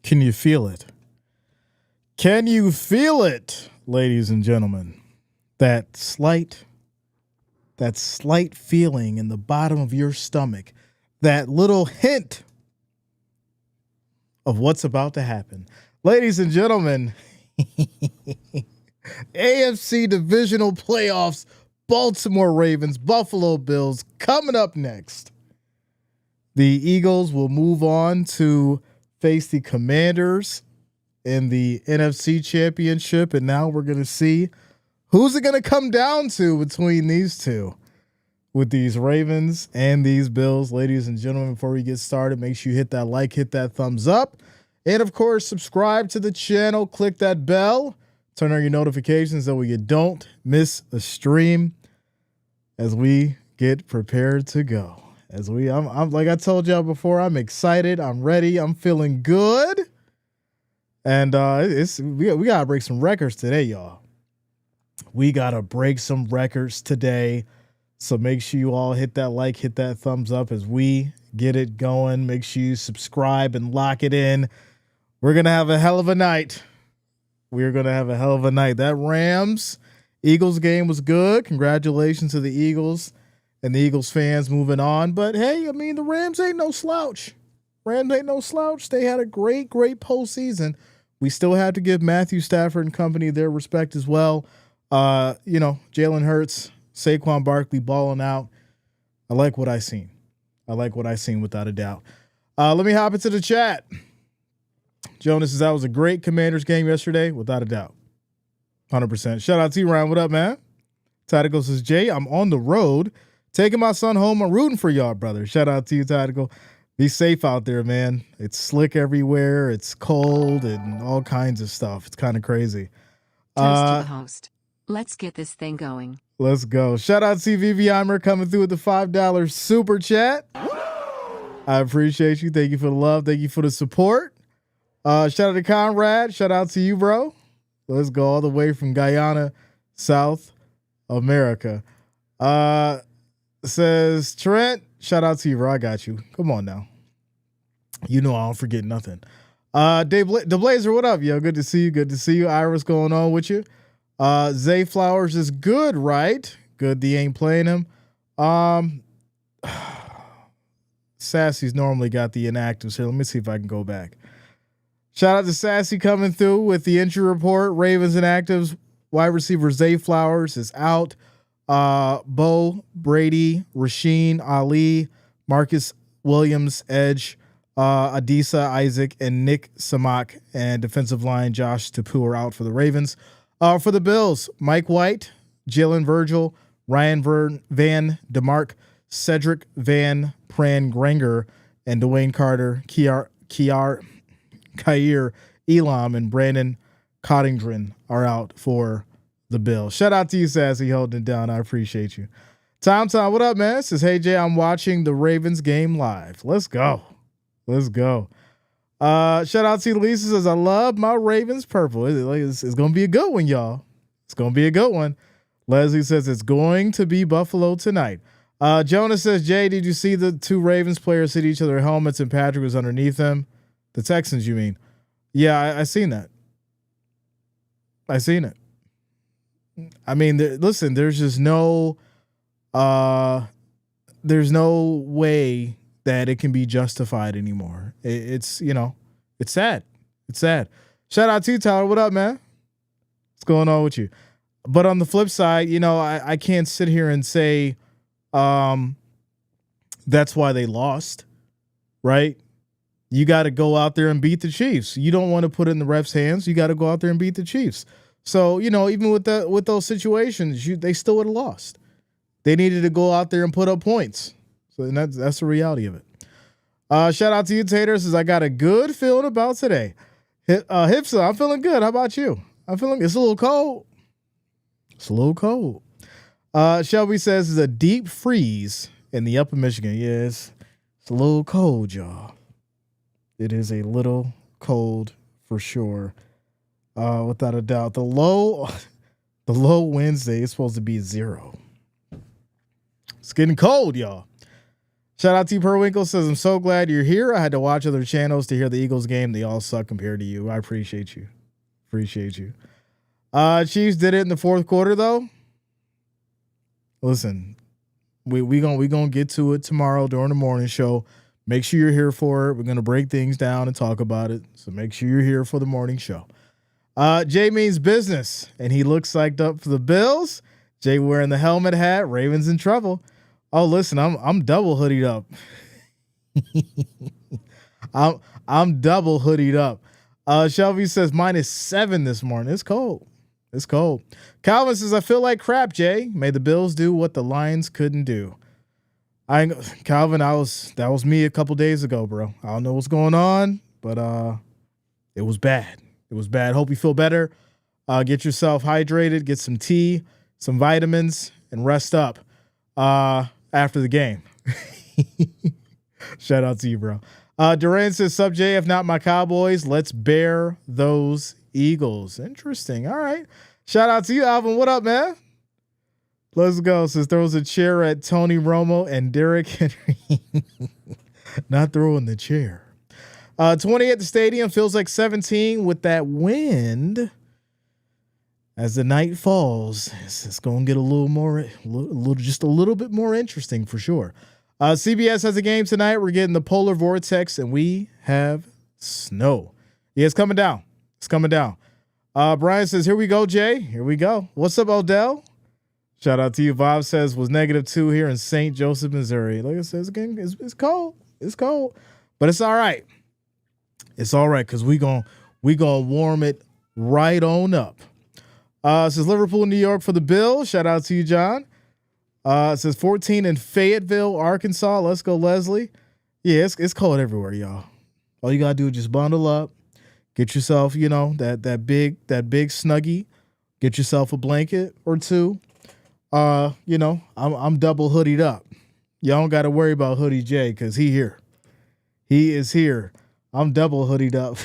Can you feel it? Can you feel it, ladies and gentlemen? That slight feeling in the bottom of your stomach, that little hint of what's about to happen. Ladies and gentlemen, AFC Divisional Playoffs, Baltimore Ravens, Buffalo Bills coming up next. The Eagles will move on to face the Commanders in the NFC Championship, and now we're going to see who's it going to come down to between these two, with these Ravens and these Bills. Ladies and gentlemen, before we get started, make sure you hit that like, hit that thumbs up, and of course, subscribe to the channel, click that bell, turn on your notifications so you don't miss a stream as we get prepared to go. I'm like I told y'all before, I'm excited, I'm ready, I'm feeling good. And we gotta break some records today, y'all. We gotta break some records today. So make sure you all hit that like, hit that thumbs up as we get it going. Make sure you subscribe and lock it in. We're gonna have a hell of a night. We're gonna have a hell of a night. That Rams-Eagles game was good. Congratulations to the Eagles and the Eagles fans moving on. But hey, I mean, the Rams ain't no slouch. They had a great postseason. We still have to give Matthew Stafford and company their respect as well. Jalen Hurts, Saquon Barkley balling out. I like what I seen without a doubt. Let me hop into the chat. Jonas says that was a great Commanders game yesterday, without a doubt. 100%. Shout out to you, Ryan. What up, man? Tactical says, Jay, I'm on the road taking my son home. I'm rooting for y'all, brother. Shout out to you, Tactical. Be safe out there, man. It's slick everywhere. It's cold and all kinds of stuff. It's kind of crazy. Toast to the host. Let's get this thing going. Let's go. Shout out to VVImer coming through with the $5 super chat. I appreciate you. Thank you for the love. Thank you for the support. Shout out to Conrad. Shout out to you, bro. Let's go all the way from Guyana, South America. Says Trent. Shout out to you, bro. I got you. Come on now. You know I don't forget nothing. Dave the Blazer, what up, yo? Good to see you. Iris, going on with you? Zay Flowers is good, right? Good. They ain't playing him. Sassy's normally got the inactives here. Let me see if I can go back. Shout out to Sassy coming through with the injury report. Ravens inactives. Wide receiver Zay Flowers is out. Bo, Brady, Rasheen, Ali, Marcus Williams, Edge, Adisa, Isaac, and Nick Samak, and defensive line Josh Tapu are out for the Ravens. For the Bills, Mike White, Jalen Virgil, Ryan Van DeMark, Cedric Van Pran Granger, and Dwayne Carter, Khair Elam, and Brandon Cottingren are out for the Bills. Shout out to you, Sassy, holding it down. I appreciate you. Tom, what up, man? Says, hey, Jay, I'm watching the Ravens game live. Let's go. Shout out to Lisa, says, I love my Ravens purple. It's going to be a good one, y'all. It's going to be a good one. Leslie says, it's going to be Buffalo tonight. Jonas says, Jay, did you see the two Ravens players hit each other helmets and Patrick was underneath them? The Texans, you mean? Yeah, I seen that. I seen it. I mean, listen, there's just no way that it can be justified anymore. It's sad. It's sad. Shout out to you, Tyler. What up, man? What's going on with you? But on the flip side, I can't sit here and say that's why they lost, right? You got to go out there and beat the Chiefs. You don't want to put it in the refs' hands. You got to go out there and beat the Chiefs. So, even with those situations, they still would have lost. They needed to go out there and put up points. So that's the reality of it. Shout out to you, Tater. Says, I got a good feeling about today. Hipsa, I'm feeling good. How about you? I'm feeling it's a little cold. Shelby says it's a deep freeze in the upper Michigan. Yes, it's a little cold, y'all. It is a little cold for sure. Without a doubt. The low Wednesday is supposed to be 0. It's getting cold, y'all. Shout out to Perwinkle says, I'm so glad you're here. I had to watch other channels to hear the Eagles game. They all suck compared to you. I appreciate you. Appreciate you. Chiefs did it in the fourth quarter though. Listen, we gonna get to it tomorrow during the morning show. Make sure you're here for it. We're gonna break things down and talk about it. So make sure you're here for the morning show. Jay means business, and he looks psyched up for the Bills. Jay wearing the helmet hat. Ravens in trouble. Oh, listen, I'm double hoodied up. I'm double hoodied up. Shelby says -7 this morning. It's cold. It's cold. Calvin says, I feel like crap, Jay. May the Bills do what the Lions couldn't do. Calvin, that was me a couple days ago, bro. I don't know what's going on, but it was bad. It was bad. Hope you feel better. Get yourself hydrated, get some tea, some vitamins, and rest up after the game. Shout out to you, bro. Duran says, sub Jay, if not my Cowboys, let's bear those Eagles. Interesting. All right. Shout out to you, Alvin. What up, man? Let's go. Says throws a chair at Tony Romo and Derrick Henry. Not throwing the chair. 20 at the stadium feels like 17 with that wind. As the night falls, it's going to get just a little bit more interesting for sure. CBS has a game tonight. We're getting the polar vortex, and we have snow. Yeah, it's coming down. It's coming down. Brian says, here we go, Jay. Here we go. What's up, Odell? Shout out to you. Bob says, was -2 here in St. Joseph, Missouri. Like I said, it's cold. It's cold. But it's all right. It's all right, because we gonna warm it right on up. Says Liverpool, New York for the Bills. Shout out to you, John. It says 14 in Fayetteville, Arkansas. Let's go, Leslie. Yeah, it's cold everywhere, y'all. All you gotta do is just bundle up, get yourself, that big snuggie, get yourself a blanket or two. I'm double hoodied up. Y'all don't gotta worry about Hoodie J because he here. He is here. I'm double hoodied up.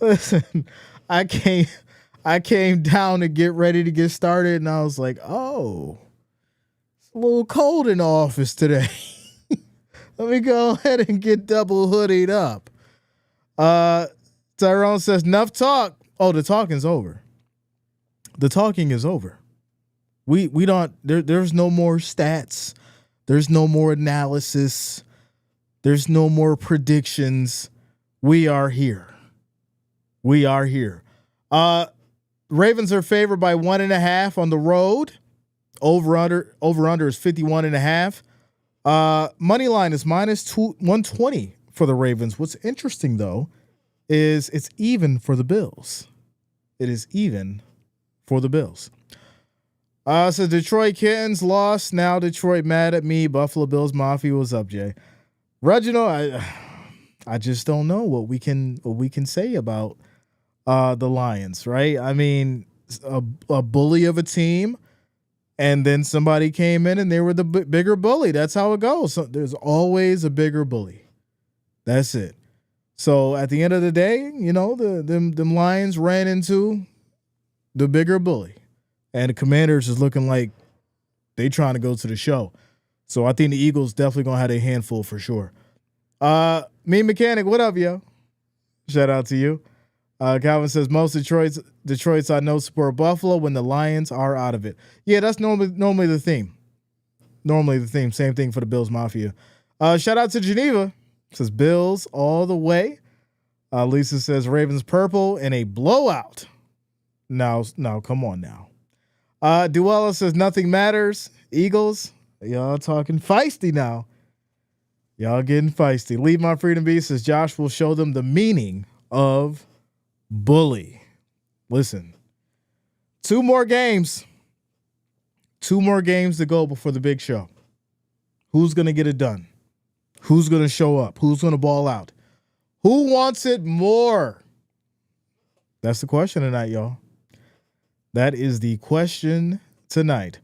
Listen, I came down to get ready to get started, and I was like, oh, it's a little cold in the office today. Let me go ahead and get double hoodied up. Tyrone says, enough talk. Oh, the talking's over. The talking is over. We don't, there's no more stats. There's no more analysis. There's no more predictions. We are here. We are here. Ravens are favored by 1.5 on the road. Over under is 51.5. Money line is -120 for the Ravens. What's interesting though is it's even for the Bills. It is even for the Bills. So Detroit Kittens lost. Now Detroit mad at me. Buffalo Bills Mafia. What's up, Jay? Reginald, I just don't know what we can say about the Lions, right? I mean, a bully of a team, and then somebody came in and they were the bigger bully. That's how it goes. So there's always a bigger bully. That's it. So at the end of the day, them Lions ran into the bigger bully, and the Commanders is looking like they trying to go to the show. So I think the Eagles definitely gonna have a handful for sure. Me Mechanic, what up, yo? Shout out to you. Calvin says most Detroit's I know support Buffalo when the Lions are out of it. Yeah, that's normally the theme. Normally the theme. Same thing for the Bills Mafia. Shout out to Geneva. Says Bills all the way. Lisa says Ravens purple in a blowout. No, come on now. Duella says nothing matters. Eagles, y'all talking feisty now. Y'all getting feisty. Leave my freedom be says Josh will show them the meaning of bully. Listen, 2 more games. 2 more games to go before the big show. Who's going to get it done? Who's going to show up? Who's going to ball out? Who wants it more? That's the question tonight, y'all. That is the question tonight.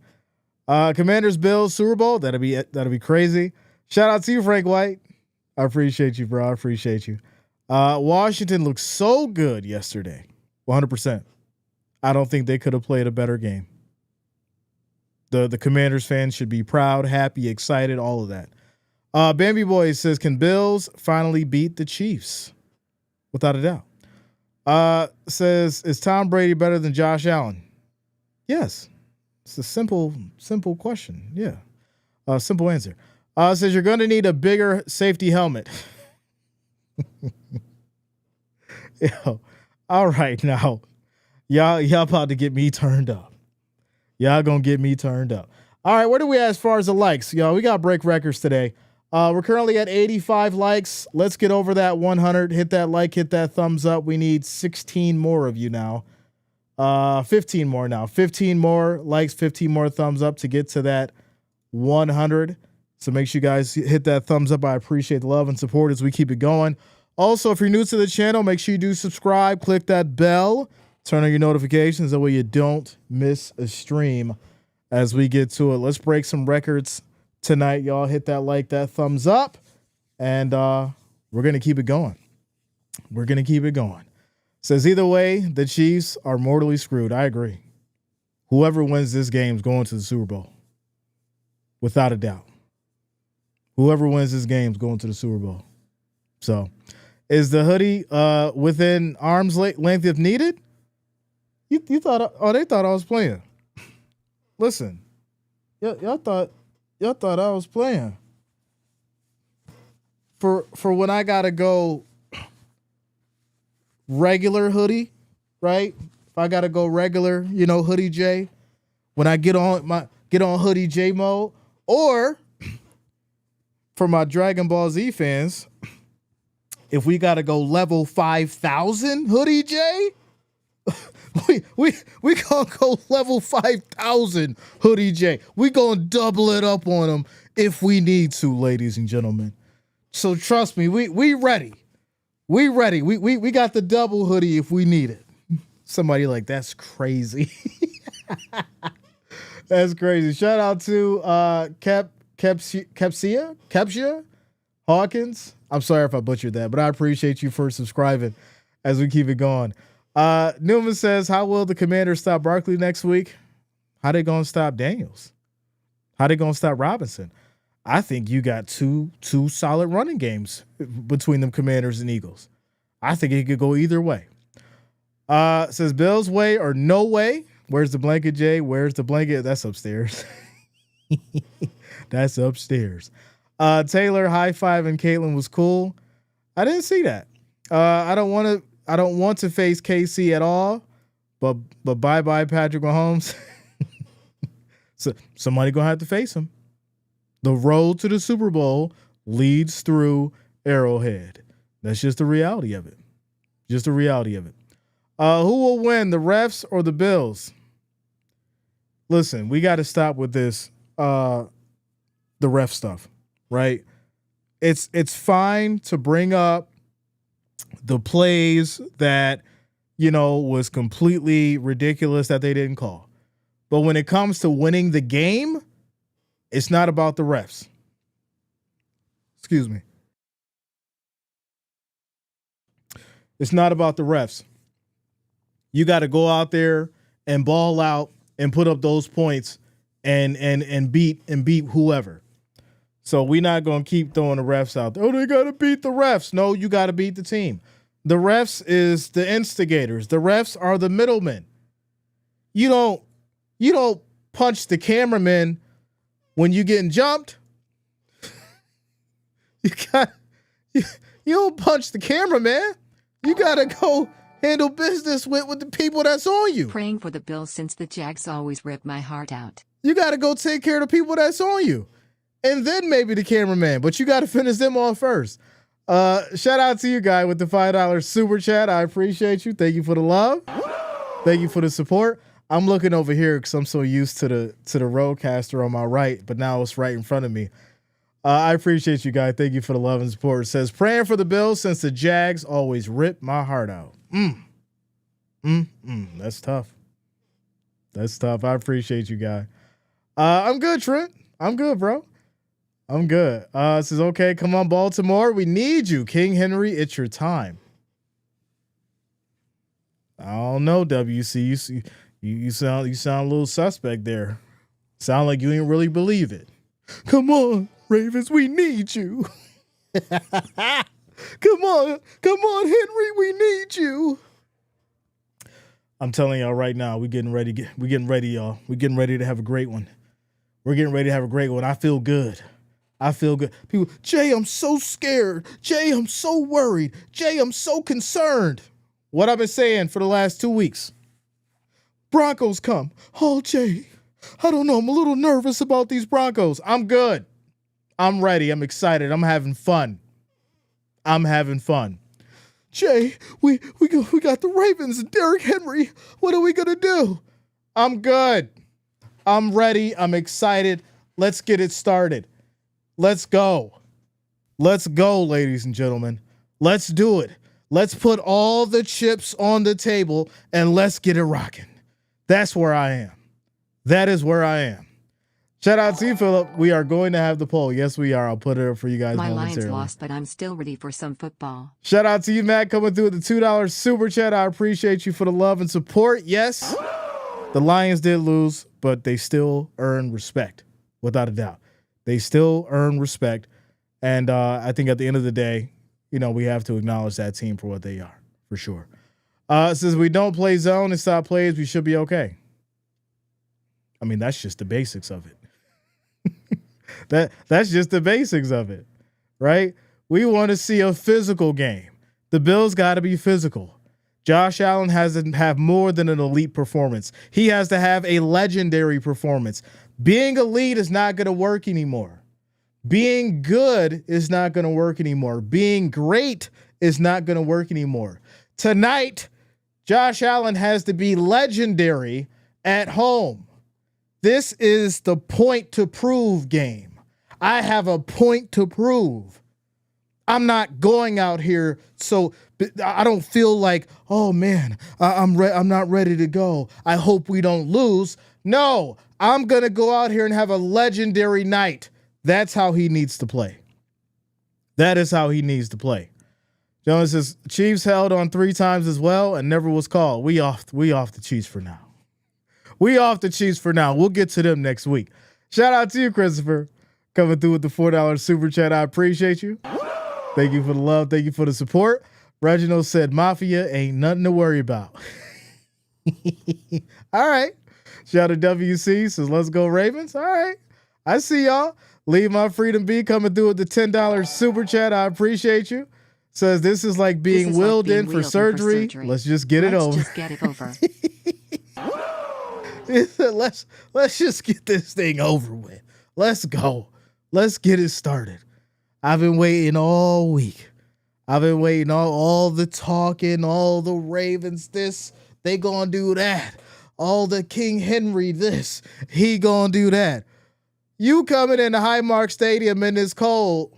Commanders Bills Super Bowl. That'll be crazy. Shout out to you, Frank White. I appreciate you, bro. I appreciate you. Washington looked so good yesterday. 100%. I don't think they could have played a better game. The Commanders fans should be proud, happy, excited, all of that. Bambi Boy says, can Bills finally beat the Chiefs? Without a doubt. Says, is Tom Brady better than Josh Allen? Yes. It's a simple question. Yeah. Simple answer. Says, you're going to need a bigger safety helmet. Yo, all right now. Y'all about to get me turned up. Y'all gonna get me turned up. All right, where do we at as far as the likes? Yo, we got to break records today. We're currently at 85 likes. Let's get over that 100. Hit that like, hit that thumbs up. We need 16 more of you now. 15 more now. 15 more likes, 15 more thumbs up to get to that 100. So make sure you guys hit that thumbs up. I appreciate the love and support as we keep it going. Also, if you're new to the channel, make sure you do subscribe. Click that bell. Turn on your notifications. That way you don't miss a stream as we get to it. Let's break some records tonight, y'all. Hit that like, that thumbs up, and we're going to keep it going. We're going to keep it going. Says either way, the Chiefs are mortally screwed. I agree. Whoever wins this game is going to the Super Bowl. Without a doubt. Whoever wins this game is going to the Super Bowl. So, is the hoodie within arm's length if needed? You thought? Oh, they thought I was playing. Listen, y'all thought I was playing. For when I gotta go regular hoodie, right? If I gotta go regular, hoodie J. When I get on hoodie J mode, or for my Dragon Ball Z fans, if we gotta go level 5,000 hoodie J. We gonna go level 5,000 hoodie J. We gonna double it up on them if we need to, ladies and gentlemen. So trust me, we ready. We ready. We got the double hoodie if we need it. Somebody like, that's crazy. That's crazy. Shout out to Kepsia Hawkins. I'm sorry if I butchered that, but I appreciate you for subscribing as we keep it going. Newman says, how will the Commanders stop Barkley next week? How they gonna stop Daniels? How they gonna stop Robinson? I think you got two solid running games between them Commanders and Eagles. I think it could go either way. Says Bills way or no way. Where's the blanket, Jay? Where's the blanket? That's upstairs. That's upstairs. Taylor high-fiving Caitlin was cool. I didn't see that. I don't want to face KC at all, but bye Patrick Mahomes. So somebody gonna have to face him. The road to the Super Bowl leads through Arrowhead. That's just the reality of it. Just the reality of it. Who will win, the refs or the Bills? Listen, we got to stop with this the ref stuff, right? It's fine to bring up the plays that, was completely ridiculous that they didn't call. But when it comes to winning the game, it's not about the refs. Excuse me. It's not about the refs. You got to go out there and ball out and put up those points and beat whoever. So we're not going to keep throwing the refs out there. Oh, they got to beat the refs. No, you got to beat the team. The refs is the instigators. The refs are the middlemen. You don't punch the cameraman when you getting jumped. You don't punch the cameraman. You got to go handle business with the people that's on you. Praying for the Bills since the Jags always rip my heart out. You got to go take care of the people that's on you. And then maybe the cameraman, but you got to finish them off first. Shout out to you, guy, with the $5 super chat. I appreciate you. Thank you for the love. Thank you for the support. I'm looking over here because I'm so used to the roadcaster on my right, but now it's right in front of me. I appreciate you, guy. Thank you for the love and support. It says, praying for the Bills since the Jags always rip my heart out. That's tough. That's tough. I appreciate you, guy. I'm good, Trent. I'm good, bro. I'm good. It says, okay, come on, Baltimore. We need you. King Henry, it's your time. I don't know, WC. You sound a little suspect there. Sound like you didn't really believe it. Come on, Ravens, we need you. Come on, Henry, we need you. I'm telling y'all right now, we're getting ready, y'all. We're getting ready to have a great one. I feel good. People, Jay, I'm so scared. Jay, I'm so worried. Jay, I'm so concerned. What I've been saying for the last 2 weeks. Broncos come. Oh, Jay, I don't know. I'm a little nervous about these Broncos. I'm good. I'm ready. I'm excited. I'm having fun. Jay, we got the Ravens and Derrick Henry. What are we going to do? I'm good. I'm ready. I'm excited. Let's get it started. Let's go. Let's go, ladies and gentlemen. Let's do it. Let's put all the chips on the table and let's get it rocking. That's where I am. That is where I am. Shout out to you, Philip. We are going to have the poll. Yes, we are. I'll put it up for you guys momentarily. My Lions lost, but I'm still ready for some football. Shout out to you, Matt, coming through with the $2 super chat. I appreciate you for the love and support. Yes, the Lions did lose, but they still earn respect, without a doubt. They still earn respect. And I think at the end of the day, we have to acknowledge that team for what they are, for sure. Since we don't play zone and stop plays, we should be okay. I mean, that's just the basics of it. That's just the basics of it, right? We want to see a physical game. The Bills got to be physical. Josh Allen has to have more than an elite performance. He has to have a legendary performance. Being elite is not going to work anymore. Being good is not going to work anymore. Being great is not going to work anymore. Tonight, Josh Allen has to be legendary at home. This is the point to prove game. I have a point to prove. I'm not going out here so I don't feel like, oh man, I'm not ready to go. I hope we don't lose. No, I'm going to go out here and have a legendary night. That's how he needs to play. That is how he needs to play. Jonas says, Chiefs held on 3 times as well and never was called. We off the Chiefs for now. We'll get to them next week. Shout out to you, Christopher, coming through with the $4 super chat. I appreciate you. Thank you for the love. Thank you for the support. Reginald said, Mafia ain't nothing to worry about. All right. Shout out to WC says, let's go Ravens. All right. I see y'all. Leave my freedom be coming through with the $10 super chat. I appreciate you. Says this is like being wheeled in for surgery. Let's just get it over. Let's just get this thing over with. Let's go. Let's get it started. I've been waiting all week. I've been waiting all the talking, all the Ravens this, they gonna do that. All the King Henry this, he gonna do that. You coming into Highmark Stadium in this cold,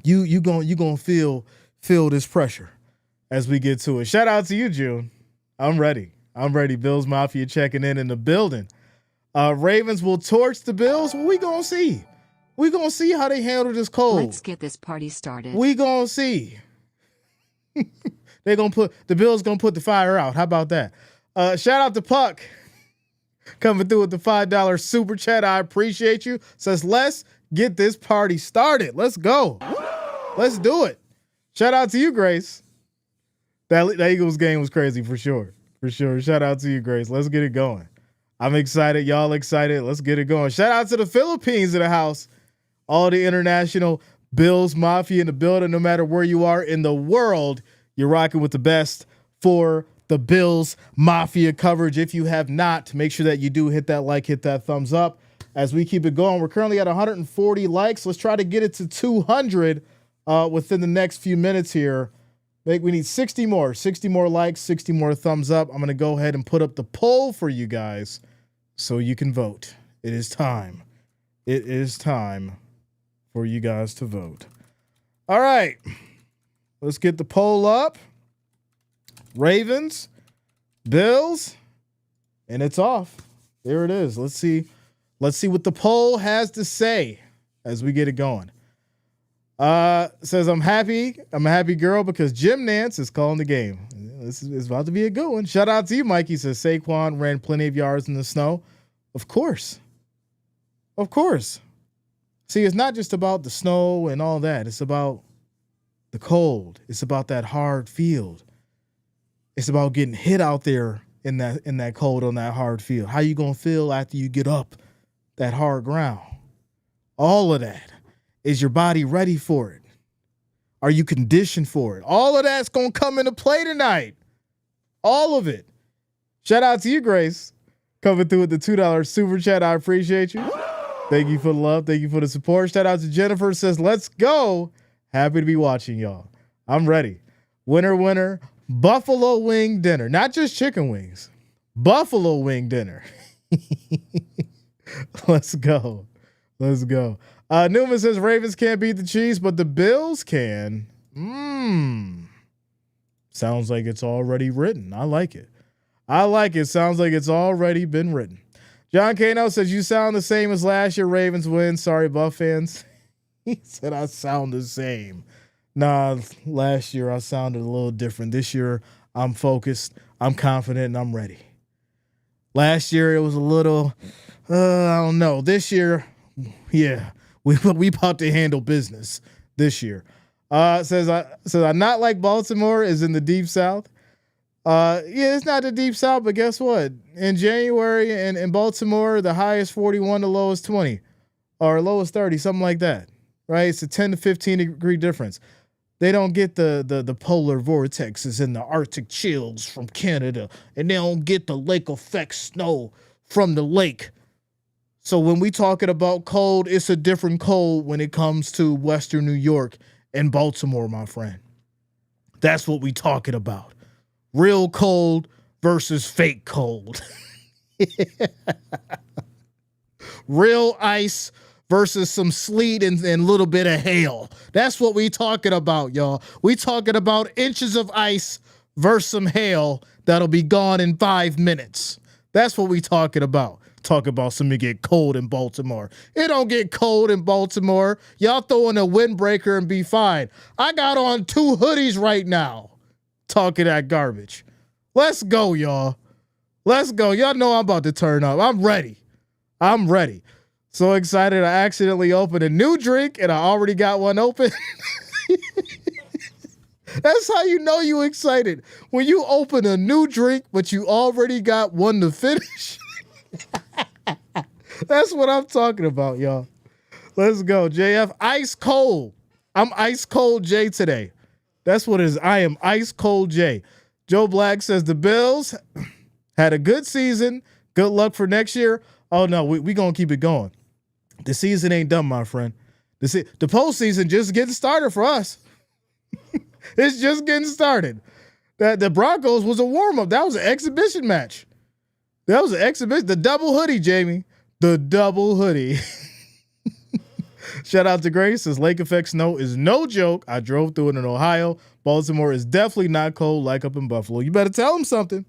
you gonna feel this pressure as we get to it. Shout out to you, June. I'm ready. Bills Mafia checking in the building. Ravens will torch the Bills. We gonna see. We gonna see how they handle this cold. Let's get this party started. We gonna see. The Bills gonna put the fire out. How about that? Shout out to Puck coming through with the $5 super chat. I appreciate you. Says let's get this party started. Let's go. Let's do it. Shout out to you, Grace. That Eagles game was crazy for sure. Shout out to you, Grace. Let's get it going. I'm excited. Y'all excited. Let's get it going. Shout out to the Philippines in the house. All the international Bills Mafia in the building. No matter where you are in the world, you're rocking with the best for the Bills Mafia coverage. If you have not, make sure that you do hit that like, hit that thumbs up as we keep it going. We're currently at 140 likes. Let's try to get it to 200 within the next few minutes here. We need 60 more likes, 60 more thumbs up. I'm going to go ahead and put up the poll for you guys so you can vote. It is time. It is time for you guys to vote. All right. Let's get the poll up. Ravens, Bills, and it's off. There it is. Let's see what the poll has to say as we get it going. Says I'm happy. I'm a happy girl because Jim Nance is calling the game. This is about to be a good one. Shout out to you, Mikey. Says Saquon ran plenty of yards in the snow. Of course. Of course. See, it's not just about the snow and all that. It's about the cold. It's about that hard field. It's about getting hit out there in that cold on that hard field. How you gonna feel after you get up that hard ground? All of that. Is your body ready for it? Are you conditioned for it? All of that's gonna come into play tonight. All of it. Shout out to you, Grace, coming through with the $2 super chat. I appreciate you. Thank you for the love. Thank you for the support. Shout out to Jennifer, says, let's go. Happy to be watching y'all. I'm ready. Winner, winner. Buffalo wing dinner. Not just chicken wings. Buffalo wing dinner. Let's go. Let's go. Newman says Ravens can't beat the Chiefs, but the Bills can. Sounds like it's already written. I like it. I like it. Sounds like it's already been written. John Cano says, you sound the same as last year Ravens win. Sorry, Buff fans. He said, I sound the same. Nah, last year I sounded a little different. This year I'm focused, I'm confident, and I'm ready. Last year it was a little, I don't know. This year, yeah, we about to handle business this year. Says I not like Baltimore is in the deep south. Yeah, it's not the deep south, but guess what? In January in Baltimore, the highest 41, the lowest 20, or lowest 30, something like that. Right? It's a 10 to 15 degree difference. They don't get the polar vortexes and the Arctic chills from Canada, and they don't get the lake effect snow from the lake. So when we talking about cold, it's a different cold when it comes to Western New York and Baltimore, my friend. That's what we talking about. Real cold versus fake cold. Real ice versus some sleet and a little bit of hail. That's what we talking about, y'all. We talking about inches of ice versus some hail that'll be gone in 5 minutes. That's what we talking about. Talk about something get cold in Baltimore. It don't get cold in Baltimore. Y'all throw in a windbreaker and be fine. I got on 2 hoodies right now. Talking that garbage. Let's go, y'all. Let's go. Y'all know I'm about to turn up. I'm ready. I'm ready. So excited. I accidentally opened a new drink and I already got one open. That's how you know you excited. When you open a new drink, but you already got one to finish. That's what I'm talking about, y'all. Let's go. JF, ice cold. I'm ice cold J today. That's what it is. I am ice cold J. Joe Black says the Bills had a good season. Good luck for next year. Oh, no, we going to keep it going. The season ain't done, my friend. The postseason just getting started for us. It's just getting started. The Broncos was a warm-up. That was an exhibition match. That was an exhibition. The double hoodie, Jamie. The double hoodie. Shout out to Grace. Says lake effect snow is no joke. I drove through it in Ohio. Baltimore is definitely not cold like up in Buffalo. You better tell him something.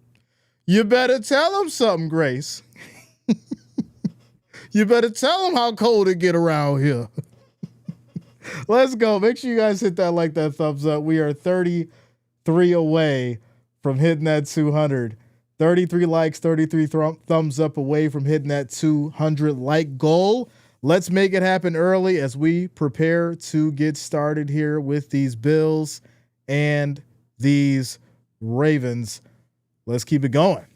You better tell him something, Grace. You better tell him how cold it get around here. Let's go. Make sure you guys hit that thumbs up. We are 33 away from hitting that 200. 33 likes, 33 thumbs up away from hitting that 200 like goal. Let's make it happen early as we prepare to get started here with these Bills and these Ravens. Let's keep it going.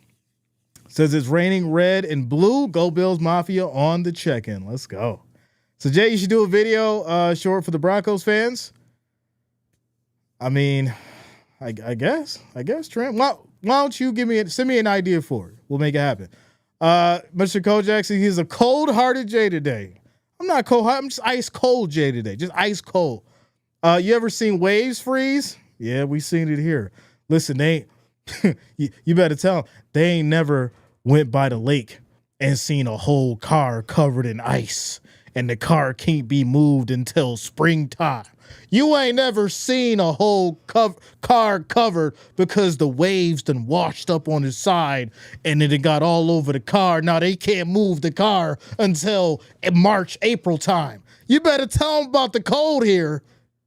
Says it's raining red and blue. Go Bills Mafia on the check-in. Let's go. So Jay, you should do a video short for the Broncos fans. I mean, I guess, Trent. Why don't you send me an idea for it? We'll make it happen. Mr. Kojak says he's a cold-hearted Jay today. I'm not cold-hearted. I'm just ice cold Jay today. Just ice cold. You ever seen waves freeze? Yeah, we seen it here. Listen, they you better tell them they ain't never went by the lake and seen a whole car covered in ice and the car can't be moved until springtime. You ain't never seen a whole car covered because the waves done washed up on the side and then it got all over the car. Now they can't move the car until March, April time. You better tell them about the cold here.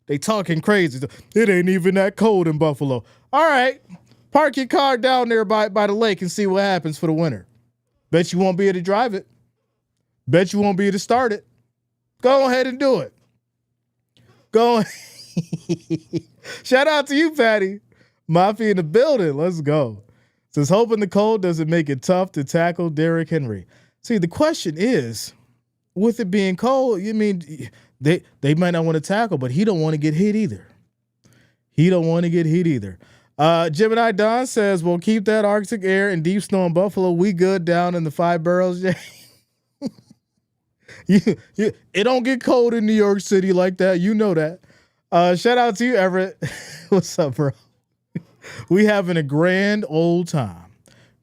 They talking crazy. It ain't even that cold in Buffalo. All right, park your car down there by the lake and see what happens for the winter. Bet you won't be able to drive it. Bet you won't be able to start it. Go ahead and do it. Go. Shout out to you, Patty. Mafia in the building. Let's go. Says hoping the cold doesn't make it tough to tackle Derrick Henry. See, the question is, with it being cold, you mean they might not want to tackle, but he don't want to get hit either. Gemini Don says, we'll keep that Arctic air and deep snow in Buffalo. We good down in the 5 boroughs. It don't get cold in New York City like that. You know that. Shout out to you, Everett. What's up, bro? We having a grand old time.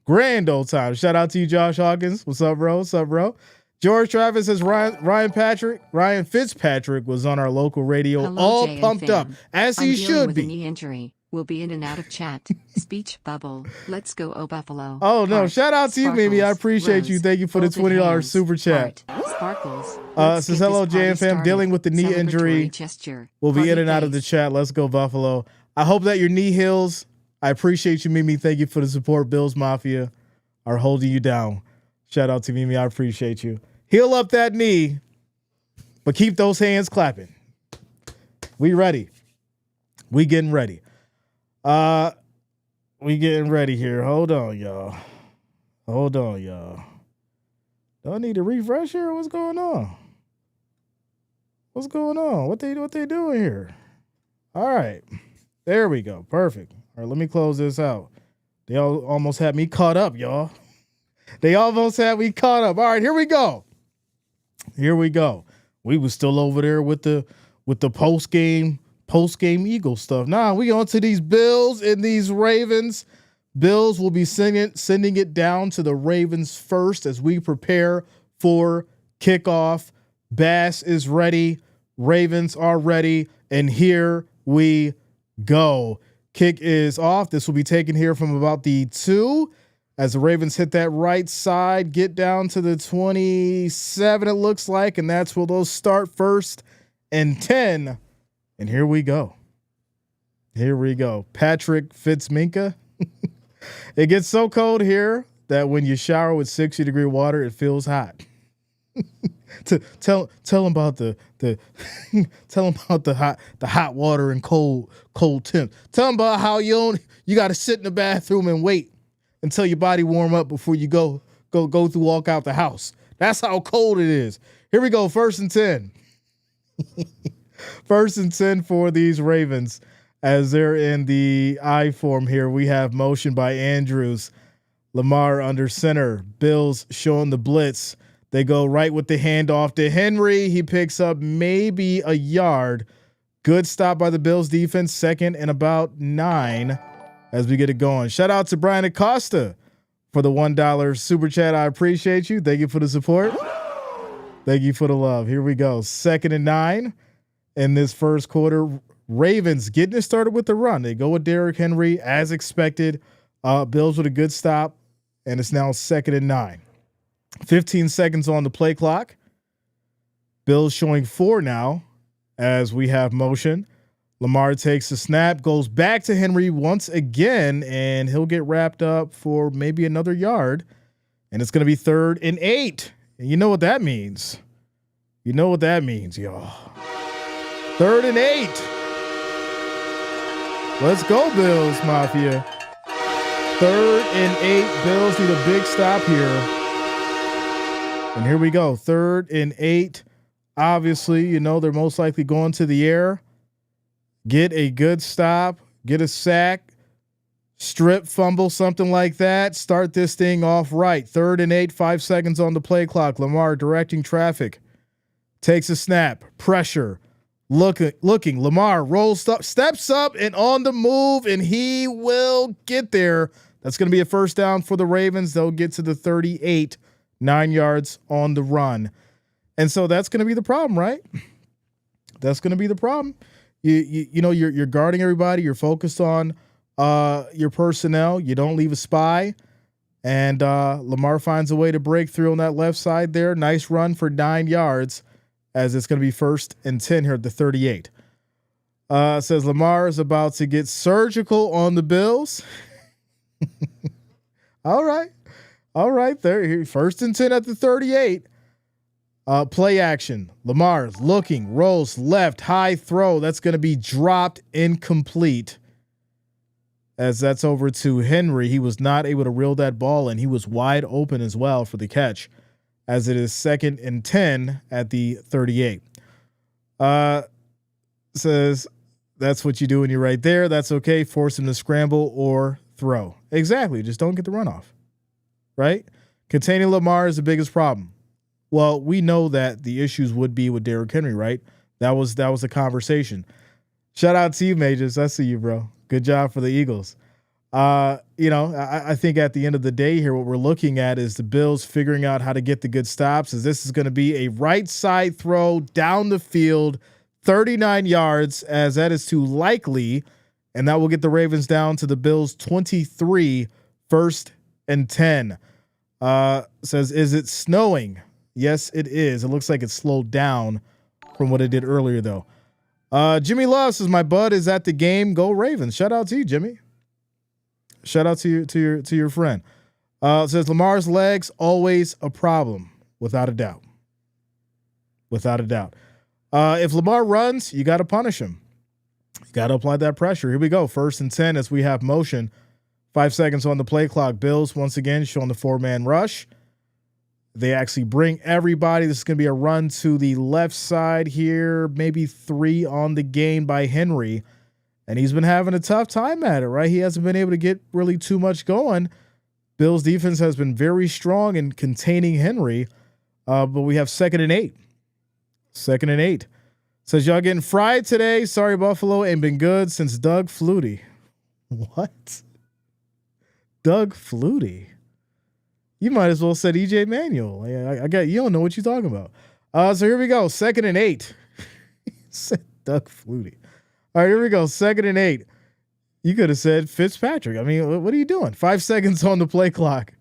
Shout out to you, Josh Hawkins. What's up, bro? George Travis says Ryan Fitzpatrick was on our local radio. Hello, all JN pumped fam. up, as I'm he dealing should with be. a knee injury. We'll be in and out of chat. Speech bubble. Let's go, Buffalo. Oh, no. Heart. Shout out to you, Mimi. I appreciate you. Thank you for the $20 super chat. Sparkles. Says hello, JN fam. Dealing with the knee injury. Gesture. We'll be Party in and out of face. the chat. Let's go, Buffalo. I hope that your knee heals. I appreciate you, Mimi. Thank you for the support. Bills Mafia are holding you down. Shout out to Mimi. I appreciate you. Heal up that knee, but keep those hands clapping. We ready. We getting ready. We getting ready here. Hold on, y'all. Do I need to refresh here? What's going on? What they doing here? All right. There we go. Perfect. All right, let me close this out. They almost had me caught up, y'all. All right, here we go. We was still over there with the post game Eagle stuff. Nah, we on to these Bills and these Ravens. Bills will be sending it down to the Ravens first as we prepare for kickoff. Bass is ready. Ravens are ready. And here we go. Kick is off. This will be taken here from about the 2 as the Ravens hit that right side, get down to the 27, it looks like, and that's where they'll start 1st and 10. And here we go. Patrick Fitzminka. It gets so cold here that when you shower with 60-degree water, it feels hot. Tell them about the hot water and cold temps. Tell them about how you got to sit in the bathroom and wait until your body warm up before you walk out the house. That's how cold it is. Here we go. 1st and 10. 1st and 10 for these Ravens as they're in the I form here. We have motion by Andrews. Lamar under center. Bills showing the blitz. They go right with the handoff to Henry. He picks up maybe a yard. Good stop by the Bills defense. 2nd and about 9 as we get it going. Shout out to Brian Acosta for the $1 super chat. I appreciate you. Thank you for the support. Thank you for the love. Here we go. 2nd and 9 in this first quarter. Ravens getting it started with the run. They go with Derrick Henry as expected. Bills with a good stop, and it's now 2nd and 9. 15 seconds on the play clock. Bills showing 4 now as we have motion. Lamar takes the snap, goes back to Henry once again, and he'll get wrapped up for maybe another yard. And it's going to be 3rd and 8. And you know what that means. Y'all. 3rd and 8. Let's go, Bills Mafia. 3rd and 8. Bills need a big stop here. And here we go. 3rd and 8. Obviously, they're most likely going to the air. Get a good stop. Get a sack. Strip, fumble, something like that. Start this thing off right. 3rd and 8. 5 seconds on the play clock. Lamar directing traffic. Takes a snap. Pressure. Looking. Lamar rolls up, steps up, and on the move, and he will get there. That's going to be a 1st down for the Ravens. They'll get to the 38, 9 yards on the run. And so that's going to be the problem, right? That's going to be the problem. You're guarding everybody. You're focused on your personnel. You don't leave a spy. And Lamar finds a way to break through on that left side there. Nice run for 9 yards. As it's going to be 1st and 10 here at the 38. Says Lamar is about to get surgical on the Bills. All right. There, 1st and 10 at the 38. Play action. Lamar's looking, rolls left, high throw. That's going to be dropped, incomplete. As that's over to Henry. He was not able to reel that ball, and he was wide open as well for the catch, as it is 2nd and 10 at the 38. Says that's what you do when you're right there. That's okay. Force him to scramble or throw. Exactly. Just don't get the runoff. Right? Containing Lamar is the biggest problem. Well, we know that the issues would be with Derrick Henry, right? That was the conversation. Shout out to you, Majors. I see you, bro. Good job for the Eagles. I think at the end of the day here, what we're looking at is the Bills figuring out how to get the good stops, as this is going to be a right side throw down the field, 39 yards, as that is too likely, and that will get the Ravens down to the Bills 23, 1st and 10. Says, is it snowing? Yes, it is. It looks like it slowed down from what it did earlier, though. Jimmy Love says, my bud is at the game. Go Ravens. Shout out to you, Jimmy. Shout out to your friend. Says Lamar's legs always a problem, without a doubt. Without a doubt. If Lamar runs, you got to punish him. You got to apply that pressure. Here we go. 1st and 10 as we have motion. 5 seconds on the play clock. Bills once again showing the 4-man rush. They actually bring everybody. This is going to be a run to the left side here. Maybe 3 on the game by Henry. And he's been having a tough time at it, right? He hasn't been able to get really too much going. Bills defense has been very strong in containing Henry. But we have 2nd and 8. 2nd and 8. Says, y'all getting fried today. Sorry, Buffalo. Ain't been good since Doug Flutie. What? Doug Flutie? You might as well said EJ Manuel. I got you. Don't know what you're talking about. So here we go. 2nd and 8. Said Doug Flutie. All right, here we go. 2nd and 8. You could have said Fitzpatrick. I mean, what are you doing? 5 seconds on the play clock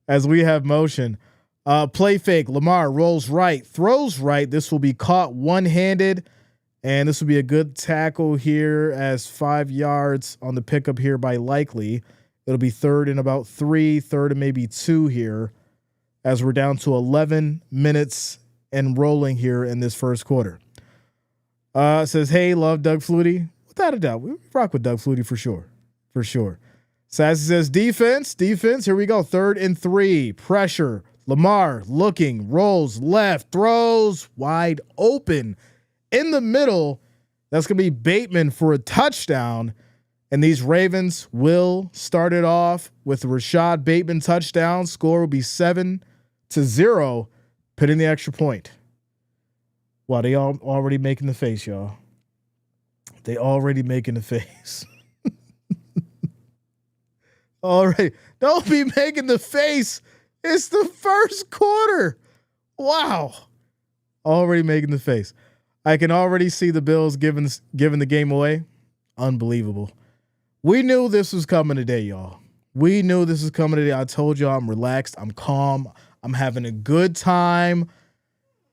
as we have motion. Play fake. Lamar rolls right, throws right. This will be caught one-handed, and this will be a good tackle here as 5 yards on the pickup here by Likely. It'll be 3rd and about 3, 3rd and maybe 2 here, as we're down to 11 minutes and rolling here in this first quarter. Says, hey, love Doug Flutie. Without a doubt, we rock with Doug Flutie for sure. For sure. Sassy says, defense. Here we go. 3rd and 3. Pressure. Lamar looking, rolls left, throws wide open in the middle. That's going to be Bateman for a touchdown. And these Ravens will start it off with a Rashad Bateman touchdown. Score will be 7-0, pitting the extra point. Wow, they all already making the face, y'all. They already making the face. All right, don't be making the face. It's the first quarter. Wow, already making the face. I can already see the Bills giving the game away. Unbelievable. We knew this was coming today, y'all. We knew this was coming today. I told y'all I'm relaxed. I'm calm. I'm having a good time.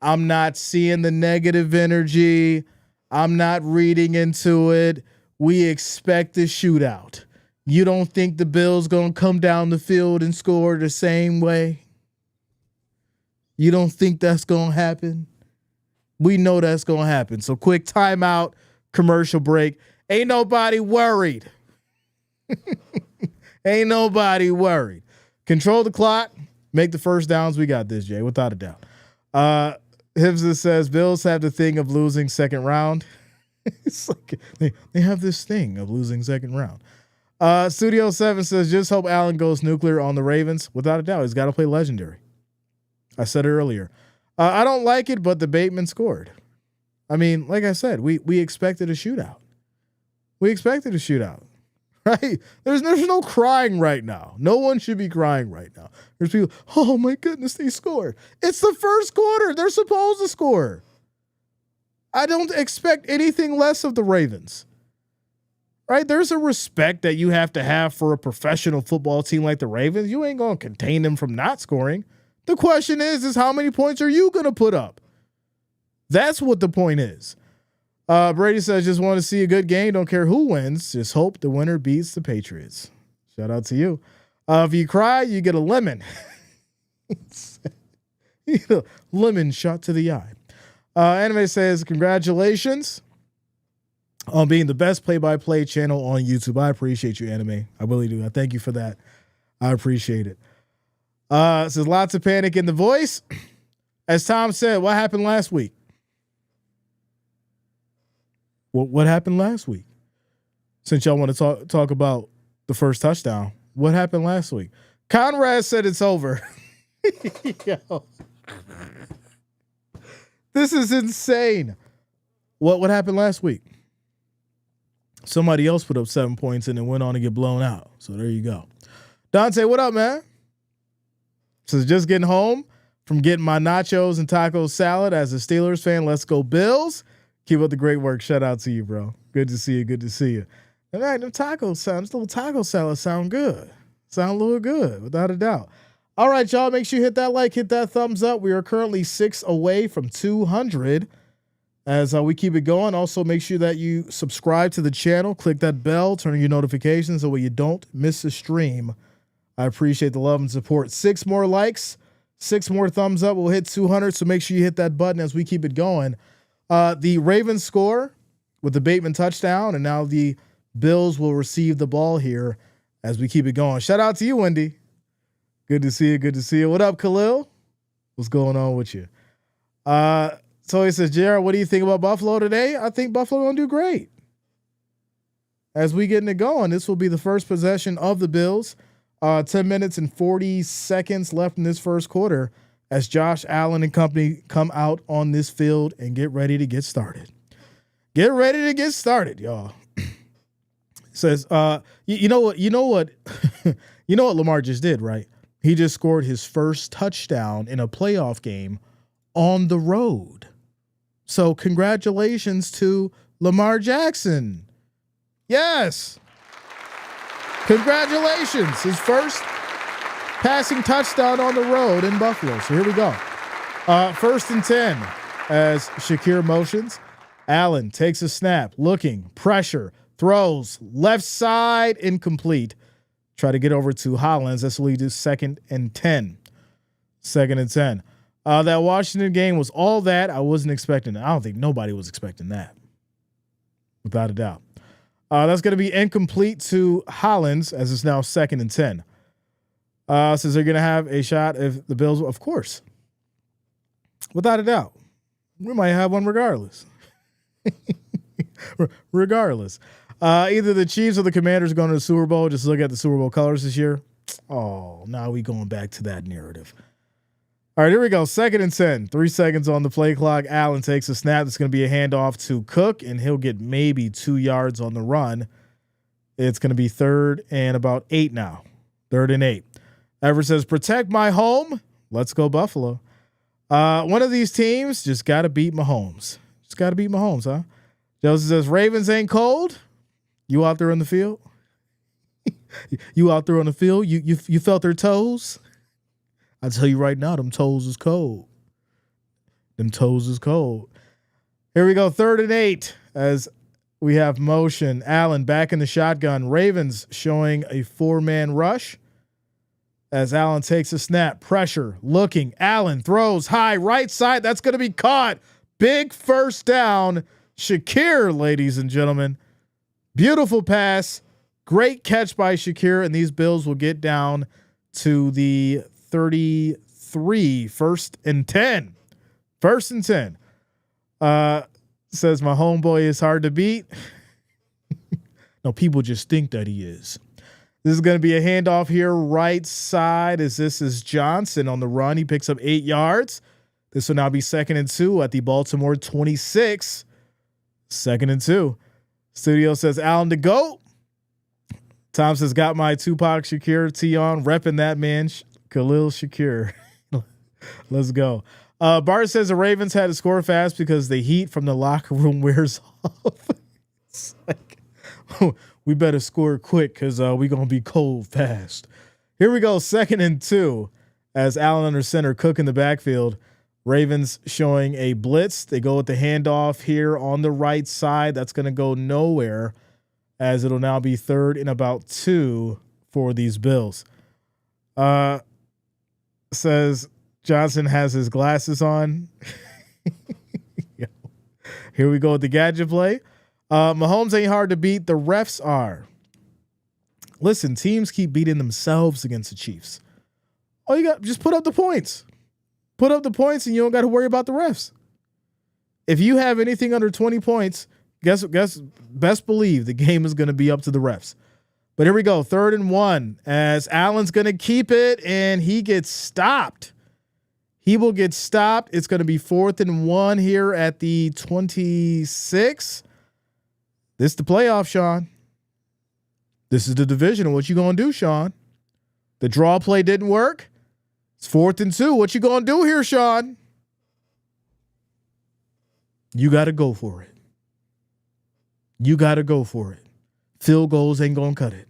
I'm not seeing the negative energy. I'm not reading into it. We expect a shootout. You don't think the Bills going to come down the field and score the same way? You don't think that's going to happen? We know that's going to happen. So quick timeout, commercial break. Ain't nobody worried. Ain't nobody worried. Control the clock. Make the first downs. We got this, Jay, without a doubt. Hibs says Bills have the thing of losing second round. It's like they have this thing of losing second round. Studio 7 says just hope Allen goes nuclear on the Ravens. Without a doubt, he's got to play legendary. I said it earlier. I don't like it, but the Bateman scored. I mean, like I said, we expected a shootout. We expected a shootout. Right? There's no crying right now. No one should be crying right now. There's people, oh my goodness, they scored. It's the first quarter. They're supposed to score. I don't expect anything less of the Ravens. Right? There's a respect that you have to have for a professional football team like the Ravens. You ain't going to contain them from not scoring. The question is how many points are you going to put up? That's what the point is. Brady says, just want to see a good game. Don't care who wins. Just hope the winner beats the Patriots. Shout out to you. If you cry, you get a lemon. Lemon shot to the eye. Anime says, congratulations on being the best play-by-play channel on YouTube. I appreciate you, Anime. I really do. I thank you for that. I appreciate it. Says lots of panic in the voice. As Tom said, what happened last week? What happened last week? Since y'all want to talk about the first touchdown, what happened last week? Conrad said it's over. Yo. This is insane. What happened last week? Somebody else put up 7 points and then went on to get blown out. So there you go. Dante, what up, man? So just getting home from getting my nachos and taco salad as a Steelers fan. Let's go Bills. Keep up the great work. Shout out to you, bro. Good to see you. Good to see you. And man, them tacos this little taco salad sound good. Sound a little good, without a doubt. All right, y'all, make sure you hit that like, hit that thumbs up. We are currently 6 away from 200 as we keep it going. Also, make sure that you subscribe to the channel, click that bell, turn on your notifications so you don't miss a stream. I appreciate the love and support. 6 more likes, 6 more thumbs up. We'll hit 200, so make sure you hit that button as we keep it going. The Ravens score with the Bateman touchdown, and now the Bills will receive the ball here as we keep it going. Shout out to you, Wendy. Good to see you. Good to see you. What up, Khalil? What's going on with you? So he says, Jared, what do you think about Buffalo today? I think Buffalo going to do great. As we getting it going, this will be the first possession of the Bills. 10 minutes and 40 seconds left in this first quarter as Josh Allen and company come out on this field and get ready to get started. Get ready to get started, y'all. Says, you know what Lamar just did, right? He just scored his first touchdown in a playoff game on the road. So congratulations to Lamar Jackson. Yes. Congratulations. His first passing touchdown on the road in Buffalo. So here we go. 1st and 10 as Shakir motions. Allen takes a snap, looking, pressure, throws, left side, incomplete. Try to get over to Hollins. That's what we do. 2nd and 10. 2nd and 10. That Washington game was all that. I wasn't expecting it. I don't think nobody was expecting that. Without a doubt. That's going to be incomplete to Hollins as it's now 2nd and 10. Says they're going to have a shot if the Bills, of course. Without a doubt. We might have one regardless. Regardless. Either the Chiefs or the Commanders going to the Super Bowl. Just look at the Super Bowl colors this year. Oh, now we going back to that narrative. All right, here we go. 2nd and 10. 3 seconds on the play clock. Allen takes a snap. It's going to be a handoff to Cook, and he'll get maybe 2 yards on the run. It's going to be 3rd and about 8 now. 3rd and 8. Everett says, protect my home. Let's go Buffalo. One of these teams just got to beat Mahomes. Just got to beat Mahomes, huh? Joseph says, Ravens ain't cold. You out there on the field? You out there on the field? You felt their toes? I tell you right now, them toes is cold. Them toes is cold. Here we go, 3rd and 8 as we have motion. Allen back in the shotgun. Ravens showing a 4-man rush as Allen takes a snap. Pressure, looking. Allen throws high, right side. That's going to be caught. Big first down. Shakir, ladies and gentlemen. Beautiful pass. Great catch by Shakir, and these Bills will get down to the 33, 1st and 10. 1st and 10. Says my homeboy is hard to beat. No, people just think that he is. This is going to be a handoff here, right side, as this is Johnson on the run. He picks up 8 yards. This will now be 2nd and 2 at the Baltimore 26. 2nd and 2. Studio says Allen to go. Tom says, got my Tupac Shakur tee on, repping that man, Khalil Shakir. Let's go. Bart says the Ravens had to score fast because the heat from the locker room wears off. It's like, we better score quick because we're going to be cold fast. Here we go, 2nd and 2 as Allen under center, Cook in the backfield. Ravens showing a blitz. They go with the handoff here on the right side. That's going to go nowhere as it'll now be 3rd and about 2 for these Bills. Says Johnson has his glasses on. Here we go with the gadget play. Mahomes ain't hard to beat. The refs are. Listen, teams keep beating themselves against the Chiefs. All you got, just put up the points. Put up the points and you don't got to worry about the refs. If you have anything under 20 points, guess best believe the game is going to be up to the refs. But here we go. 3rd and 1 as Allen's going to keep it and he gets stopped. He will get stopped. It's going to be 4th and 1 here at the 26. This is the playoff, Sean. This is the division. What you going to do, Sean? The draw play didn't work. It's 4th and 2. What you going to do here, Sean? You got to go for it. You got to go for it. Field goals ain't going to cut it.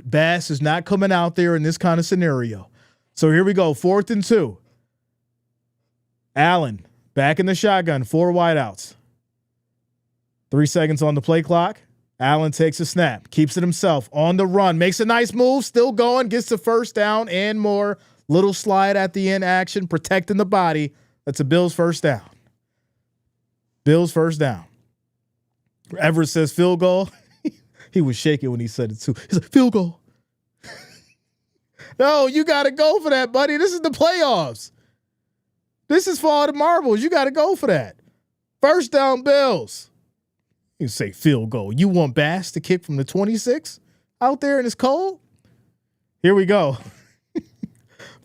Bass is not coming out there in this kind of scenario. So here we go. 4th and 2. Allen back in the shotgun. 4 wideouts. 3 seconds on the play clock. Allen takes a snap, keeps it himself on the run, makes a nice move, still going, gets the first down and more. Little slide at the end action, protecting the body. That's a Bills first down. Bills first down. Everett says field goal. He was shaking when he said it too. He's like, field goal. No, you got to go for that, buddy. This is the playoffs. This is for the marbles. You got to go for that. First down, Bills. You say field goal. You want Bass to kick from the 26 out there and it's cold? Here we go.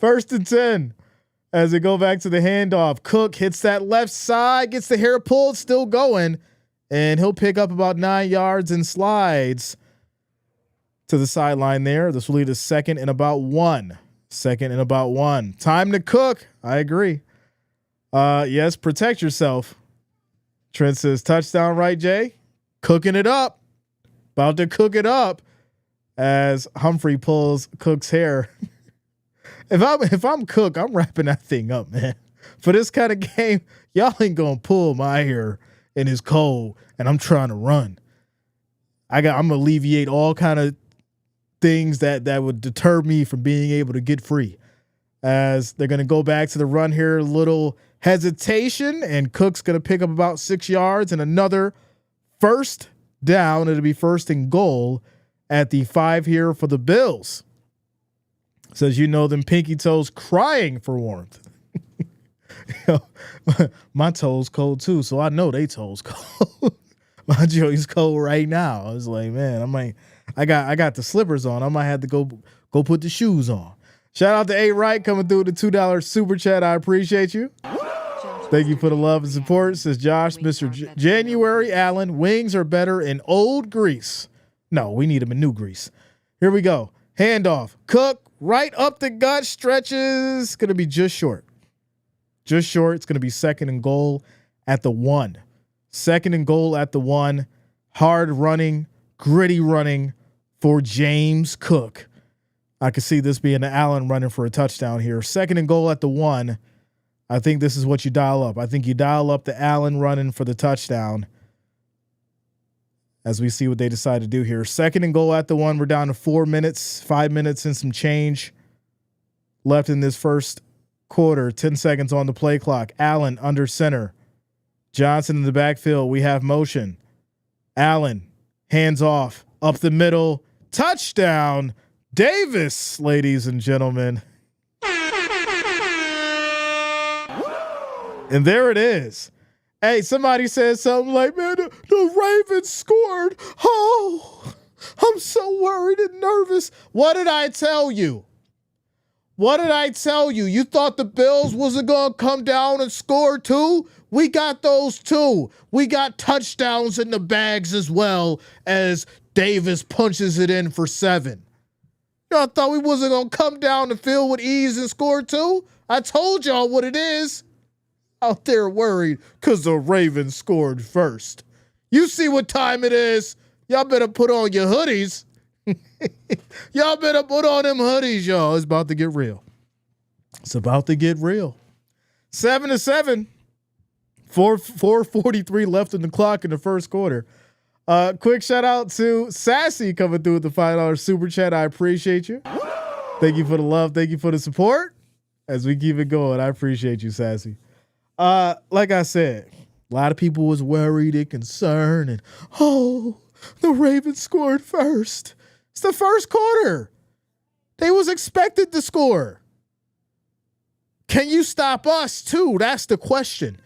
1st and 10 as they go back to the handoff. Cook hits that left side, gets the hair pulled, still going, and he'll pick up about 9 yards and slides to the sideline there. This will lead to 2nd and about 1. 2nd and about 1. Time to cook. I agree. Yes, protect yourself. Trent says touchdown, right, Jay? Cooking it up. About to cook it up as Humphrey pulls Cook's hair. If I'm Cook, I'm wrapping that thing up, man. For this kind of game, y'all ain't gonna pull my hair and it's cold and I'm trying to run. I'm gonna alleviate all kind of things that would deter me from being able to get free. As they're gonna go back to the run here, a little hesitation, and Cook's gonna pick up about 6 yards and another first down. It'll be 1st and goal at the 5 here for the Bills. Says, you know, them pinky toes crying for warmth. My toes cold too, so I know they toes cold. My joey's cold right now. I was like, man, I got the slippers on. I might have to go put the shoes on. Shout out to A Wright coming through the $2 super chat. I appreciate you. Thank you for the love and support. Says Josh, Mr. January Allen, wings are better in old grease. No, we need them in new grease. Here we go. Handoff. Cook right up the gut, stretches. Going to be just short. Just short. It's going to be 2nd and goal at the 1. 2nd and goal at the 1. Hard running, gritty running for James Cook. I could see this being an Allen running for a touchdown here. 2nd and goal at the 1. I think this is what you dial up. I think you dial up the Allen running for the touchdown as we see what they decide to do here. 2nd and goal at the 1. We're down to 4 minutes, 5 minutes and some change left in this first quarter. 10 seconds on the play clock. Allen under center. Johnson in the backfield. We have motion. Allen, hands off, up the middle. Touchdown, Davis, ladies and gentlemen. And there it is. Hey, somebody said something like, man, the Ravens scored. Oh, I'm so worried and nervous. What did I tell you? What did I tell you? You thought the Bills wasn't going to come down and score too? We got those too. We got touchdowns in the bags as well as Davis punches it in for 7. Y'all thought we wasn't going to come down the field with ease and score too? I told y'all what it is. Out there worried because the Ravens scored first. You see what time it is. Y'all better put on your hoodies. Y'all better put on them hoodies, y'all. It's about to get real. It's about to get real. 7-7. 4:43 left in the clock in the first quarter. Quick shout out to Sassy coming through with the $5 super chat. I appreciate you. Thank you for the love. Thank you for the support. As we keep it going, I appreciate you, Sassy. Like I said, a lot of people was worried and concerned, and the Ravens scored first. It's the first quarter. They was expected to score. Can you stop us too? That's the question.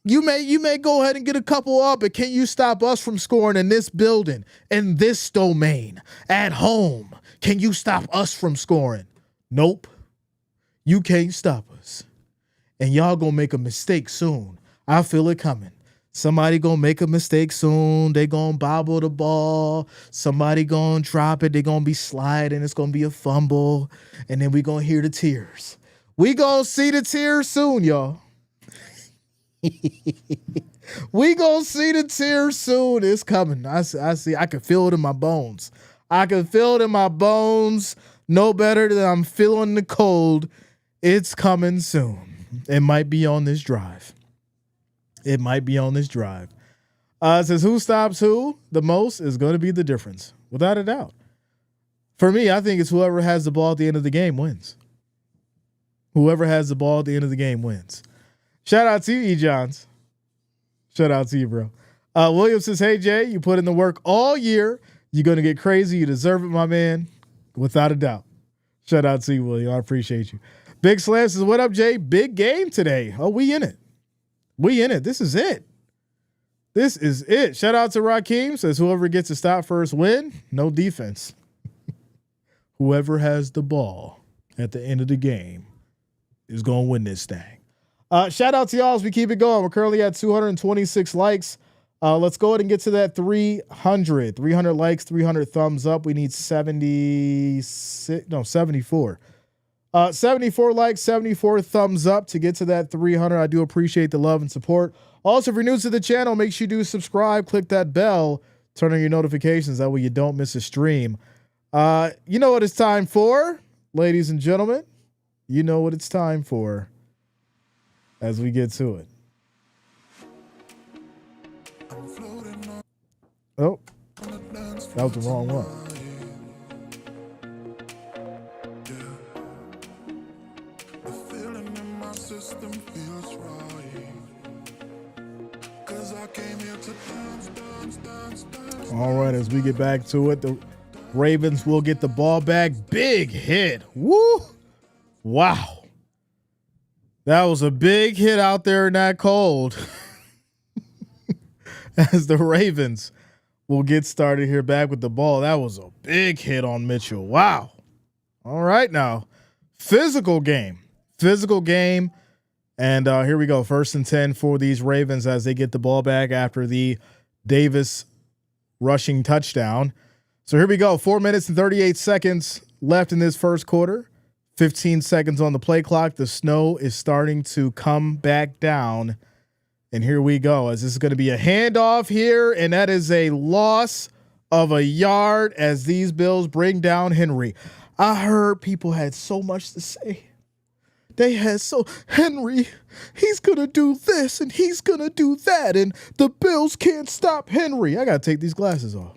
You may go ahead and get a couple up, but can you stop us from scoring in this building, in this domain, at home? Can you stop us from scoring? Nope. You can't stop us. And y'all gonna make a mistake soon. I feel it coming. Somebody gonna make a mistake soon. They gonna bobble the ball. Somebody gonna drop it. They gonna be sliding. It's gonna be a fumble. And then we gonna hear the tears. We gonna see the tears soon, y'all. We gonna see the tears soon. It's coming. I see. I can feel it in my bones. I can feel it in my bones. No better than I'm feeling the cold. It's coming soon. It might be on this drive. It might be on this drive. It says who stops who the most is going to be the difference, without a doubt. For me, I think it's whoever has the ball at the end of the game wins. Whoever has the ball at the end of the game wins. Shout out to you, E. Johns. Shout out to you, bro. William says, hey, Jay, you put in the work all year. You're going to get crazy. You deserve it, my man. Without a doubt. Shout out to you, William. I appreciate you. Big Slam says, what up, Jay? Big game today. Oh, we in it. We in it. This is it. This is it. Shout out to Rakeem. Says whoever gets to stop first win. No defense. Whoever has the ball at the end of the game is going to win this thing. Shout out to y'all as we keep it going. We're currently at 226 likes. Let's go ahead and get to that 300. 300 likes, 300 thumbs up. We need 74. 74 likes, 74 thumbs up to get to that 300. I do appreciate the love and support. Also, if you're new to the channel, make sure you do subscribe, click that bell, turn on your notifications. That way you don't miss a stream. You know what it's time for, ladies and gentlemen. You know what it's time for as we get to it. Oh, that was the wrong one. All right, as we get back to it, the Ravens will get the ball back. Big hit. Woo! Wow. That was a big hit out there in that cold. As the Ravens will get started here back with the ball. That was a big hit on Mitchell. Wow. All right now. Physical game. Physical game. And here we go. 1st and 10 for these Ravens as they get the ball back after the Davis rushing touchdown. So here we go. 4 minutes and 38 seconds left in this first quarter. 15 seconds on the play clock. The snow is starting to come back down. And here we go, as this is going to be a handoff here, and that is a loss of a yard as these Bills bring down Henry. I heard people had so much to say. They had Henry, he's going to do this, and he's going to do that, and the Bills can't stop Henry. I got to take these glasses off.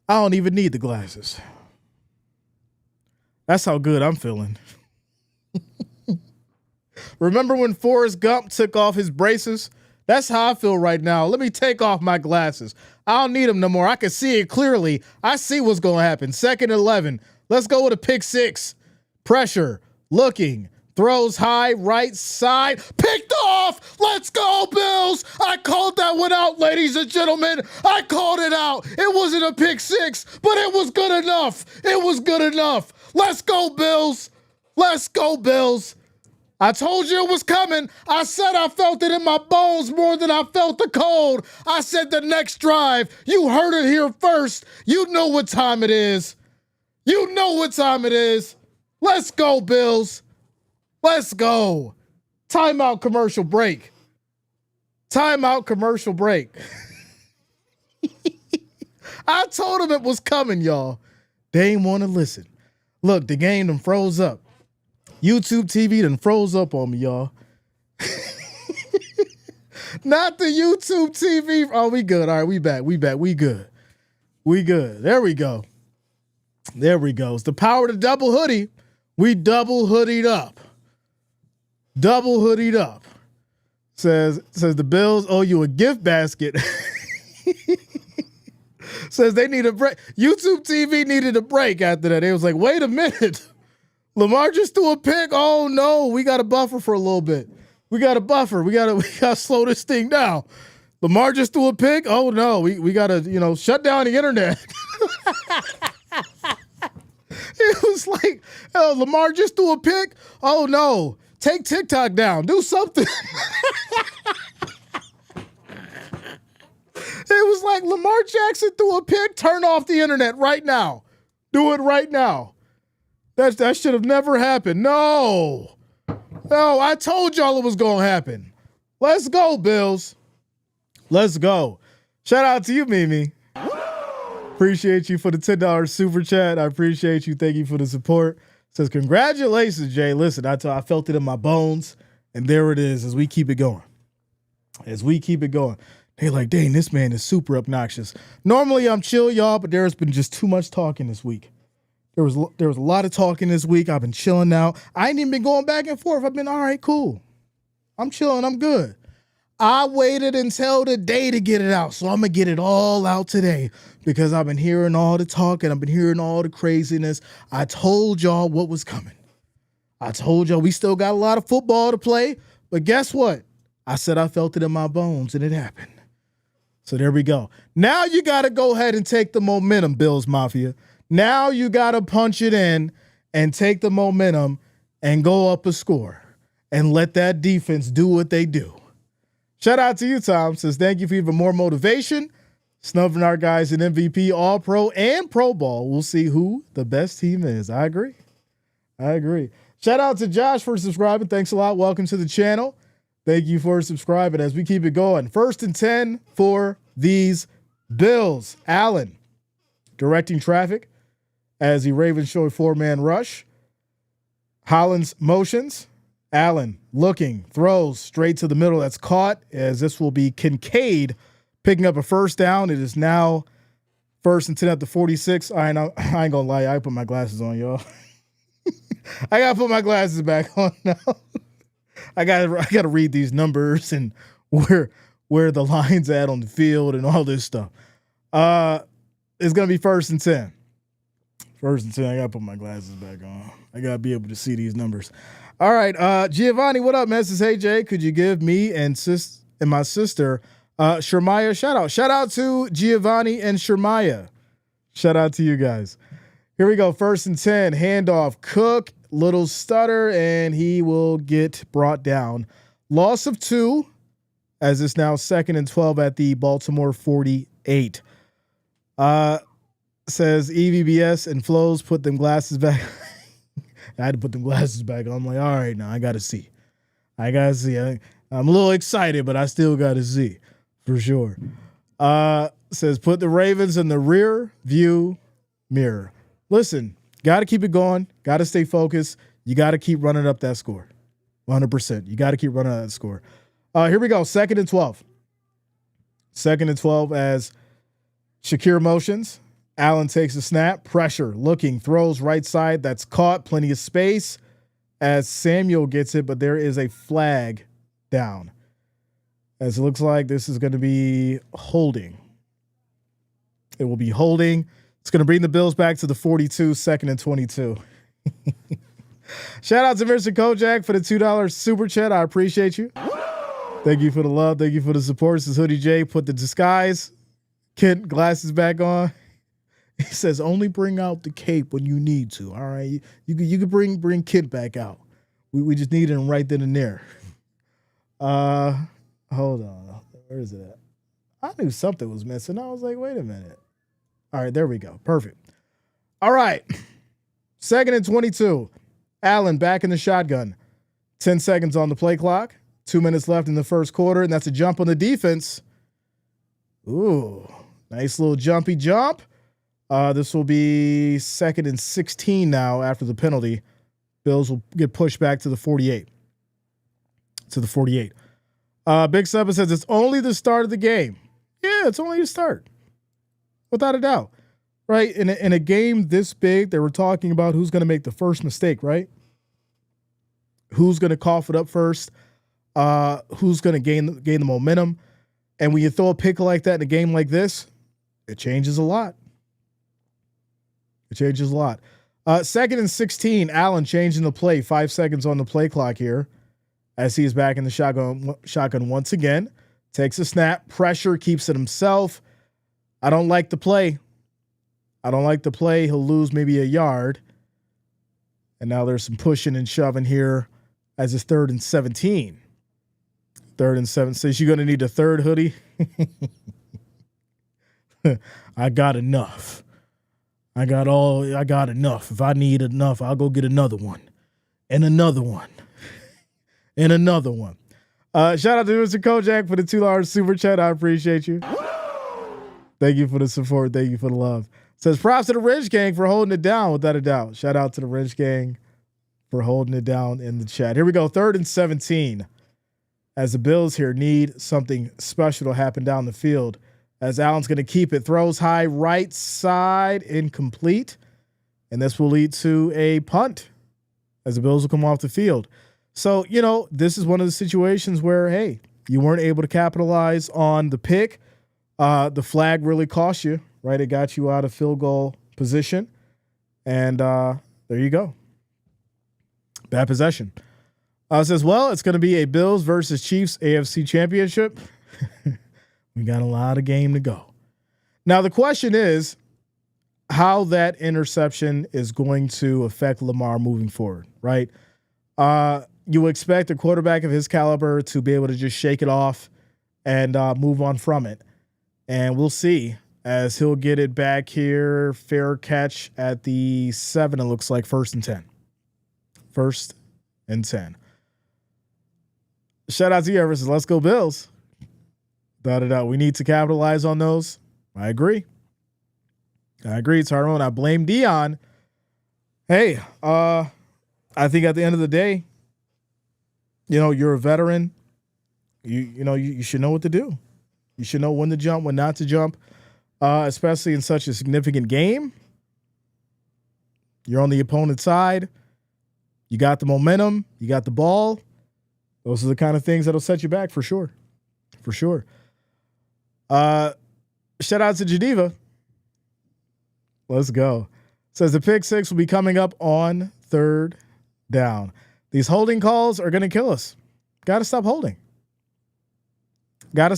I don't even need the glasses. That's how good I'm feeling. Remember when Forrest Gump took off his braces? That's how I feel right now. Let me take off my glasses. I don't need them no more. I can see it clearly. I see what's going to happen. 2nd and 11. Let's go with a pick six. Pressure. Looking. Throws high. Right side. Picked off. Let's go, Bills. I called that one out, ladies and gentlemen. I called it out. It wasn't a pick six, but it was good enough. It was good enough. Let's go, Bills. Let's go, Bills. I told you it was coming. I said I felt it in my bones more than I felt the cold. I said the next drive. You heard it here first. You know what time it is. You know what time it is. Let's go, Bills. Let's go. Timeout commercial break. Timeout commercial break. I told them it was coming, y'all. They ain't want to listen. Look, the game done froze up. YouTube TV done froze up on me, y'all. Not the YouTube TV. Oh, we good. All right, we back. We good. We good. There we go. There we go. It's the power of the double hoodie. We double hoodied up. Double hoodied up. Says the Bills owe you a gift basket. Says they need a break. YouTube TV needed a break after that. They was like, wait a minute. Lamar just threw a pick. Oh no, we got to buffer for a little bit. We got to buffer. We got to slow this thing down. Lamar just threw a pick. Oh no, we got to, shut down the internet. It was like, oh, Lamar just threw a pick. Oh no, take TikTok down. Do something. It was like Lamar Jackson threw a pick. Turn off the internet right now. Do it right now. That should have never happened. No, I told y'all it was gonna happen. Let's go, Bills. Let's go. Shout out to you, Mimi. Appreciate you for the $10 super chat. I appreciate you. Thank you for the support. Says, congratulations, Jay. Listen, I felt it in my bones, and there it is as we keep it going. They're like, dang, this man is super obnoxious. Normally I'm chill, y'all, but there's been just too much talking this week. There was a lot of talking this week. I've been chilling now. I ain't even been going back and forth. I've been all right, cool. I'm chilling. I'm good. I waited until the day to get it out, so I'm going to get it all out today because I've been hearing all the talk and I've been hearing all the craziness. I told y'all what was coming. I told y'all we still got a lot of football to play, but guess what? I said I felt it in my bones, and it happened. So there we go. Now you got to go ahead and take the momentum, Bills Mafia. Now you got to punch it in and take the momentum and go up a score and let that defense do what they do. Shout out to you, Tom. Says, thank you for even more motivation. Snubbing our guys in MVP, All-Pro, and Pro Bowl. We'll see who the best team is. I agree. Shout out to Josh for subscribing. Thanks a lot. Welcome to the channel. Thank you for subscribing as we keep it going. 1st and 10 for these Bills. Allen directing traffic as the Ravens show a 4-man rush. Hollins motions. Allen looking, throws straight to the middle. That's caught as this will be Kincaid picking up a first down. It is now 1st and 10 at the 46. I ain't gonna lie. I put my glasses on, y'all. I gotta put my glasses back on now. I gotta read these numbers and where the line's at on the field and all this stuff. It's gonna be 1st and 10. 1st and 10. I gotta put my glasses back on. I gotta be able to see these numbers. All right, Giovanni, what up, man? Says, hey Jay, could you give me and my sister Shermaya shout out? Shout out to Giovanni and Shermaya. Shout out to you guys. Here we go. 1st and 10. Handoff. Cook. Little stutter, and he will get brought down. Loss of 2, as it's now 2nd and 12 at the Baltimore 48. Says EVBS and Flows, put them glasses back. I had to put them glasses back on. I'm like, all right, now I got to see. I'm a little excited, but I still got to see for sure. Says, put the Ravens in the rear view mirror. Listen, got to keep it going. Got to stay focused. You got to keep running up that score. 100%. You got to keep running up that score. Here we go. 2nd and 12. 2nd and 12 as Shakir motions. Allen takes a snap. Pressure. Looking. Throws right side. That's caught. Plenty of space as Samuel gets it, but there is a flag down. As it looks like this is going to be holding. It will be holding. It's going to bring the Bills back to the 42, 2nd and 22. Shout out to Mr. Kojak for the $2 super chat. I appreciate you. Thank you for the love. Thank you for the support. This is Hoodie J. Put the disguise Kent glasses back on. He says, only bring out the cape when you need to. All right. You can bring Kent back out. We just need him right then and there. Hold on. Where is it at? I knew something was missing. I was like, wait a minute. All right, there we go. Perfect. All right. 2nd and 22. Allen back in the shotgun. 10 seconds on the play clock. 2 minutes left in the first quarter, and that's a jump on the defense. Ooh, nice little jumpy jump. This will be 2nd and 16 now after the penalty. Bills will get pushed back to the 48. Big Supper says it's only the start of the game. Yeah, it's only the start. Without a doubt. right? In a game this big, they were talking about who's going to make the first mistake, right? Who's going to cough it up first? Who's going to gain the momentum? And when you throw a pick like that in a game like this, it changes a lot. It changes a lot. 2nd and 16, Allen changing the play. 5 seconds on the play clock here as he's back in the shotgun once again. Takes a snap. Pressure, keeps it himself. I don't like the play. He'll lose maybe a yard. And now there's some pushing and shoving here as it's 3rd and 17. 3rd and 7. Says you're going to need a third hoodie. I got enough. I got enough. If I need enough, I'll go get another one. And another one. And another one. Shout out to Mr. Kojak for the $2 super chat. I appreciate you. Thank you for the support. Thank you for the love. Says props to the Ridge Gang for holding it down, without a doubt. Shout out to the Ridge Gang for holding it down in the chat. Here we go. 3rd and 17. As the Bills here need something special to happen down the field. As Allen's going to keep it. Throws high right side. Incomplete. And this will lead to a punt as the Bills will come off the field. So, this is one of the situations where, hey, you weren't able to capitalize on the pick. The flag really cost you, right? It got you out of field goal position. And there you go. Bad possession. Says, well, it's going to be a Bills versus Chiefs AFC championship. We got a lot of game to go. Now, the question is how that interception is going to affect Lamar moving forward, right? You expect a quarterback of his caliber to be able to just shake it off and move on from it. And we'll see as he'll get it back here. Fair catch at the 7, it looks like 1st and 10. 1st and 10. Shout out to you, Everson. Let's go Bills. We need to capitalize on those. I agree. Tyrone. I blame Dion. Hey, I think at the end of the day, you're a veteran. You should know what to do. You should know when to jump, when not to jump, especially in such a significant game. You're on the opponent's side. You got the momentum. You got the ball. Those are the kind of things that'll set you back for sure. For sure. Shout out to Geneva. Let's go. Says the pick 6 will be coming up on 3rd down. These holding calls are going to kill us. Got to stop holding. Your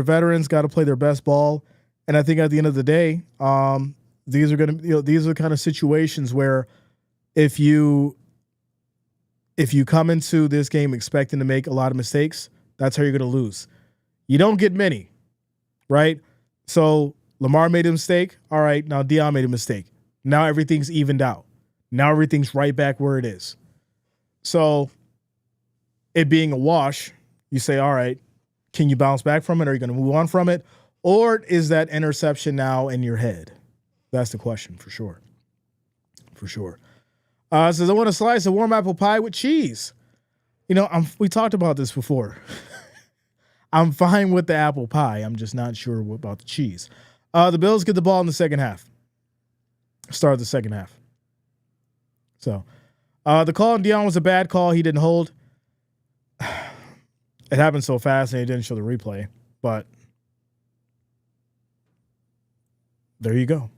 veterans got to play their best ball. And I think at the end of the day, these are the kind of situations where if you come into this game expecting to make a lot of mistakes, that's how you're going to lose. You don't get many, right? So Lamar made a mistake. All right, now Dion made a mistake. Now everything's evened out. Now everything's right back where it is. So it being a wash, you say, all right, can you bounce back from it? Are you going to move on from it? Or is that interception now in your head? That's the question for sure. For sure. Says, I want a slice of warm apple pie with cheese. We talked about this before. I'm fine with the apple pie. I'm just not sure about the cheese. The Bills get the ball in the second half. Start the second half. So the call on Dion was a bad call. He didn't hold. It happened so fast and he didn't show the replay. But there you go.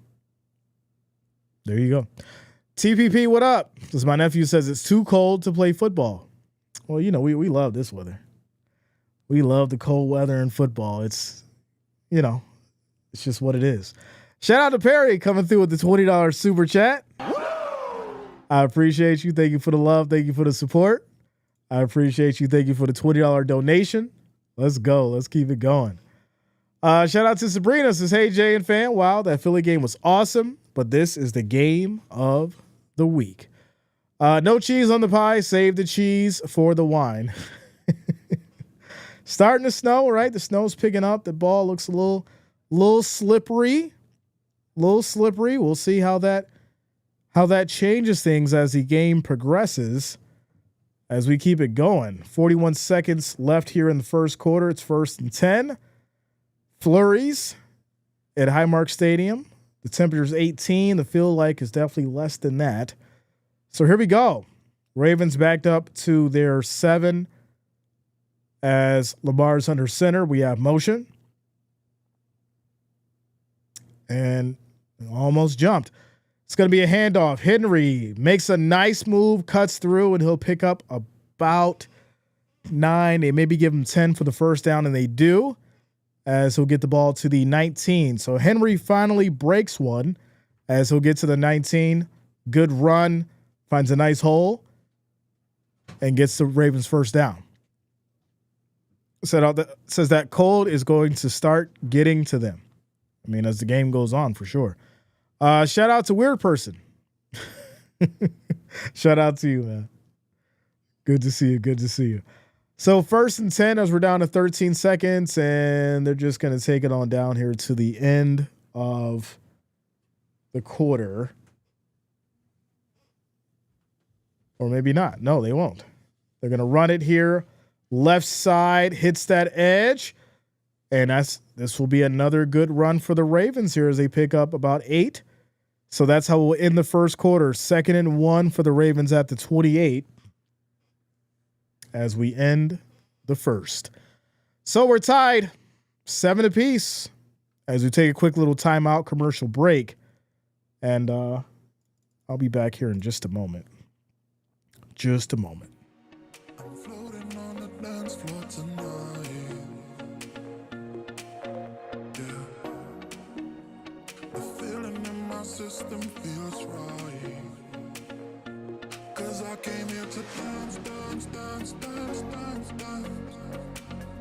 TPP, what up? Because my nephew says it's too cold to play football. Well, we love this weather. We love the cold weather in football. It's just what it is. Shout out to Perry coming through with the $20 super chat. I appreciate you. Thank you for the love. Thank you for the support. I appreciate you. Thank you for the $20 donation. Let's go. Let's keep it going. Shout out to Sabrina. Says, hey, Jay and fan. Wow, that Philly game was awesome. But this is the game of the week. No cheese on the pie. Save the cheese for the wine. Starting to snow, right? The snow's picking up. The ball looks a little slippery. We'll see how that changes things as the game progresses. As we keep it going. 41 seconds left here in the first quarter. It's 1st and 10. Flurries. at Highmark Stadium. The temperature is 18. The feel like is definitely less than that. So here we go. Ravens backed up to their 7 as Lamar's under center. We have motion. And almost jumped. It's going to be a handoff. Henry makes a nice move, cuts through, and he'll pick up about 9. They maybe give him 10 for the first down, and they do, as he'll get the ball to the 19. So Henry finally breaks one as he'll get to the 19. Good run, finds a nice hole, and gets the Ravens first down. Says that cold is going to start getting to them. I mean, as the game goes on, for sure. Shout out to Weird Person. Shout out to you, man. Good to see you. Good to see you. So 1st and 10 as we're down to 13 seconds, and they're just going to take it on down here to the end of the quarter. Or maybe not. No, they won't. They're going to run it here. Left side hits that edge. And this will be another good run for the Ravens here as they pick up about 8. So that's how we'll end the first quarter. 2nd and 1 for the Ravens at the 28 as we end the first. So we're tied 7 apiece as we take a quick little timeout commercial break. And I'll be back here in just a moment. Just a moment. I'm floating on the dance floor tonight. System feels right, 'cause I came here to dance, dance, dance, dance, dance,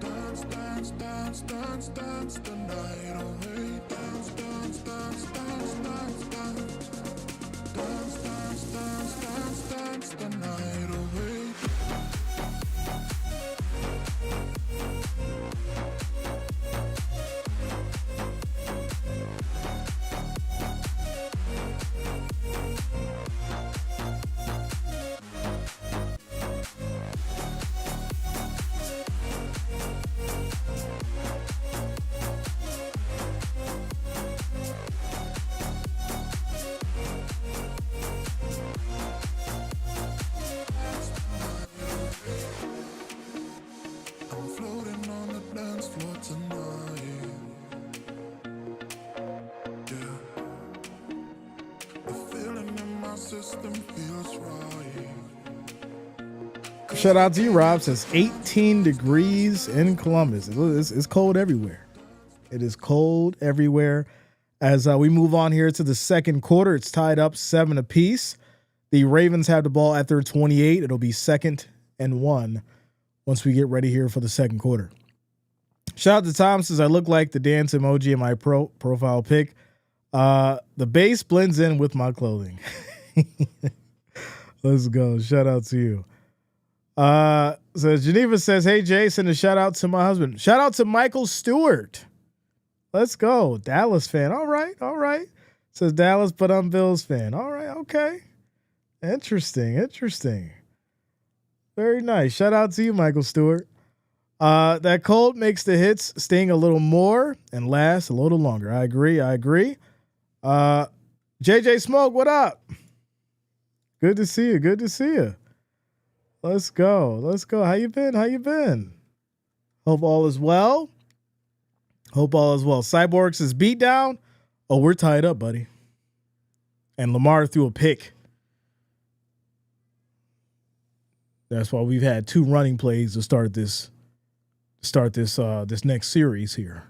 dance, dance, dance, dance, dance the night away, dance, dance, dance, dance, dance, dance, dance, dance, dance, dance, dance the night away. Shout out to you, Rob. Says 18 degrees in Columbus. It's cold everywhere. It is cold everywhere. As we move on here to the second quarter, it's tied up 7 apiece. The Ravens have the ball at their 28. It'll be 2nd and 1 once we get ready here for the second quarter. Shout out to Tom. Says I look like the dance emoji in my profile pic. The base blends in with my clothing. Let's go. Shout out to you. So Geneva says, hey, Jason, a shout out to my husband. Shout out to Michael Stewart. Let's go. Dallas fan. All right. All right. Says Dallas, but I'm Bills fan. All right. Okay. Interesting. Interesting. Very nice. Shout out to you, Michael Stewart. That cold makes the hits sting a little more and last a little longer. I agree. I agree. JJ Smoke, what up? Good to see you. Good to see you. Let's go. Let's go. How you been? How you been? Hope all is well. Hope all is well. Cyborg says beat down. Oh, we're tied up, buddy. And Lamar threw a pick. That's why we've had 2 running plays to start this next series here.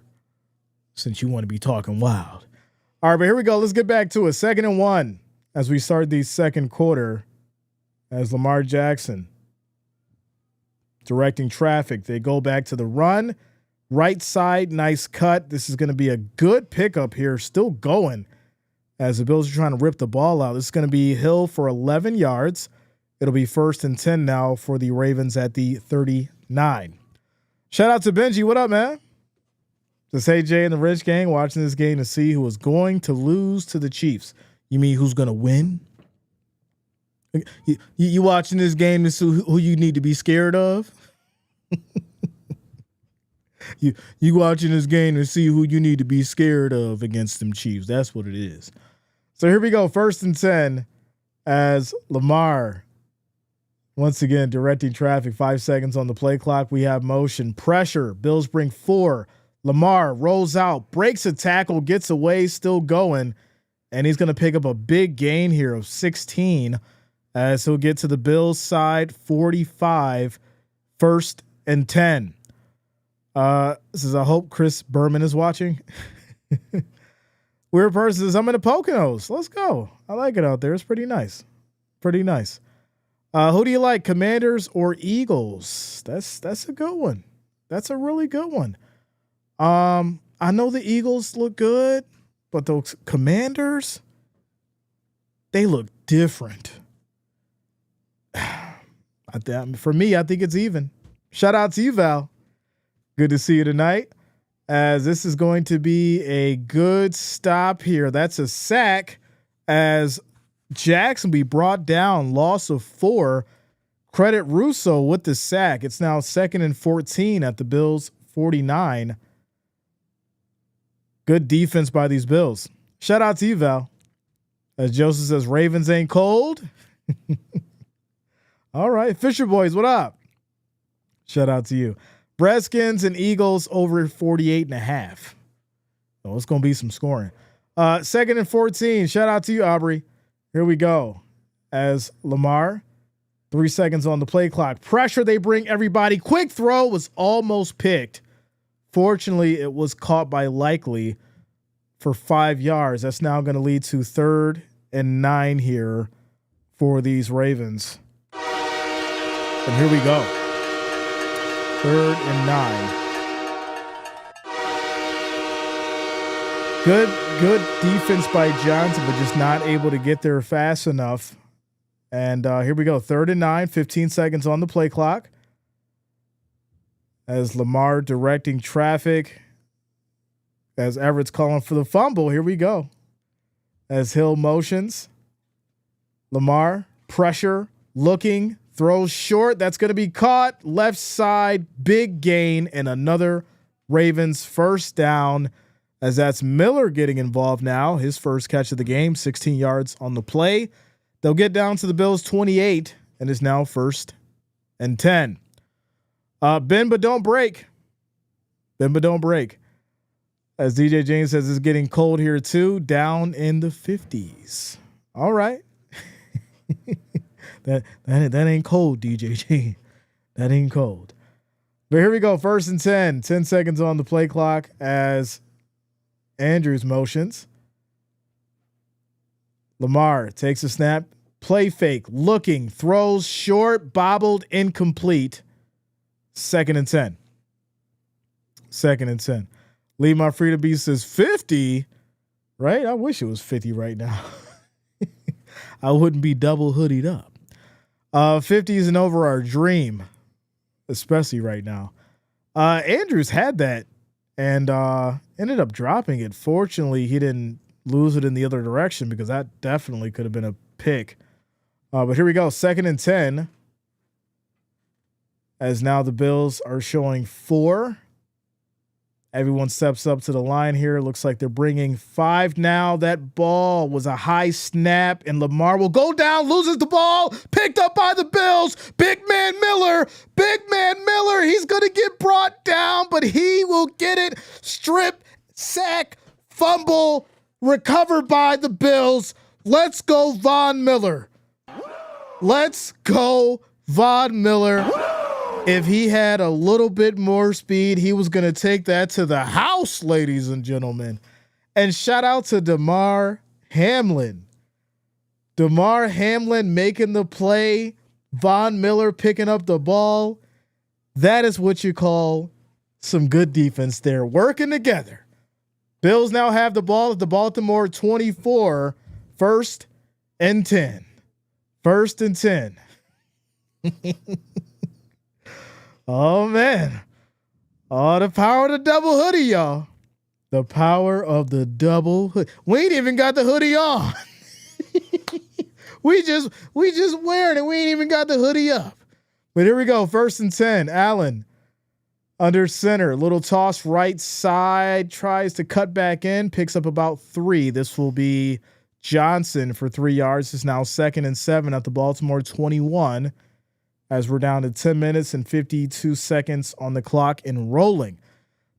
Since you want to be talking wild. All right, but here we go. Let's get back to it. 2nd and 1 as we start the second quarter. As Lamar Jackson directing traffic. They go back to the run. Right side, nice cut. This is going to be a good pickup here. Still going as the Bills are trying to rip the ball out. This is going to be Hill for 11 yards. It'll be 1st and 10 now for the Ravens at the 39. Shout out to Benji. What up, man? Just hey, Jay and the Rich Gang watching this game to see who is going to lose to the Chiefs. You mean who's going to win? You watching this game to see who you need to be scared of? You watching this game to see who you need to be scared of against them Chiefs. That's what it is. So here we go. 1st and 10 as Lamar once again directing traffic. 5 seconds on the play clock. We have motion pressure. Bills bring 4. Lamar rolls out, breaks a tackle, gets away, still going, and he's going to pick up a big gain here of 16 as he'll get to the Bills side. 45. 1st and 10. This is, I hope Chris Berman is watching. Weird person says, I'm in the Poconos. Let's go. I like it out there. It's pretty nice. Pretty nice. Who do you like, Commanders or Eagles? That's a good one. That's a really good one. I know the Eagles look good, but those Commanders, they look different. For me, I think it's even. Shout out to you, Val. Good to see you tonight, as this is going to be a good stop here. That's a sack as Jackson be brought down, loss of 4. Credit Russo with the sack. It's now 2nd and 14 at the Bills 49. Good defense by these Bills. Shout out to you, Val. As Joseph says, Ravens ain't cold. All right. Fisher Boys, what up? Shout out to you. Redskins and Eagles over 48.5. Oh, it's going to be some scoring. 2nd and 14. Shout out to you, Aubrey. Here we go. As Lamar, 3 seconds on the play clock. Pressure, they bring everybody. Quick throw was almost picked. Fortunately, it was caught by Likely for 5 yards. That's now going to lead to 3rd and 9 here for these Ravens. And here we go. 3rd and 9. Good defense by Johnson, but just not able to get there fast enough. And here we go. 3rd and 9, 15 seconds on the play clock. As Lamar directing traffic. As Everett's calling for the fumble. Here we go. As Hill motions. Lamar, pressure, looking, throws short. That's going to be caught. Left side, big gain, and another Ravens first down, as that's Miller getting involved now. His first catch of the game, 16 yards on the play. They'll get down to the Bills 28, and it's now 1st and 10. Bend but don't break. Bend but don't break. As DJ James says, it's getting cold here too, down in the 50s. All right. That ain't cold, DJ James. That ain't cold. But here we go. 1st and 10. 10 seconds on the play clock as Andrews motions. Lamar takes a snap. Play fake. Looking. Throws short. Bobbled. Incomplete. 2nd and 10. 2nd and 10. Lee Marfrida B says 50. Right? I wish it was 50 right now. I wouldn't be double hoodied up. 50 isn't over our dream, especially right now. Andrews had that and ended up dropping it. Fortunately, he didn't lose it in the other direction, because that definitely could have been a pick. But here we go. 2nd and 10. As now the Bills are showing 4. Everyone steps up to the line here. Looks like they're bringing 5 now. That ball was a high snap, and Lamar will go down, loses the ball, picked up by the Bills. Big man Miller. He's going to get brought down, but he will get it. Strip, sack, fumble, recovered by the Bills. Let's go, Von Miller. Let's go, Von Miller. If he had a little bit more speed, he was going to take that to the house, ladies and gentlemen. And shout out to Damar Hamlin. Damar Hamlin making the play. Von Miller picking up the ball. That is what you call some good defense there, working together. Bills now have the ball at the Baltimore 24. 1st and 10. 1st and 10. Oh, man. Oh, the power of the double hoodie, y'all. The power of the double hoodie. We ain't even got the hoodie on. we just wearing it. We ain't even got the hoodie up. But here we go. 1st and 10. Allen Under center, little toss right side, tries to cut back in, picks up about 3. This will be Johnson for 3 yards. It's now 2nd and 7 at the Baltimore 21 as we're down to 10 minutes and 52 seconds on the clock and rolling.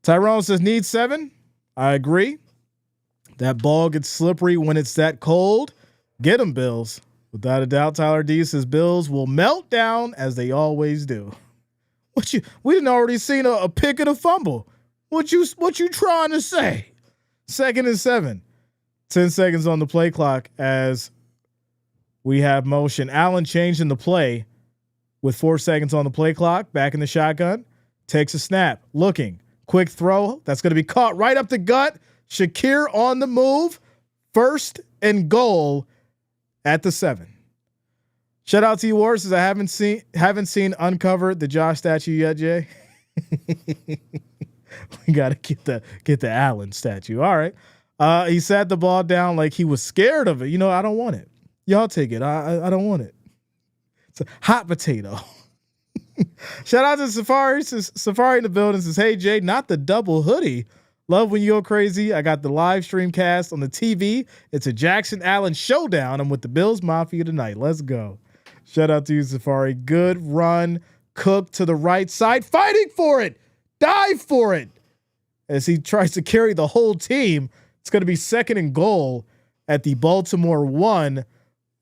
Tyrone says need 7. I agree. That ball gets slippery when it's that cold. Get them, Bills. Without a doubt, Tyler D says Bills will melt down as they always do. We didn't already seen a pick and a fumble. What you trying to say? 2nd and 7. 10 seconds on the play clock as we have motion. Allen changing the play with 4 seconds on the play clock. Back in the shotgun. Takes a snap. Looking. Quick throw. That's going to be caught right up the gut. Shakir on the move. 1st and goal at the 7. Shout out to you, Wars, as I haven't seen uncovered the Josh statue yet, Jay. We gotta get the Allen statue. All right. He sat the ball down like he was scared of it. You know, I don't want it. Y'all take it. I don't want it. It's a hot potato. Shout out to Safari. Safari in the building says, hey Jay, not the double hoodie. Love when you go crazy. I got the live stream cast on the TV. It's a Jackson Allen showdown. I'm with the Bills Mafia tonight. Let's go. Shout out to you, Safari. Good run. Cook to the right side. Fighting for it. Dive for it. As he tries to carry the whole team. It's going to be 2nd and goal at the Baltimore 1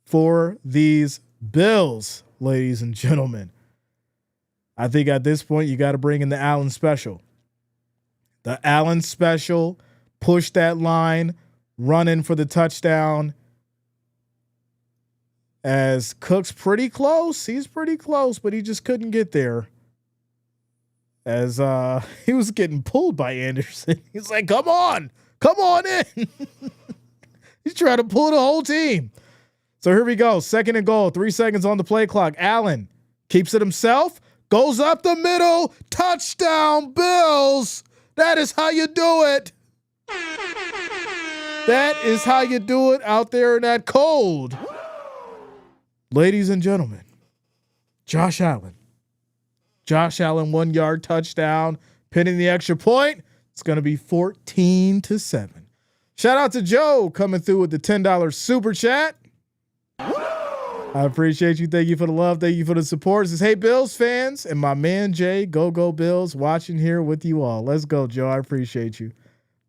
for these Bills, ladies and gentlemen. I think at this point, you got to bring in the Allen special. The Allen special. Push that line. Run in for the touchdown. As Cook's pretty close. He's pretty close, but he just couldn't get there. As he was getting pulled by Anderson. He's like, come on in. He's trying to pull the whole team. So here we go. 2nd and goal. 3 seconds on the play clock. Allen keeps it himself. Goes up the middle. Touchdown, Bills. That is how you do it. That is how you do it out there in that cold. Ladies and gentlemen, Josh Allen. Josh Allen 1-yard touchdown, pinning the extra point. It's going to be 14-7. Shout out to Joe coming through with the $10 super chat. I appreciate you. Thank you for the love. Thank you for the support. It says, hey, Bills fans, and my man Jay, go Bills, watching here with you all. Let's go, Joe. I appreciate you.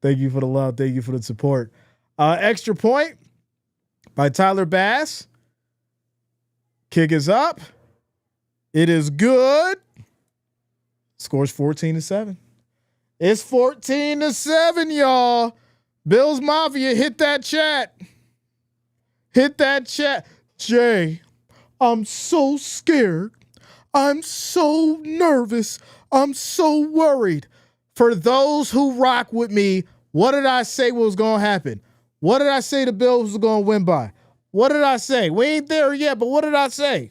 Thank you for the love. Thank you for the support. Extra point by Tyler Bass. Kick is up. It is good. Scores 14-7. It's 14-7, y'all. Bills Mafia, hit that chat. Hit that chat. Jay, I'm so scared. I'm so nervous. I'm so worried. For those who rock with me, what did I say was going to happen? What did I say the Bills was going to win by? What did I say? We ain't there yet, but what did I say?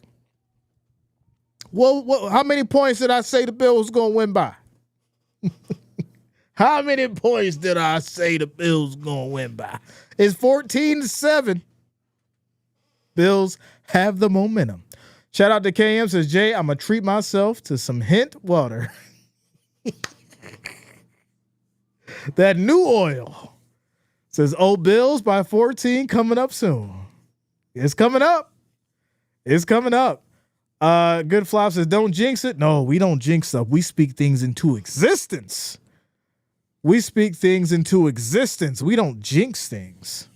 Well, how many points did I say the Bills was going to win by? How many points did I say the Bills going to win by? It's 14-7. Bills have the momentum. Shout out to KM, says, Jay, I'm going to treat myself to some hint water. That new oil. Says, oh, Bills by 14 coming up soon. It's coming up. It's coming up. Good Flop says, don't jinx it. No, we don't jinx stuff. We speak things into existence. We speak things into existence. We don't jinx things.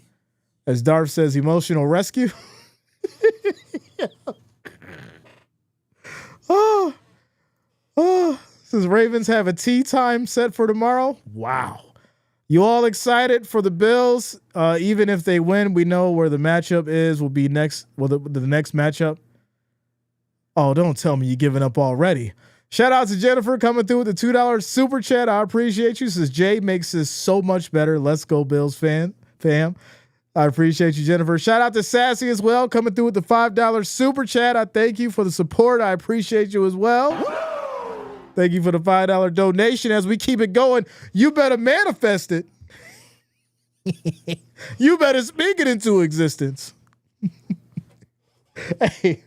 As Darth says, emotional rescue. Says Ravens have a tea time set for tomorrow. Wow. You all excited for the Bills? Even if they win, we know where the matchup is. Will be next. Well, the next matchup. Oh, don't tell me you're giving up already. Shout out to Jennifer coming through with the $2 super chat. I appreciate you. Says Jay makes this so much better. Let's go Bills fam. I appreciate you, Jennifer. Shout out to Sassy as well, coming through with the $5 super chat. I thank you for the support. I appreciate you as well. Thank you for the $5 donation. As we keep it going, you better manifest it. You better speak it into existence. Hey,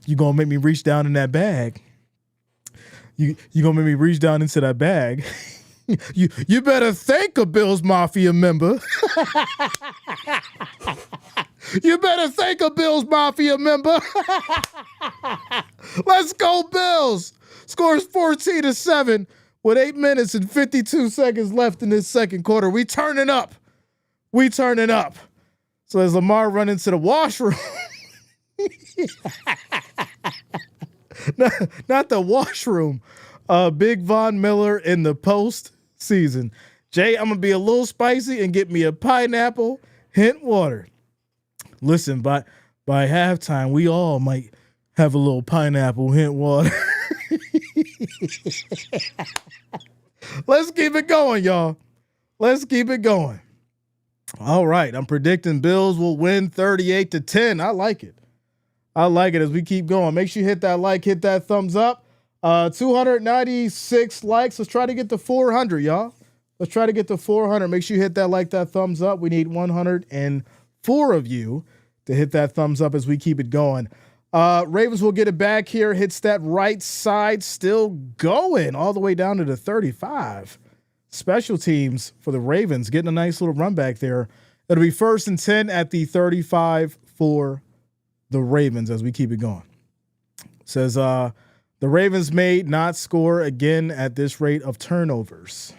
you gonna make me reach down in that bag. You gonna make me reach down into that bag. You better thank a Bills Mafia member. You better thank a Bills Mafia member. Let's go, Bills. Scores 14-7 with 8 minutes and 52 seconds left in this second quarter. We turning up. So as Lamar run into the washroom, not the washroom, Big Von Miller in the postseason. Jay, I'm going to be a little spicy and get me a pineapple hint water. Listen, by halftime, we all might have a little pineapple hint water. Let's keep it going, y'all. Let's keep it going. All right, I'm predicting Bills will win 38-10. I like it as we keep going. Make sure you hit that like, hit that thumbs up. 296 likes. Let's try to get to 400, y'all. Let's try to get to 400. Make sure you hit that like, that thumbs up. We need 104 of you to hit that thumbs up as we keep it going. Ravens will get it back here. Hits that right side, still going all the way down to the 35. Special teams for the Ravens getting a nice little run back there. It'll be 1st and 10 at the 35 for the Ravens as we keep it going. It says the Ravens may not score again at this rate of turnovers.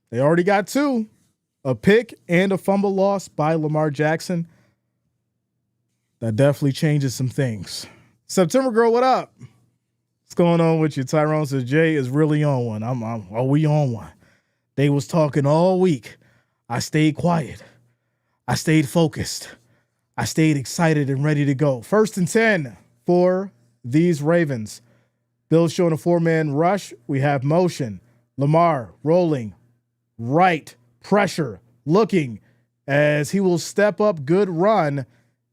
They already got 2, a pick and a fumble loss by Lamar Jackson. That definitely changes some things. September Girl, what up? What's going on with you? Tyrone says Jay is really on one. We on one. They was talking all week. I stayed quiet. I stayed focused. I stayed excited and ready to go. 1st and 10 for these Ravens. Bills showing a 4-man rush. We have motion. Lamar rolling. Right. Pressure. Looking as he will step up. Good run.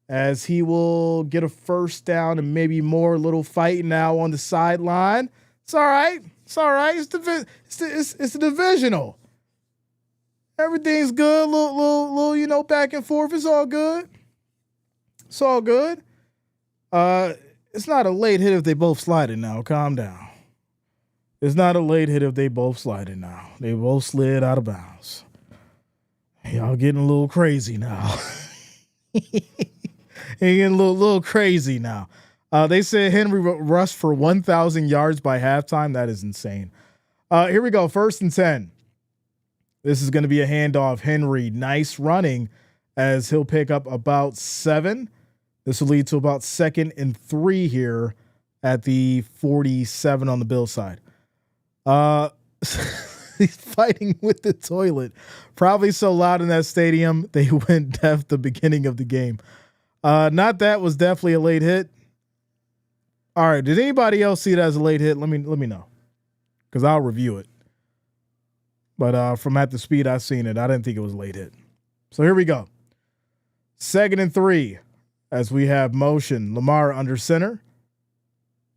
As he will get a first down and maybe more. Little fight now on the sideline. It's all right. It's all right. It's the divisional. Everything's good. Little, back and forth. It's all good. It's all good. It's not a late hit if they both sliding now. Calm down. It's not a late hit if they both sliding now. They both slid out of bounds. Y'all getting a little crazy now. Getting a little crazy now. They said Henry rushed for 1,000 yards by halftime. That is insane. Here we go. 1st and 10. This is going to be a handoff. Henry, nice running as he'll pick up about 7. This will lead to about 2nd and 3 here at the 47 on the Bills side. He's fighting with the toilet. Probably so loud in that stadium they went deaf the beginning of the game. Not that was definitely a late hit. All right, did anybody else see it as a late hit? Let me know, because I'll review it. But from at the speed I've seen it, I didn't think it was a late hit. So here we go. 2nd and 3 as we have motion. Lamar under center.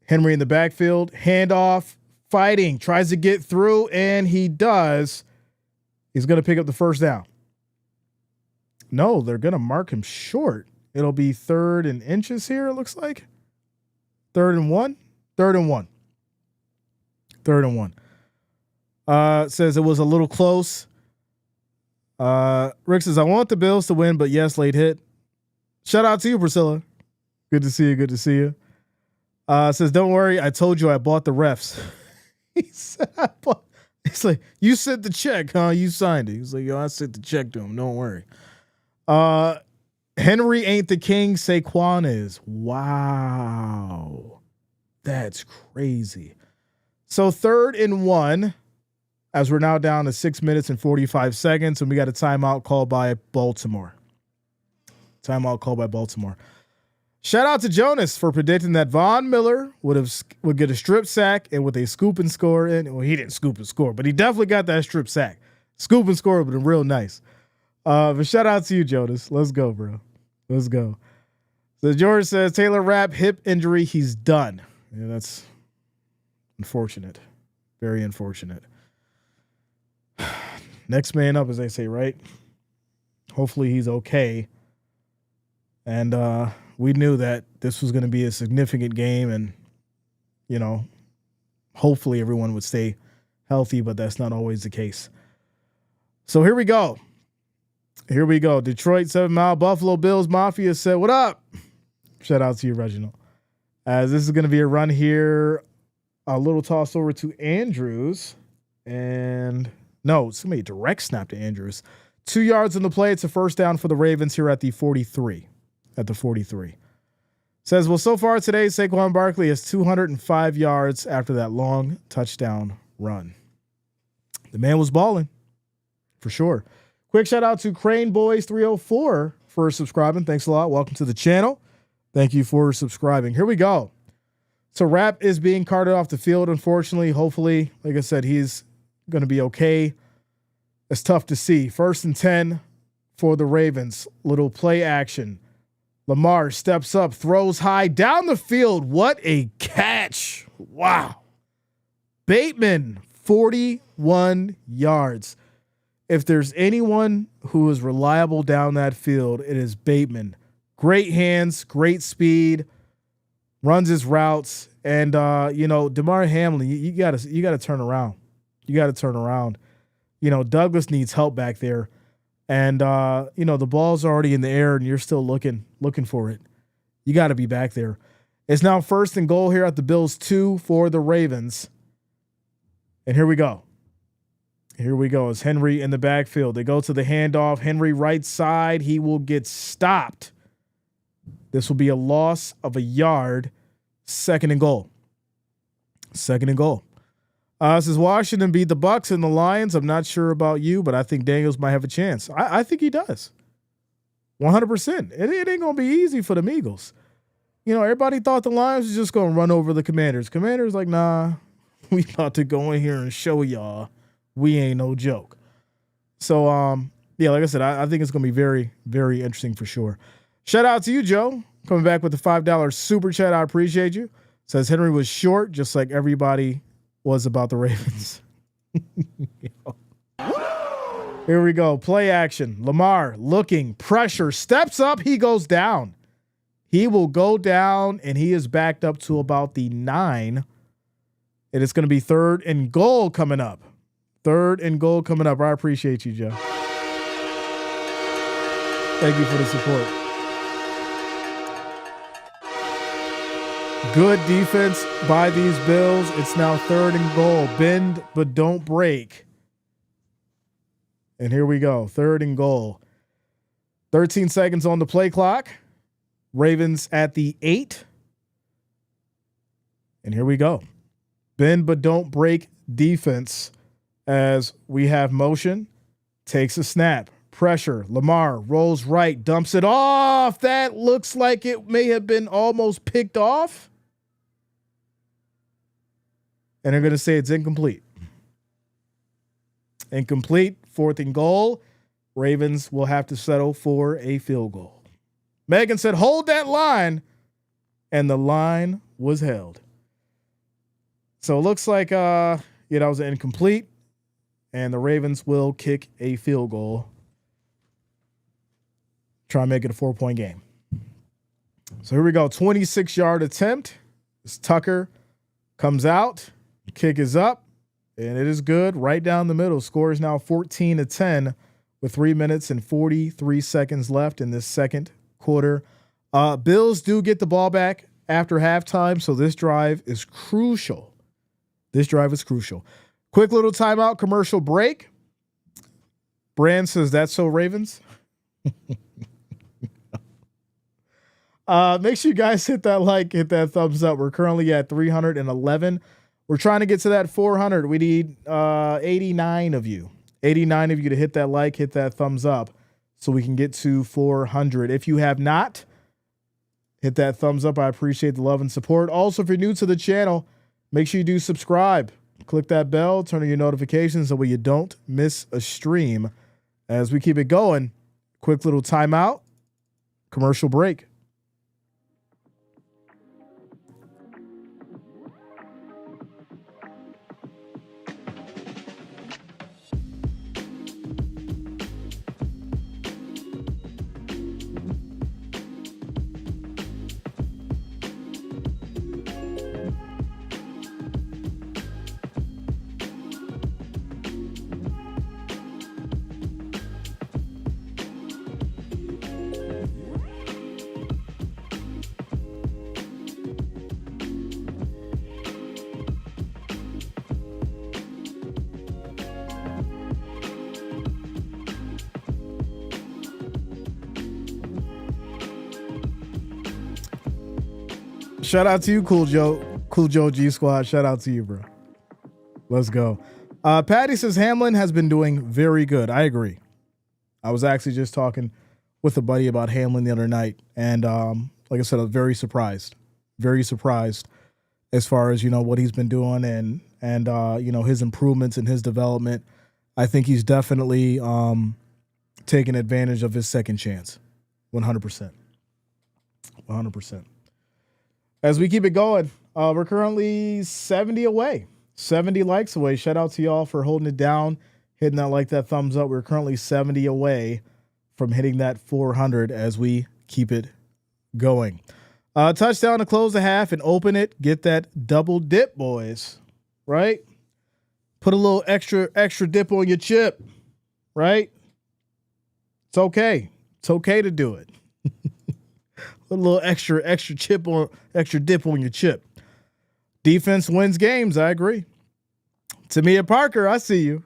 Henry in the backfield. Handoff. Fighting. Tries to get through, and he does. He's going to pick up the first down. No, they're going to mark him short. It'll be 3rd and inches here, it looks like. 3rd and 1. 3rd and 1. 3rd and 1. Says it was a little close. Rick says, I want the Bills to win, but yes, late hit. Shout out to you, Priscilla. Good to see you. Good to see you. Says, don't worry. I told you I bought the refs. He said, it's like, you sent the check, huh? You signed it. He's like, yo, I sent the check to him. Don't worry. Henry ain't the king. Saquon is. Wow. That's crazy. So 3rd and 1, as we're now down to 6 minutes and 45 seconds, and we got a timeout called by Baltimore. Shout out to Jonas for predicting that Von Miller would get a strip sack and with a scoop and score in. Well, he didn't scoop and score, but he definitely got that strip sack. Scoop and score would have been real nice. But shout out to you, Jonas. Let's go, bro. Let's go. So George says Taylor Rapp hip injury. He's done. Yeah, that's unfortunate. Very unfortunate. Next man up, as they say, right? Hopefully he's okay. And we knew that this was going to be a significant game, and hopefully everyone would stay healthy, but that's not always the case. So here we go. Here we go. Detroit 7 Mile Buffalo Bills Mafia said, what up? Shout out to you, Reginald. As this is going to be a run here, a little toss over to Andrews. And no, it's going to be a direct snap to Andrews. 2 yards in the play. It's a first down for the Ravens here at the 43. At the 43. Says, well, so far today, Saquon Barkley has 205 yards after that long touchdown run. The man was balling, for sure. Quick shout out to Crane Boys 304 for subscribing. Thanks a lot. Welcome to the channel. Thank you for subscribing. Here we go. So Rapp is being carted off the field, unfortunately. Hopefully, like I said, he's going to be okay. It's tough to see. 1st and 10 for the Ravens. Little play action. Lamar steps up, throws high down the field. What a catch. Wow. Bateman, 41 yards. If there's anyone who is reliable down that field, it is Bateman. Great hands, great speed, runs his routes, and DeMar Hamlin, you gotta turn around. You gotta turn around. Douglas needs help back there, and the ball's already in the air, and you're still looking for it. You got to be back there. It's now 1st and goal here at the Bills 2 for the Ravens, and here we go. Here we go. It's Henry in the backfield. They go to the handoff. Henry right side. He will get stopped. This will be a loss of a yard. 2nd and goal. 2nd and goal. This is Washington beat the Bucs and the Lions. I'm not sure about you, but I think Daniels might have a chance. I think he does. 100%. It ain't going to be easy for the Eagles. Everybody thought the Lions was just going to run over the Commanders. Commanders like, nah, we about to go in here and show y'all we ain't no joke. So, like I said, I think it's going to be very, very interesting for sure. Shout out to you, Joe, coming back with the $5 super chat. I appreciate you. Says Henry was short, just like everybody was about the Ravens. Here we go. Play action. Lamar looking, pressure, steps up. He goes down. He will go down, and he is backed up to about the 9. And it's going to be 3rd and goal coming up. 3rd and goal coming up. I appreciate you, Joe. Thank you for the support. Good defense by these Bills. It's now 3rd and goal. Bend, but don't break. And here we go. 3rd and goal. 13 seconds on the play clock. Ravens at the 8. And here we go. Bend, but don't break defense as we have motion. Takes a snap. Pressure. Lamar rolls right. Dumps it off. That looks like it may have been almost picked off. And they're going to say it's incomplete. Incomplete. 4th and goal. Ravens will have to settle for a field goal. Megan said, hold that line. And the line was held. So it looks like that was an incomplete. And the Ravens will kick a field goal. Try and make it a 4-point game. So here we go. 26-yard attempt. It's Tucker. Comes out. Kick is up. And it is good. Right down the middle. Score is now 14-10 with 3 minutes and 43 seconds left in this second quarter. Bills do get the ball back after halftime, so this drive is crucial. This drive is crucial. Quick little timeout, commercial break. Brand says, that's so Ravens. Make sure you guys hit that like, hit that thumbs up. We're currently at 311. We're trying to get to that 400. We need 89 of you. 89 of you to hit that like, hit that thumbs up so we can get to 400. If you have not, hit that thumbs up. I appreciate the love and support. Also, if you're new to the channel, make sure you do subscribe. Click that bell, turn on your notifications so you don't miss a stream as we keep it going. Quick little timeout, commercial break. Shout out to you, Cool Joe G Squad. Shout out to you, bro. Let's go. Patty says Hamlin has been doing very good. I agree. I was actually just talking with a buddy about Hamlin the other night, and like I said, I was very surprised as far as, you know, what he's been doing and you know, his improvements and his development. I think he's definitely taking advantage of his second chance. 100%. 100%. As we keep it going, we're currently 70 away. 70 likes away. Shout out to y'all for holding it down, hitting that thumbs up. We're currently 70 away from hitting that 400 as we keep it going. Touchdown to close the half and open it. Get that double dip, boys. Right? Put a little extra dip on your chip. Right? It's okay. It's okay to do it. Put a little extra dip on your chip. Defense wins games. I agree. Tamia Parker, I see you.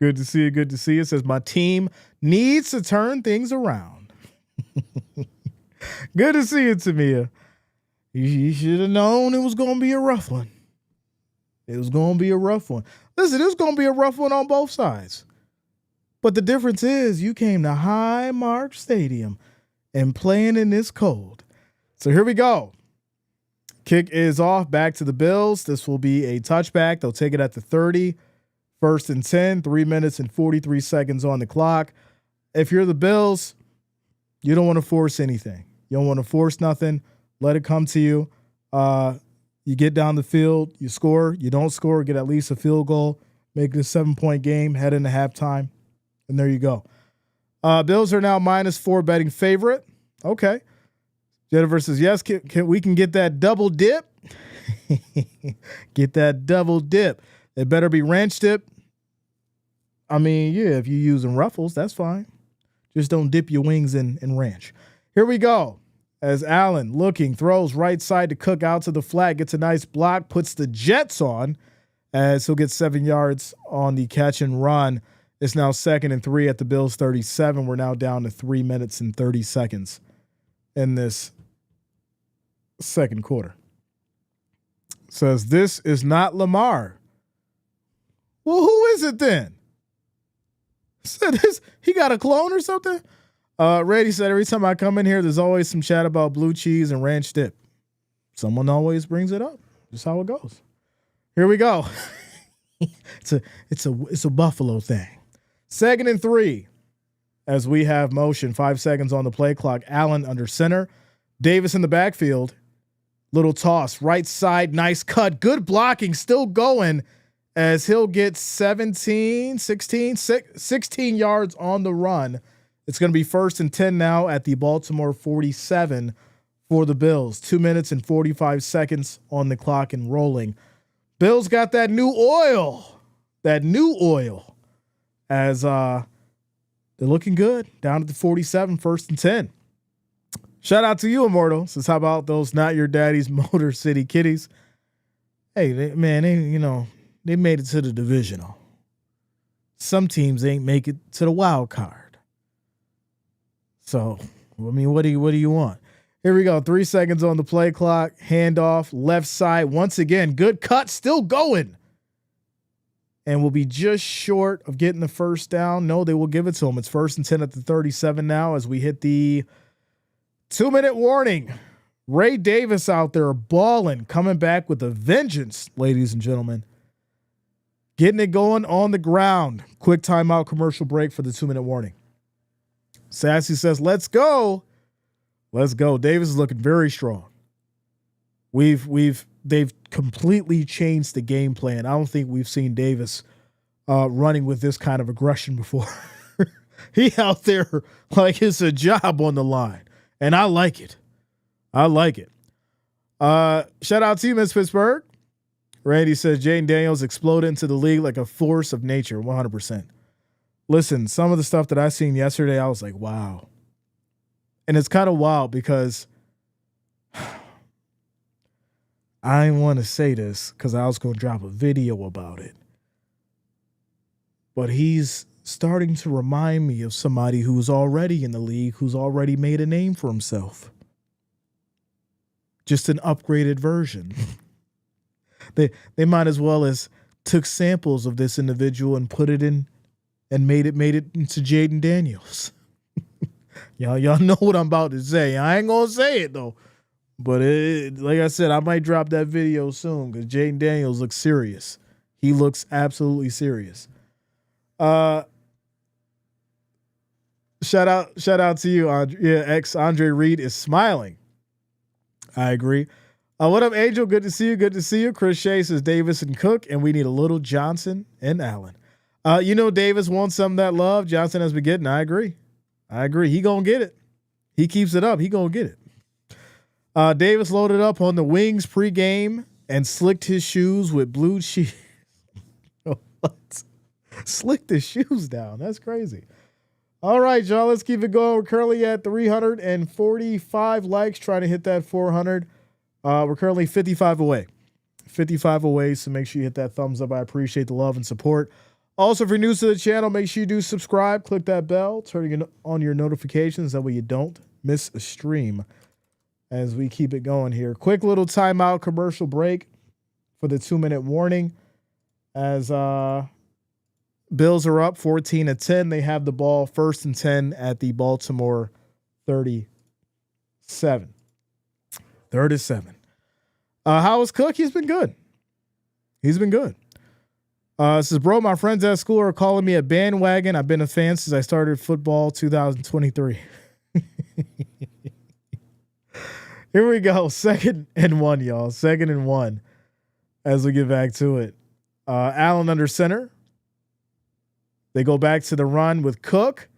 Good to see you. Good to see you. Says my team needs to turn things around. Good to see you, Tamia. You should have known it was going to be a rough one. It was going to be a rough one. Listen, it was going to be a rough one on both sides. But the difference is you came to Highmark Stadium and playing in this cold. So here we go. Kick is off, back to the Bills. This will be a touchback. They'll take it at the 30. 1st and 10, 3 minutes and 43 seconds on the clock. If you're the Bills, you don't want to force anything. You don't want to force nothing. Let it come to you. You get down the field, you score. You don't score, get at least a field goal. Make it a 7-point game, head into halftime, and there you go. Bills are now -4 betting favorite. Okay. Jennifer says, yes, we can get that double dip. Get that double dip. It better be ranch dip. I mean, yeah, if you're using Ruffles, that's fine. Just don't dip your wings in ranch. Here we go. As Allen looking, throws right side to Cook out to the flat, gets a nice block, puts the Jets on as he'll get 7 yards on the catch and run. It's now 2nd and 3 at the Bills 37. We're now down to 3 minutes and 30 seconds in this second quarter. Says this is not Lamar. Well, who is it then? Said this, he got a clone or something? Reddy said every time I come in here, there's always some chat about blue cheese and ranch dip. Someone always brings it up. Just how it goes. Here we go. It's a Buffalo thing. 2nd and 3 as we have motion. 5 seconds on the play clock. Allen under center. Davis in the backfield. Little toss. Right side. Nice cut. Good blocking. Still going as he'll get 16 yards on the run. It's going to be 1st and 10 now at the Baltimore 47 for the Bills. 2 minutes and 45 seconds on the clock and rolling. Bills got that new oil. As they're looking good. Down at the 47, 1st and 10. Shout out to you, Immortal. Says, how about those not your daddy's Motor City Kitties? Hey, they made it to the divisional. Some teams ain't make it to the wild card. So, I mean, what do you want? Here we go. 3 seconds on the play clock. Handoff, left side. Once again, good cut, still going. And will be just short of getting the first down. No, they will give it to him. It's 1st and 10 at the 37 now as we hit the 2-minute warning. Ray Davis out there balling, coming back with a vengeance, ladies and gentlemen. Getting it going on the ground. Quick timeout commercial break for the 2-minute warning. Sassy says, let's go. Let's go. Davis is looking very strong. They've completely changed the game plan. I don't think we've seen Davis running with this kind of aggression before. He out there like it's a job on the line. And I like it. Shout out to you, Miss Pittsburgh. Randy says Jaden Daniels exploded into the league like a force of nature. 100%. Listen, some of the stuff that I seen yesterday, I was like, wow. And it's kind of wild because I didn't want to say this because I was going to drop a video about it. But he's starting to remind me of somebody who's already in the league, who's already made a name for himself. just an upgraded version. They might as well as took samples of this individual and put it in and made it into Jaden Daniels. Y'all know what I'm about to say. I ain't gonna say it though. But like I said, I might drop that video soon because Jaden Daniels looks serious. He looks absolutely serious. Shout out to you, Andre. Yeah, Andre Reed is smiling. I agree. What up, Angel? Good to see you. Good to see you. Chris Shea says Davis and Cook, and we need a little Johnson and Allen. Davis wants some of that love Johnson has been getting. I agree. He gonna get it. He keeps it up. He gonna get it. Davis loaded up on the wings pregame and slicked his shoes with blue cheese. What? Slicked his shoes down. That's crazy. All right, y'all. Let's keep it going. We're currently at 345 likes, trying to hit that 400. We're currently 55 away. 55 away, so make sure you hit that thumbs up. I appreciate the love and support. Also, if you're new to the channel, make sure you do subscribe. Click that bell, turning on your notifications. That way you don't miss a stream as we keep it going here. Quick little timeout commercial break for the 2-minute warning. As Bills are up 14-10. They have the ball 1st and 10 at the Baltimore 37. 37. How is Cook? He's been good. Says, bro, my friends at school are calling me a bandwagon. I've been a fan since I started football 2023. Here we go. 2nd and 1, y'all. 2nd and 1 as we get back to it. Allen under center. They go back to the run with Cook,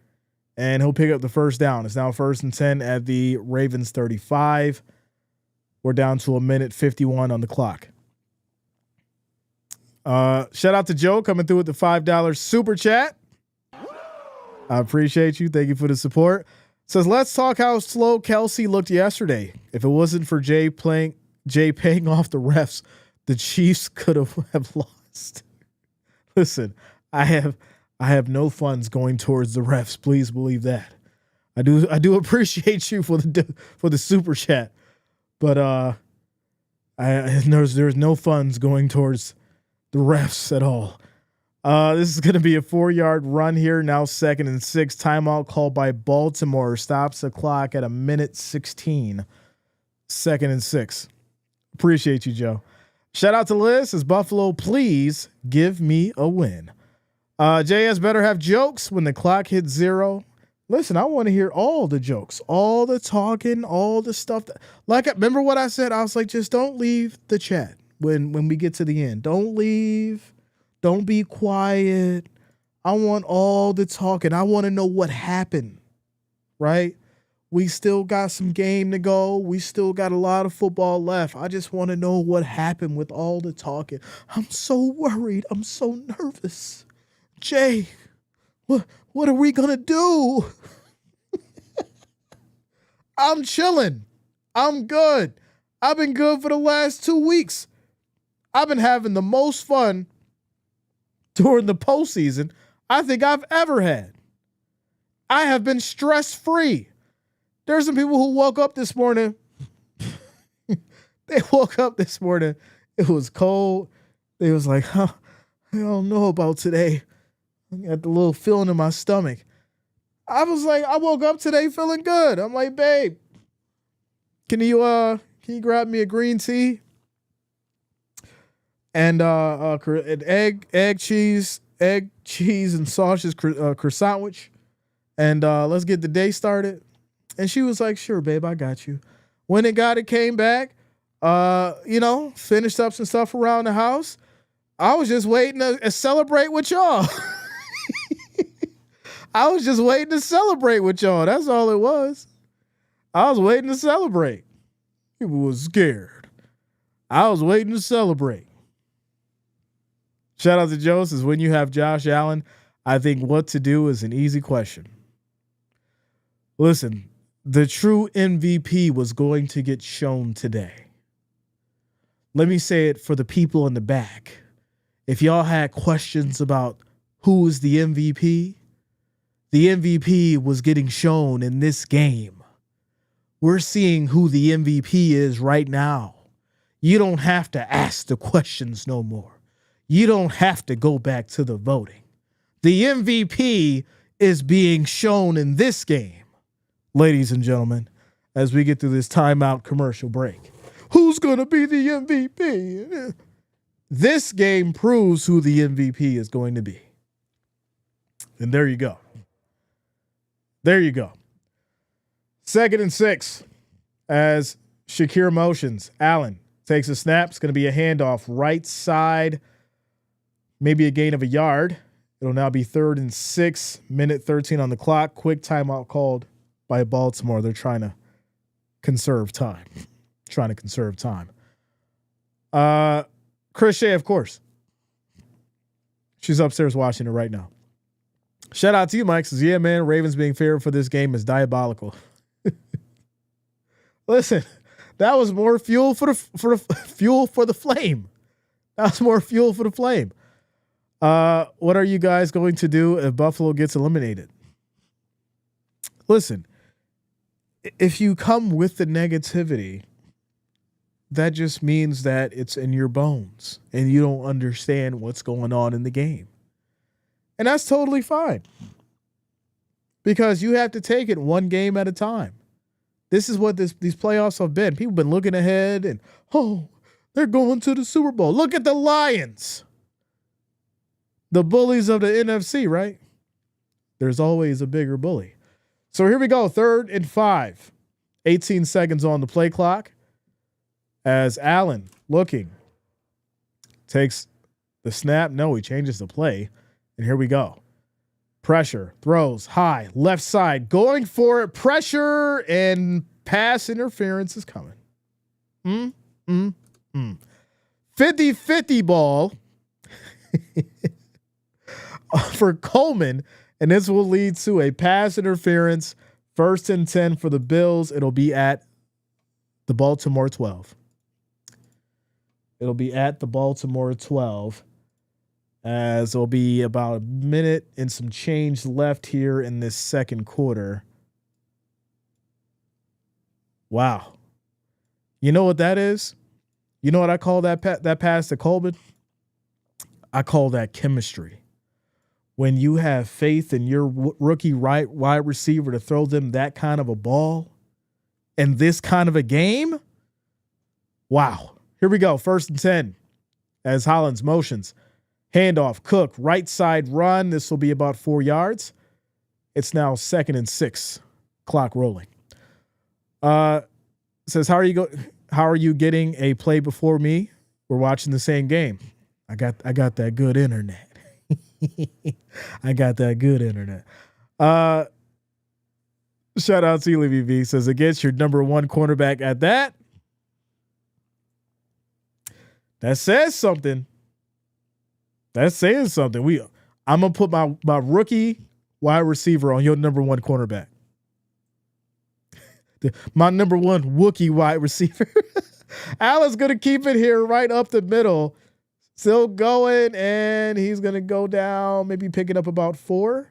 and he'll pick up the first down. It's now 1st and 10 at the Ravens 35. We're down to 1:51 on the clock. Shout out to Joe coming through with the $5 super chat. I appreciate you. Thank you for the support. Says, let's talk how slow Kelsey looked yesterday. If it wasn't for Jay paying off the refs, the Chiefs could have lost. Listen, I have no funds going towards the refs. Please believe that. I do appreciate you for the super chat, but there's no funds going towards the refs at all. This is going to be a 4-yard run here. Now 2nd and 6. Timeout called by Baltimore. Stops the clock at 1:16. 2nd and 6. Appreciate you, Joe. Shout out to Liz. Says, Buffalo, please give me a win. JS better have jokes when the clock hits 0. Listen, I want to hear all the jokes, all the talking, all the stuff. Remember what I said? I was like, just don't leave the chat when we get to the end. Don't leave. Don't be quiet. I want all the talking. I want to know what happened, right? We still got some game to go. We still got a lot of football left. I just want to know what happened with all the talking. I'm so worried. I'm so nervous. Jay, what are we going to do? I'm chilling. I'm good. I've been good for the last 2 weeks. I've been having the most fun during the postseason I think I've ever had. I have been stress-free. There's some people who woke up this morning. They woke up this morning. It was cold. They was like, I don't know about today. I got the little feeling in my stomach. I was like, I woke up today feeling good. I'm like, babe, can you grab me a green tea? And an egg, cheese, and sausage croissant sandwich. And let's get the day started. And she was like, sure, babe, I got you. When it came back, finished up some stuff around the house. I was just waiting to celebrate with y'all. I was just waiting to celebrate with y'all. That's all it was. I was waiting to celebrate. People was scared. I was waiting to celebrate. Shout out to Joe. Says, when you have Josh Allen, I think what to do is an easy question. Listen, the true MVP was going to get shown today. Let me say it for the people in the back. If y'all had questions about who is the MVP was getting shown in this game we're seeing who the MVP is right now. You don't have to ask the questions no more. You don't have to go back to the voting. The MVP is being shown in this game, ladies and gentlemen, as we get through this timeout commercial break. Who's going to be the MVP? This game proves who the MVP is going to be. And there you go. There you go. 2nd and 6 as Shakir motions. Allen takes a snap. It's going to be a handoff right side, maybe a gain of a yard. It'll now be 3rd and 6, minute 13 on the clock. Quick timeout called by Baltimore. They're trying to conserve time. Chris Shea, of course. She's upstairs watching it right now. Shout out to you, Mike. Says, yeah, man, Ravens being favored for this game is diabolical. Listen, that was more fuel for the flame. That was more fuel for the flame. What are you guys going to do if Buffalo gets eliminated? Listen, if you come with the negativity, that just means that it's in your bones and you don't understand what's going on in the game. And that's totally fine, because you have to take it one game at a time. This is what these playoffs have been. People have been looking ahead and, oh, they're going to the Super Bowl. Look at the Lions. The bullies of the NFC, right? There's always a bigger bully. So here we go. 3rd and 5. 18 seconds on the play clock. As Allen looking. Takes the snap. No, he changes the play. And here we go. Pressure. Throws. High. Left side. Going for it. Pressure. And pass interference is coming. 50-50 ball. For Coleman, and this will lead to a pass interference. 1st and 10 for the Bills. It'll be at the Baltimore 12. It'll be at the Baltimore 12, as it'll be about a minute and some change left here in this second quarter. Wow. You know what that is? You know what I call that pass to Coleman? I call that chemistry. When you have faith in your rookie wide receiver to throw them that kind of a ball in this kind of a game. Wow. Here we go. 1st and 10 as Hollins motions. Handoff. Cook. Right side run. This will be about 4 yards. It's now 2nd and 6. Clock rolling. Says, how are you getting a play before me? We're watching the same game. I got that good internet. I got that good internet. Shout out to you, VV. Says, against your number 1 cornerback at that. That says something. That's saying something. I'm gonna put my rookie wide receiver on your number 1 cornerback. My number 1 Wookiee wide receiver. Allen's gonna keep it here right up the middle. Still going, and he's going to go down, maybe pick it up about 4.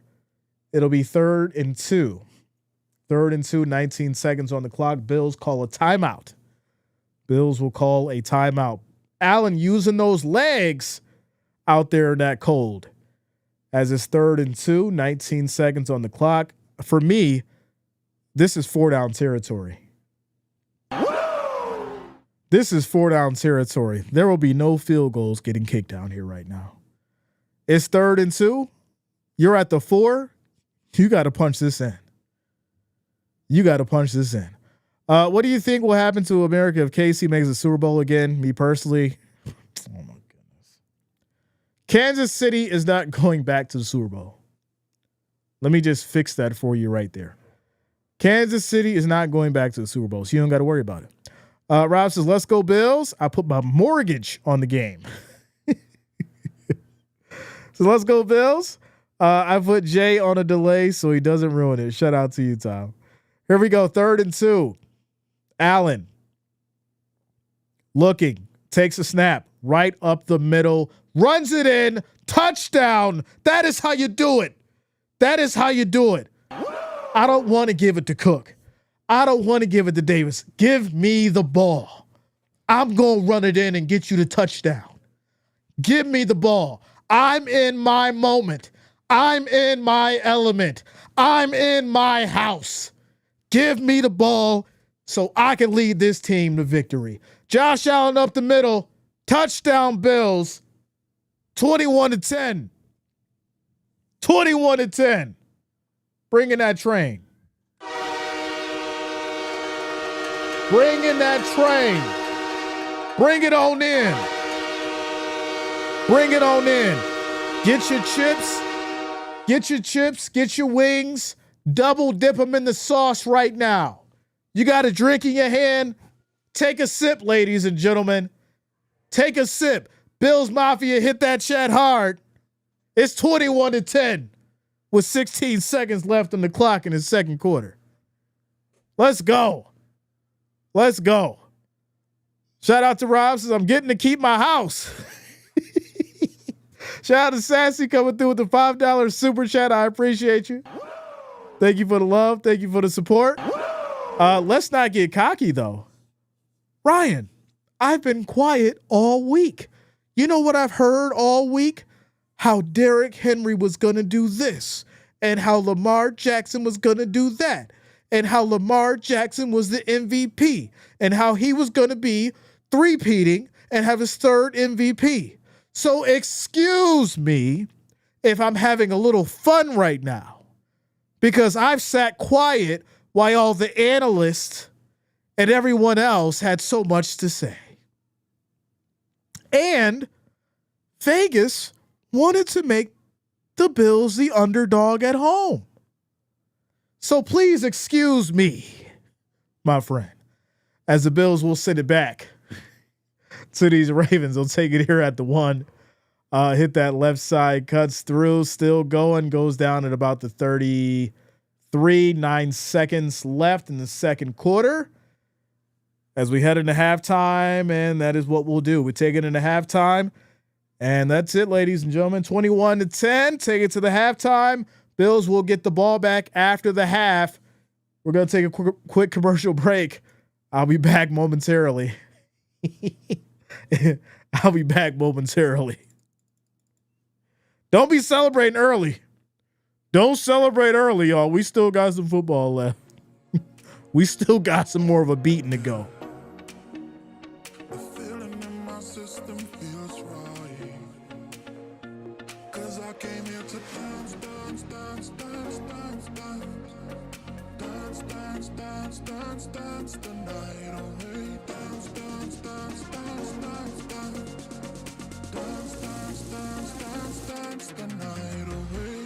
It'll be 3rd and 2. 3rd and 2, 19 seconds on the clock. Bills call a timeout. Bills will call a timeout. Allen using those legs out there in that cold. As it's 3rd and 2, 19 seconds on the clock. For me, this is 4-down territory. This is 4-down territory. There will be no field goals getting kicked down here right now. It's 3rd and 2. You're at the 4. You got to punch this in. What do you think will happen to America if KC makes the Super Bowl again? Me personally, oh my goodness. Kansas City is not going back to the Super Bowl. Let me just fix that for you right there. Kansas City is not going back to the Super Bowl, so you don't got to worry about it. Rob says, let's go Bills. I put my mortgage on the game. So let's go Bills. I put Jay on a delay so he doesn't ruin it. Shout out to you, Tom. Here we go. 3rd and 2. Allen looking, takes a snap right up the middle, runs it in, touchdown. That is how you do it. I don't want to give it to Cook. I don't want to give it to Davis. Give me the ball. I'm going to run it in and get you the touchdown. Give me the ball. I'm in my moment. I'm in my element. I'm in my house. Give me the ball so I can lead this team to victory. Josh Allen up the middle. Touchdown Bills. 21-10. 21-10. Bring in that train. Bring in that train. Bring it on in. Bring it on in. Get your chips. Get your chips. Get your wings. Double dip them in the sauce right now. You got a drink in your hand. Take a sip, ladies and gentlemen. Take a sip. Bills Mafia hit that chat hard. It's 21-10 with 16 seconds left on the clock in the second quarter. Let's go. Let's go. Shout out to Rob says, I'm getting to keep my house. Shout out to Sassy coming through with the $5 super chat. I appreciate you. Thank you for the love. Thank you for the support. Let's not get cocky, though. Ryan, I've been quiet all week. You know what I've heard all week? How Derrick Henry was going to do this, and how Lamar Jackson was going to do that, and how Lamar Jackson was the MVP, and how he was going to be three-peating and have his third MVP. So excuse me if I'm having a little fun right now, because I've sat quiet while all the analysts and everyone else had so much to say. And Vegas wanted to make the Bills the underdog at home. So please excuse me, my friend, as the Bills will send it back to these Ravens. They'll take it here at the 1. Hit that left side, cuts through, still going, goes down at about the 33, 9 seconds left in the second quarter. As we head into halftime, and that is what we'll do. We take it into halftime, and that's it, ladies and gentlemen. 21-10. Take it to the halftime. Bills will get the ball back after the half. We're going to take a quick commercial break. I'll be back momentarily. I'll be back momentarily. Don't be celebrating early. Don't celebrate early, y'all. We still got some football left. We still got some more of a beating to go. The feeling in my system feels right. 'Cause I came here to dance, dance, dance, dance, dance, dance. Dance, dance, dance, dance, dance the night away. Dance, dance, dance, dance, dance, dance. Dance, dance, dance, dance, dance the night away.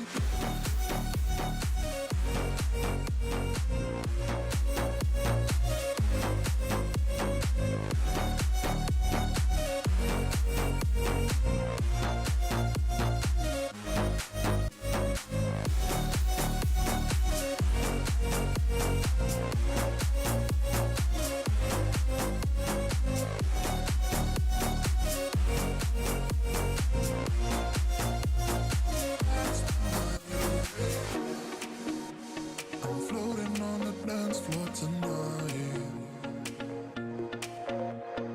I'm floating on the dance floor tonight.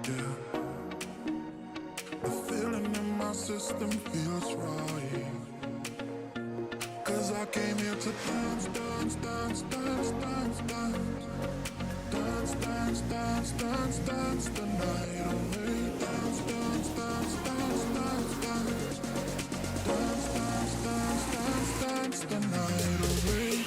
Yeah. The feeling in my system feels right. 'Cause I came here to dance, dance, dance, dance, dance, dance. Dance, dance, dance, dance, dance the night away. Dance, dance, dance, dance, dance, dance. Dance, dance, dance, dance, dance the night away.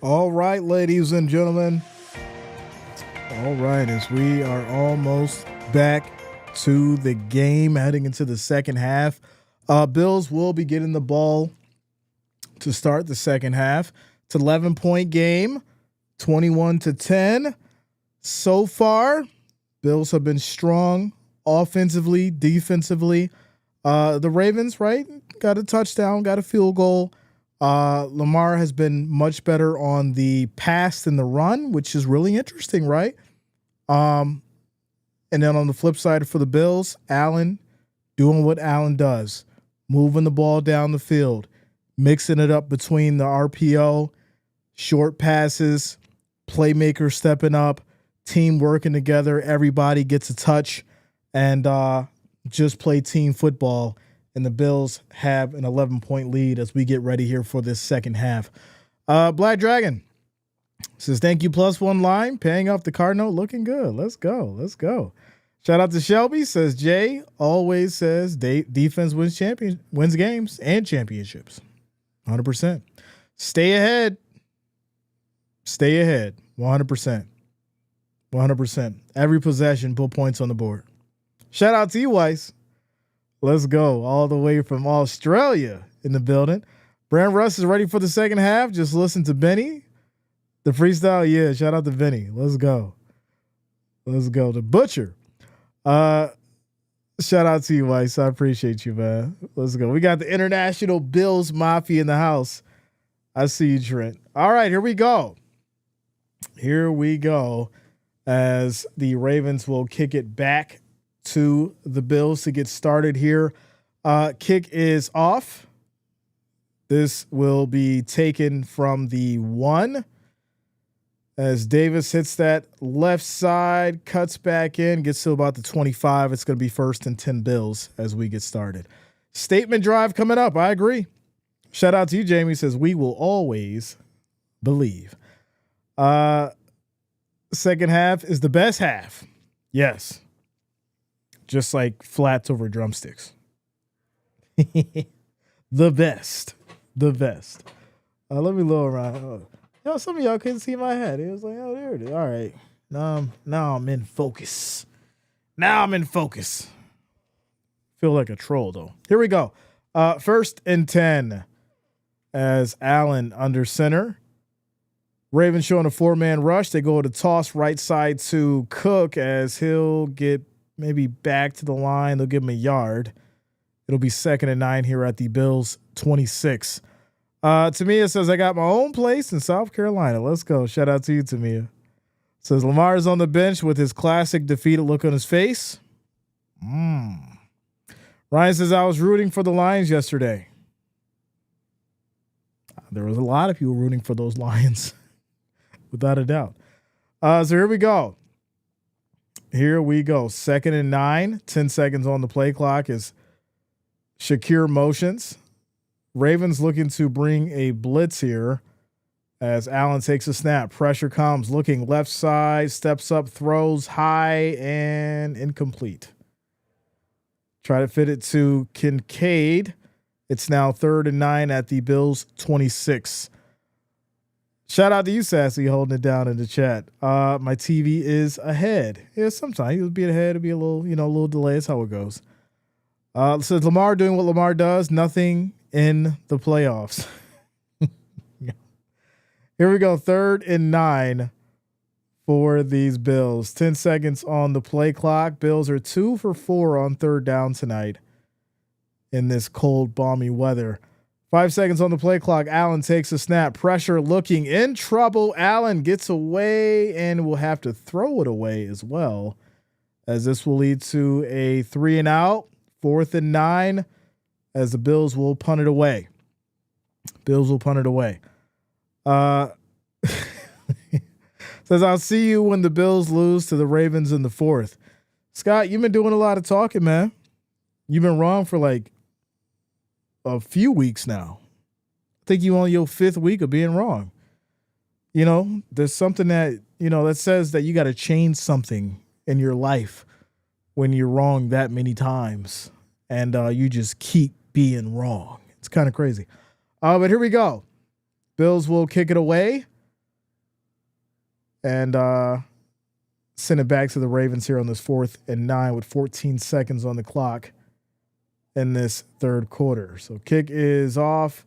All right, ladies and gentlemen. All right, as we are almost back to the game, heading into the second half. Bills will be getting the ball to start the second half. It's an 11-point game, 21-10. So far, Bills have been strong offensively, defensively. The Ravens, right, got a touchdown, got a field goal. Lamar has been much better on the pass than the run, which is really interesting, right? And then on the flip side for the Bills, Allen doing what Allen does, moving the ball down the field, mixing it up between the RPO, short passes, playmakers stepping up, team working together, everybody gets a touch, and just play team football. And the Bills have an 11-point lead as we get ready here for this second half. Black Dragon says, thank you, +1 line, paying off the card note, looking good. Let's go. Let's go. Shout out to Shelby, says Jay always says defense wins games and championships. 100%. Stay ahead. Stay ahead. 100%. 100%. Every possession, put points on the board. Shout out to you, Weiss. Let's go. All the way from Australia in the building. Brand Russ is ready for the second half. Just listen to Benny. The freestyle, yeah. Shout out to Benny. Let's go. Let's go. The Butcher. Shout out to you, Weiss. I appreciate you, man. Let's go. We got the International Bills Mafia in the house. I see you, Trent. All right, here we go. Here we go as the Ravens will kick it back to the Bills to get started here. Kick is off. This will be taken from the 1 as Davis hits that left side, cuts back in, gets to about the 25. It's going to be 1st and 10 Bills as we get started. Statement drive coming up. I agree. Shout out to you, Jamie. Says, we will always believe. Second half is the best half. Yes. Just like flats over drumsticks. The best. The best. Let me lower around. Some of y'all couldn't see my head. It was like, oh, there it is. All right. Now I'm in focus. Now I'm in focus. Feel like a troll, though. Here we go. 1st and 10 as Allen under center. Ravens showing a 4-man rush. They go to toss right side to Cook as he'll get maybe back to the line. They'll give him a yard. It'll be 2nd and 9 here at the Bills 26. Tamia says, I got my own place in South Carolina. Let's go. Shout out to you, Tamia. Says Lamar's on the bench with his classic defeated look on his face. Ryan says, I was rooting for the Lions yesterday. There was a lot of people rooting for those Lions, without a doubt. So here we go. Here we go. 2nd and 9, 10 seconds on the play clock as Shakir motions. Ravens looking to bring a blitz here as Allen takes a snap. Pressure comes, looking left side, steps up, throws high and incomplete. Try to fit it to Kincaid. It's now 3rd and 9 at the Bills 26. Shout out to you, Sassy, holding it down in the chat. My TV is ahead. Yeah, sometimes it'll be ahead. It'll be a little delay. That's how it goes. So Lamar doing what Lamar does. Nothing in the playoffs. Here we go. 3rd and 9 for these Bills. 10 seconds on the play clock. Bills are 2 for 4 on 3rd down tonight in this cold, balmy weather. 5 seconds on the play clock. Allen takes a snap. Pressure looking in trouble. Allen gets away and will have to throw it away as well, as this will lead to a 3 and out. 4th and 9 as the Bills will punt it away. Bills will punt it away. Says, I'll see you when the Bills lose to the Ravens in the 4th. Scott, you've been doing a lot of talking, man. You've been wrong for like a few weeks now. I think you on your 5th week of being wrong. You know, there's something that, that says that you got to change something in your life when you're wrong that many times and you just keep being wrong. It's kind of crazy. But here we go. Bills will kick it away. and send it back to the Ravens here on this 4th and 9 with 14 seconds on the clock in this third quarter. So kick is off.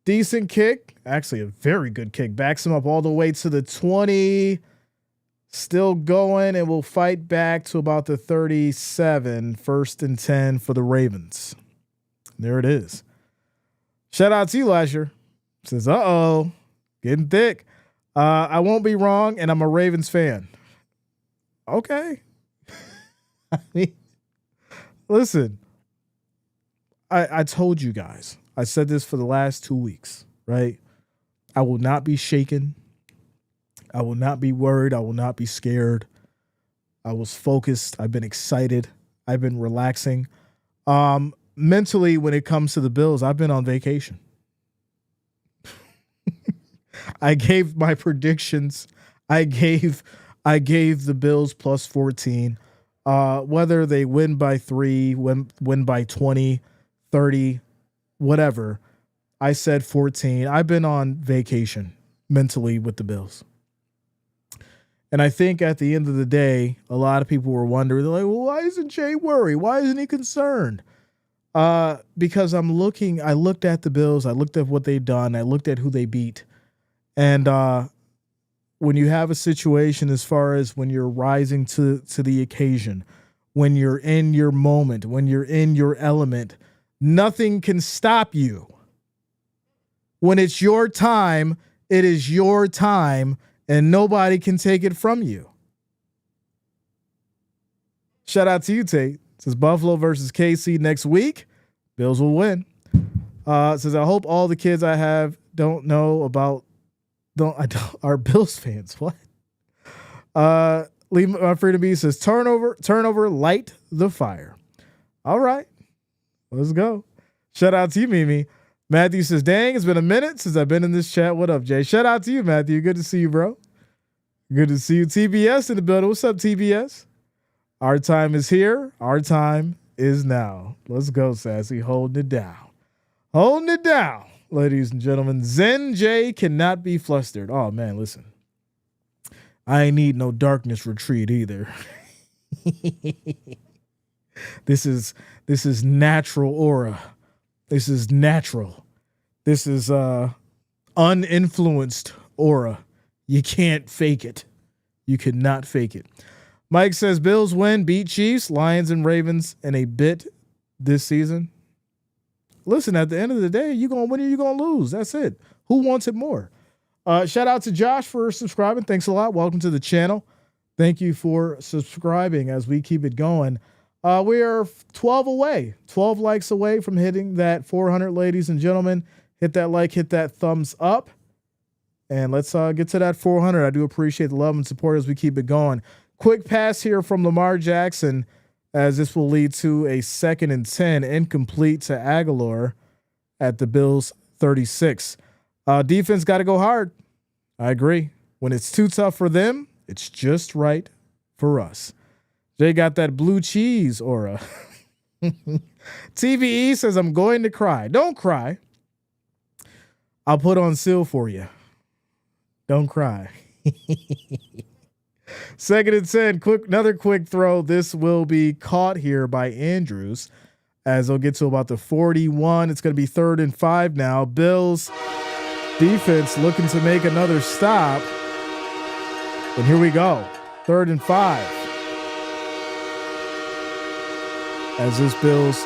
Decent kick. Actually, a very good kick. Backs him up all the way to the 20. Still going, and we'll fight back to about the 37. 1st and 10 for the Ravens. There it is. Shout out to you, Lasher. Says, uh-oh, getting thick. I won't be wrong, and I'm a Ravens fan. Okay. I mean, listen, I told you guys, I said this for the last 2 weeks, right? I will not be shaken. I will not be worried. I will not be scared. I was focused. I've been excited. I've been relaxing. Mentally, when it comes to the Bills, I've been on vacation. I gave my predictions. I gave the Bills plus 14. Whether they win by 3, win by 20, 30, whatever. I said 14. I've been on vacation mentally with the Bills. And I think at the end of the day, a lot of people were wondering, they're like, well, why isn't Jay worried? Why isn't he concerned? Because I looked at the Bills. I looked at what they've done. I looked at who they beat. And when you have a situation as far as when you're rising to the occasion, when you're in your moment, when you're in your element, nothing can stop you. When it's your time, it is your time, and nobody can take it from you. Shout out to you, Tate. It says Buffalo versus KC next week. Bills will win. Says I hope all the kids I have are Bills fans. What? Leave my freedom be says turnover, light the fire. All right, let's go. Shout out to you, Mimi. Matthew says, dang, it's been a minute since I've been in this chat. What up, Jay? Shout out to you, Matthew. Good to see you, bro. Good to see you. TBS in the building. What's up, TBS? Our time is here. Our time is now. Let's go, Sassy. Holding it down. Holding it down, ladies and gentlemen. Zen J cannot be flustered. Oh, man, listen. I ain't need no darkness retreat either. This is natural aura. This is natural. This is uninfluenced aura. You can't fake it. You cannot fake it. Mike says Bills win, beat Chiefs, Lions, and Ravens in a bit this season. Listen, at the end of the day, you're going to win or you're going to lose. That's it. Who wants it more? Shout out to Josh for subscribing. Thanks a lot. Welcome to the channel. Thank you for subscribing as we keep it going. We are 12 likes away from hitting that 400, ladies and gentlemen. Hit that like, hit that thumbs up. And let's get to that 400. I do appreciate the love and support as we keep it going. Quick pass here from Lamar Jackson, as this will lead to a 2nd and 10, incomplete to Aguilar at the Bills 36. Defense got to go hard. I agree. When it's too tough for them, it's just right for us. Jay got that blue cheese aura. TVE says, I'm going to cry. Don't cry. I'll put on seal for you. Don't cry. 2nd and 10. Another quick throw. This will be caught here by Andrews as they'll get to about the 41. It's going to be 3rd and 5 now. Bills defense looking to make another stop. And here we go. 3rd and 5. As this Bills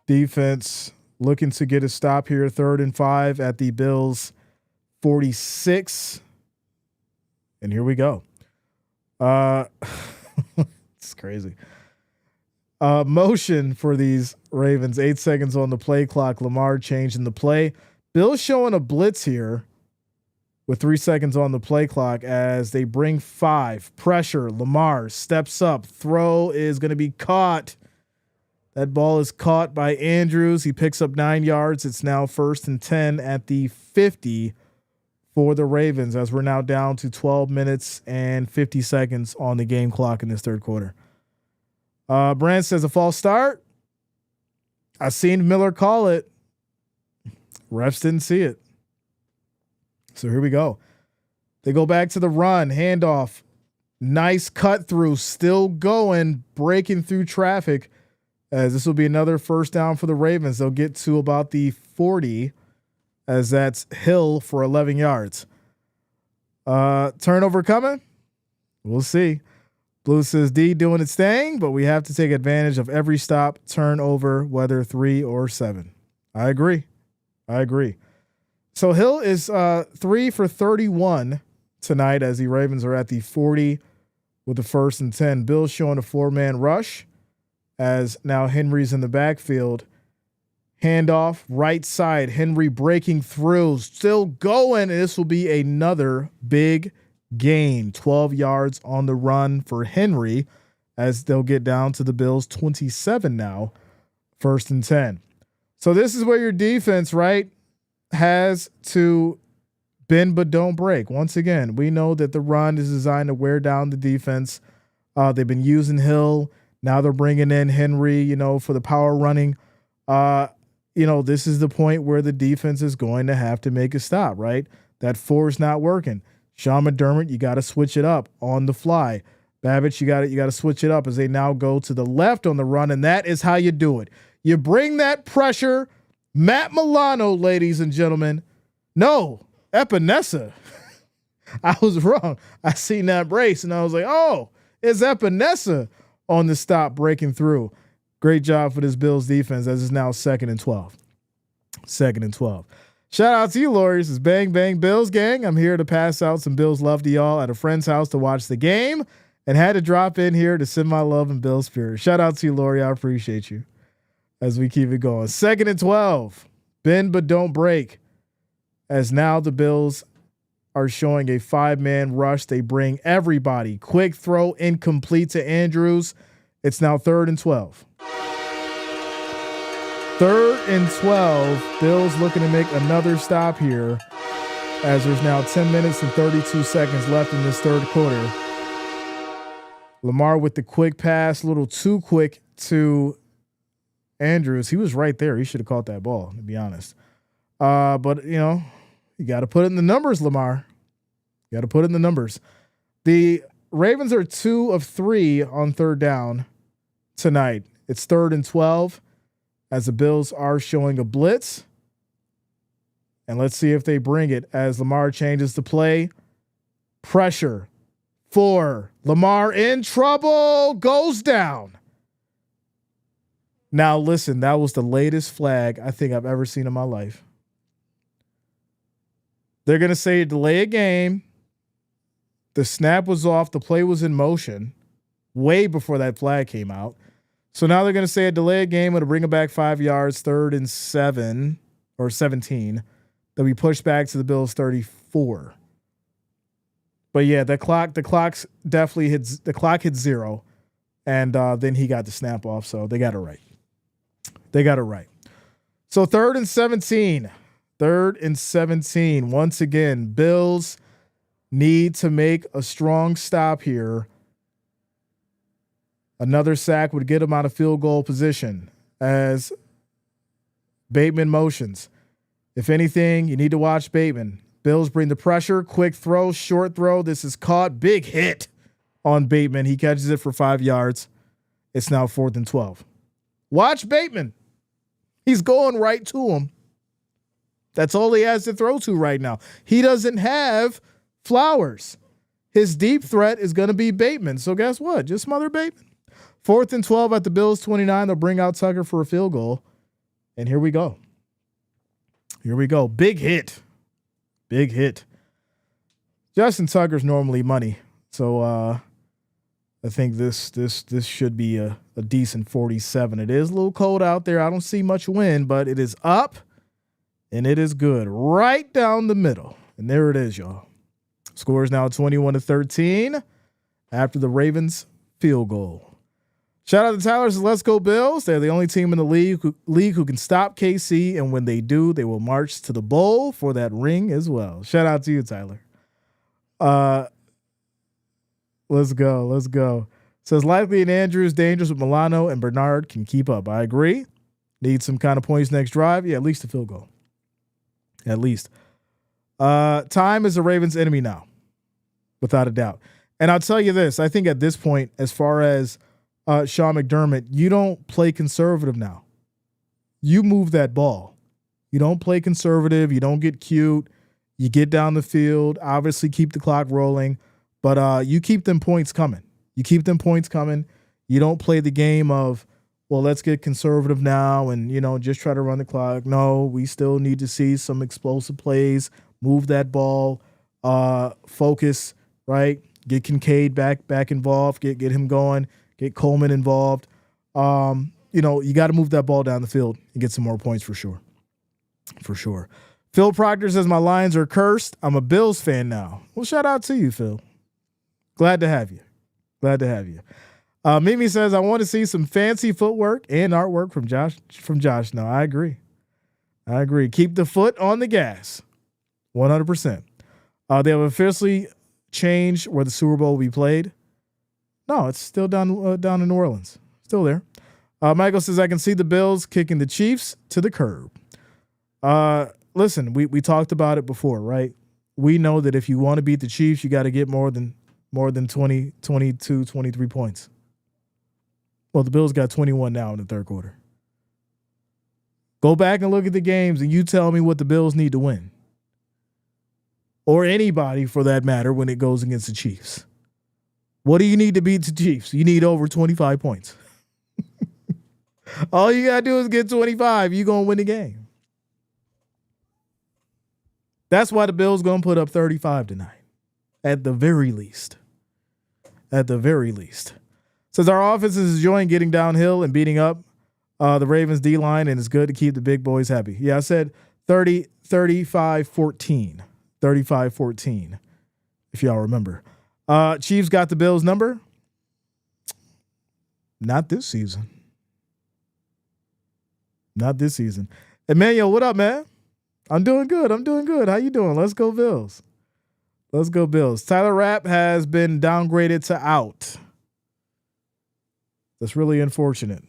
defense looking to get a stop here. 3rd and 5 at the Bills 46. And here we go. It's crazy. Motion for these Ravens. 8 seconds on the play clock. Lamar changing the play. Bills showing a blitz here with 3 seconds on the play clock as they bring 5. Pressure. Lamar steps up. Throw is going to be caught. That ball is caught by Andrews. He picks up 9 yards. It's now 1st and 10 at the 50 for the Ravens as we're now down to 12 minutes and 50 seconds on the game clock in this third quarter. Brand says a false start. I seen Miller call it. Refs didn't see it. So here we go. They go back to the run, handoff. Nice cut through, still going, breaking through traffic, as this will be another first down for the Ravens. They'll get to about the 40, as that's Hill for 11 yards. Turnover coming? We'll see. Blue says D doing its thing, but we have to take advantage of every stop, turnover, whether 3 or 7. I agree. So Hill is 3 for 31 tonight, as the Ravens are at the 40 with the 1st and 10. Bills showing a 4-man rush, as now Henry's in the backfield. Handoff, right side, Henry breaking through, still going, and this will be another big gain. 12 yards on the run for Henry, as they'll get down to the Bills 27 now, 1st and 10. So this is where your defense, right, has to bend but don't break. Once again, we know that the run is designed to wear down the defense. They've been using Hill. Now they're bringing in Henry, for the power running. This is the point where the defense is going to have to make a stop, right? That 4 is not working. Sean McDermott, you got to switch it up on the fly. Babbitt, you got to switch it up as they now go to the left on the run, and that is how you do it. You bring that pressure. Matt Milano, ladies and gentlemen. No, Epinesa. I was wrong. I seen that brace, and I was like, oh, it's Epinesa on the stop breaking through. Great job for this Bills defense, as it's now 2nd and 12. 2nd and 12. Shout out to you, Lawyers. It's Bang Bang Bills gang. I'm here to pass out some Bills love to y'all at a friend's house to watch the game, and had to drop in here to send my love and Bills spirit. Shout out to you, Lori. I appreciate you as we keep it going. 2nd and 12. Bend but don't break, as now the Bills are showing a 5-man rush. They bring everybody. Quick throw, incomplete to Andrews. It's now 3rd and 12. 3rd and 12. Bills looking to make another stop here, as there's now 10 minutes and 32 seconds left in this 3rd quarter. Lamar with the quick pass, a little too quick to Andrews. He was right there. He should have caught that ball, to be honest. But, you got to put it in the numbers, Lamar. You got to put it in the numbers. The Ravens are 2 of 3 on 3rd down tonight. It's 3rd and 12, as the Bills are showing a blitz. And let's see if they bring it, as Lamar changes the play. Pressure. 4. Lamar in trouble. Goes down. Now, listen, that was the latest flag I think I've ever seen in my life. They're going to say delay a game. The snap was off. The play was in motion way before that flag came out. So now they're going to say a delay a game. It'll bring it back 5 yards, 3rd and 7 or 17. They'll be pushed back to the Bills 34. But yeah, the clock definitely hits. The clock hit 0, and then he got the snap off. So they got it right. So 3rd and 17. 3rd and 17. Once again, Bills need to make a strong stop here. Another sack would get them out of field goal position, as Bateman motions. If anything, you need to watch Bateman. Bills bring the pressure. Quick throw, short throw. This is caught. Big hit on Bateman. He catches it for 5 yards. It's now 4th and 12. Watch Bateman. He's going right to him. That's all he has to throw to right now. He doesn't have Flowers. His deep threat is going to be Bateman. So guess what? Just smother Bateman. 4th and 12 at the Bills 29. They'll bring out Tucker for a field goal. And here we go. Big hit. Justin Tucker's normally money. So I think this should be a decent 47. It is a little cold out there. I don't see much wind, but it is up and it is good. Right down the middle. And there it is, y'all. Score is now 21-13 after the Ravens field goal. Shout out to Tyler says, let's go Bills. They're the only team in the league who can stop KC, and when they do, they will march to the bowl for that ring as well. Shout out to you, Tyler. Let's go. Says likely and Andrews dangerous with Milano and Bernard can keep up. I agree. Need some kind of points next drive. Yeah, at least a field goal. At least. Time is the Ravens' enemy now. without a doubt. And I'll tell you this, I think at this point, as far as Sean McDermott, you don't play conservative now. You move that ball. You don't play conservative. You don't get cute. You get down the field, obviously keep the clock rolling, but you keep them points coming. You keep them points coming. You don't play the game of, well, let's get conservative now and, just try to run the clock. No, we still need to see some explosive plays, move that ball, focus, right? Get Kincaid back involved, get him going, get Coleman involved. You got to move that ball down the field and get some more points for sure. For sure. Phil Proctor says my Lions are cursed. I'm a Bills fan now. Well, shout out to you, Phil. Glad to have you. Glad to have you. Mimi says I want to see some fancy footwork and artwork from Josh. No, I agree. Keep the foot on the gas. 100%. They have officially changed where the Super Bowl will be played. No, it's still down in New Orleans. Still there. Michael says I can see the Bills kicking the Chiefs to the curb. Listen, we talked about it before, right? We know that if you want to beat the Chiefs, you got to get more than 20, 22, 23 points. Well, the Bills got 21 now in the third quarter. Go back and look at the games and you tell me what the Bills need to win. Or anybody for that matter when it goes against the Chiefs. What do you need to beat the Chiefs? You need over 25 points. All you got to do is get 25. You're going to win the game. That's why the Bills going to put up 35 tonight. At the very least. Says our offense is enjoying getting downhill and beating up the Ravens D-line, and it's good to keep the big boys happy. Yeah, I said 35-14. 35-14, if y'all remember. Chiefs got the Bills number. Not this season. Emmanuel, what up, man? I'm doing good. How you doing? Let's go Bills. Tyler Rapp has been downgraded to out. That's really unfortunate.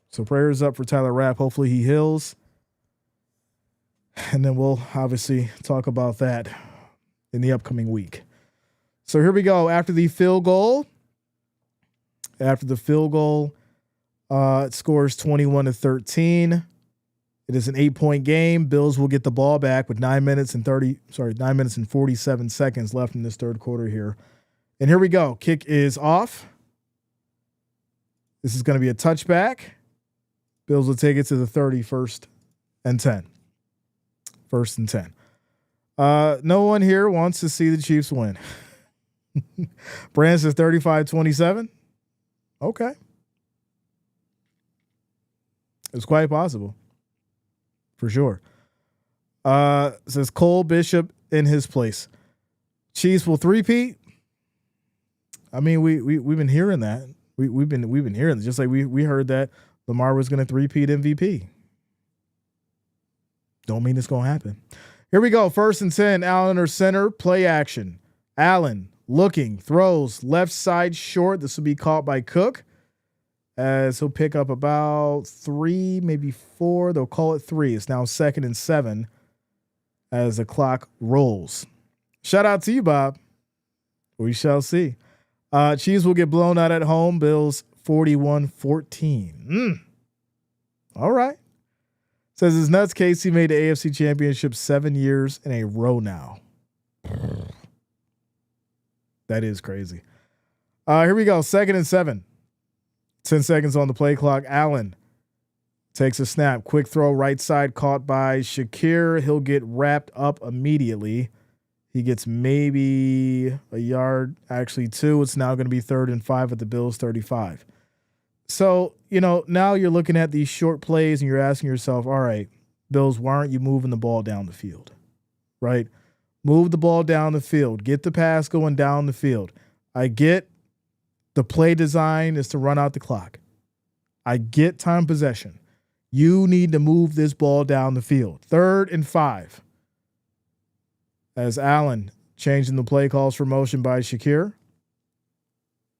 So prayers up for Tyler Rapp. Hopefully he heals. And then we'll obviously talk about that in the upcoming week. So here we go. After the field goal, it scores 21-13. It is an 8-point game. Bills will get the ball back with 9 minutes and 47 seconds left in this third quarter here. And here we go. Kick is off. This is going to be a touchback. Bills will take it to the 31st and 10. First and 10. No one here wants to see the Chiefs win. Brand says 35-27. Okay. It's quite possible. For sure. Says Cole Bishop in his place. Chiefs will three-peat. I mean, we've been hearing that. We've been hearing it. Just like we heard that Lamar was going to three-peat MVP. Don't mean it's going to happen. Here we go. First and 10. Allen under center. Play action. Allen looking, throws left side short. This will be caught by Cook. As he'll pick up about 3, maybe 4. They'll call it 3. It's now 2nd and 7 as the clock rolls. Shout out to you, Bob. We shall see. Chiefs will get blown out at home. Bills 41-14. All right. Says his nuts Casey made the AFC Championship 7 years in a row now. That is crazy. Here we go. 2nd and 7. 10 seconds on the play clock. Allen takes a snap. Quick throw right side caught by Shakir. He'll get wrapped up immediately. He gets maybe a yard, actually 2. It's now going to be 3rd and 5 at the Bills 35. So, now you're looking at these short plays and you're asking yourself, all right, Bills, why aren't you moving the ball down the field? Right? Move the ball down the field. Get the pass going down the field. I get the play design is to run out the clock. I get time possession. You need to move this ball down the field. 3rd and 5. As Allen changing the play calls for motion by Shakir.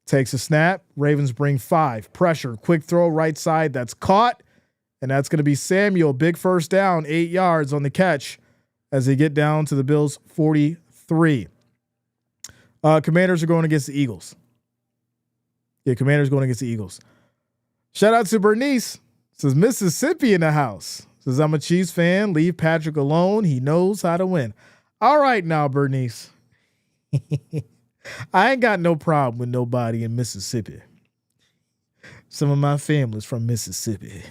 Takes a snap. Ravens bring 5. Pressure. Quick throw right side. That's caught. And that's going to be Samuel. Big first down. 8 yards on the catch as they get down to the Bills 43. Commanders are going against the Eagles. Yeah, Commanders going against the Eagles. Shout out to Bernice. Says Mississippi in the house. Says I'm a Chiefs fan. Leave Patrick alone. He knows how to win. All right now, Bernice. I ain't got no problem with nobody in Mississippi. Some of my family's from Mississippi.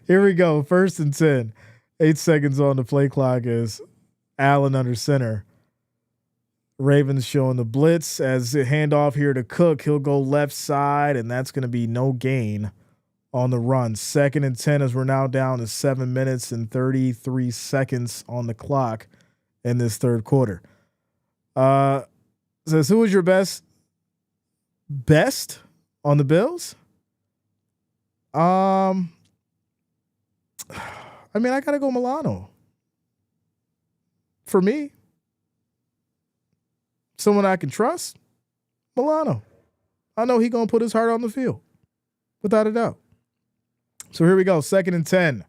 Here we go. 1st and 10. 8 seconds on the play clock as Allen under center. Ravens showing the blitz as a handoff here to Cook. He'll go left side, and that's going to be no gain on the run. 2nd and 10 as we're now down to 7 minutes and 33 seconds on the clock in this third quarter. Says, who was your best on the Bills? I mean, I got to go Milano. For me, someone I can trust, Milano. I know he going to put his heart on the field, without a doubt. So here we go, 2nd and 10.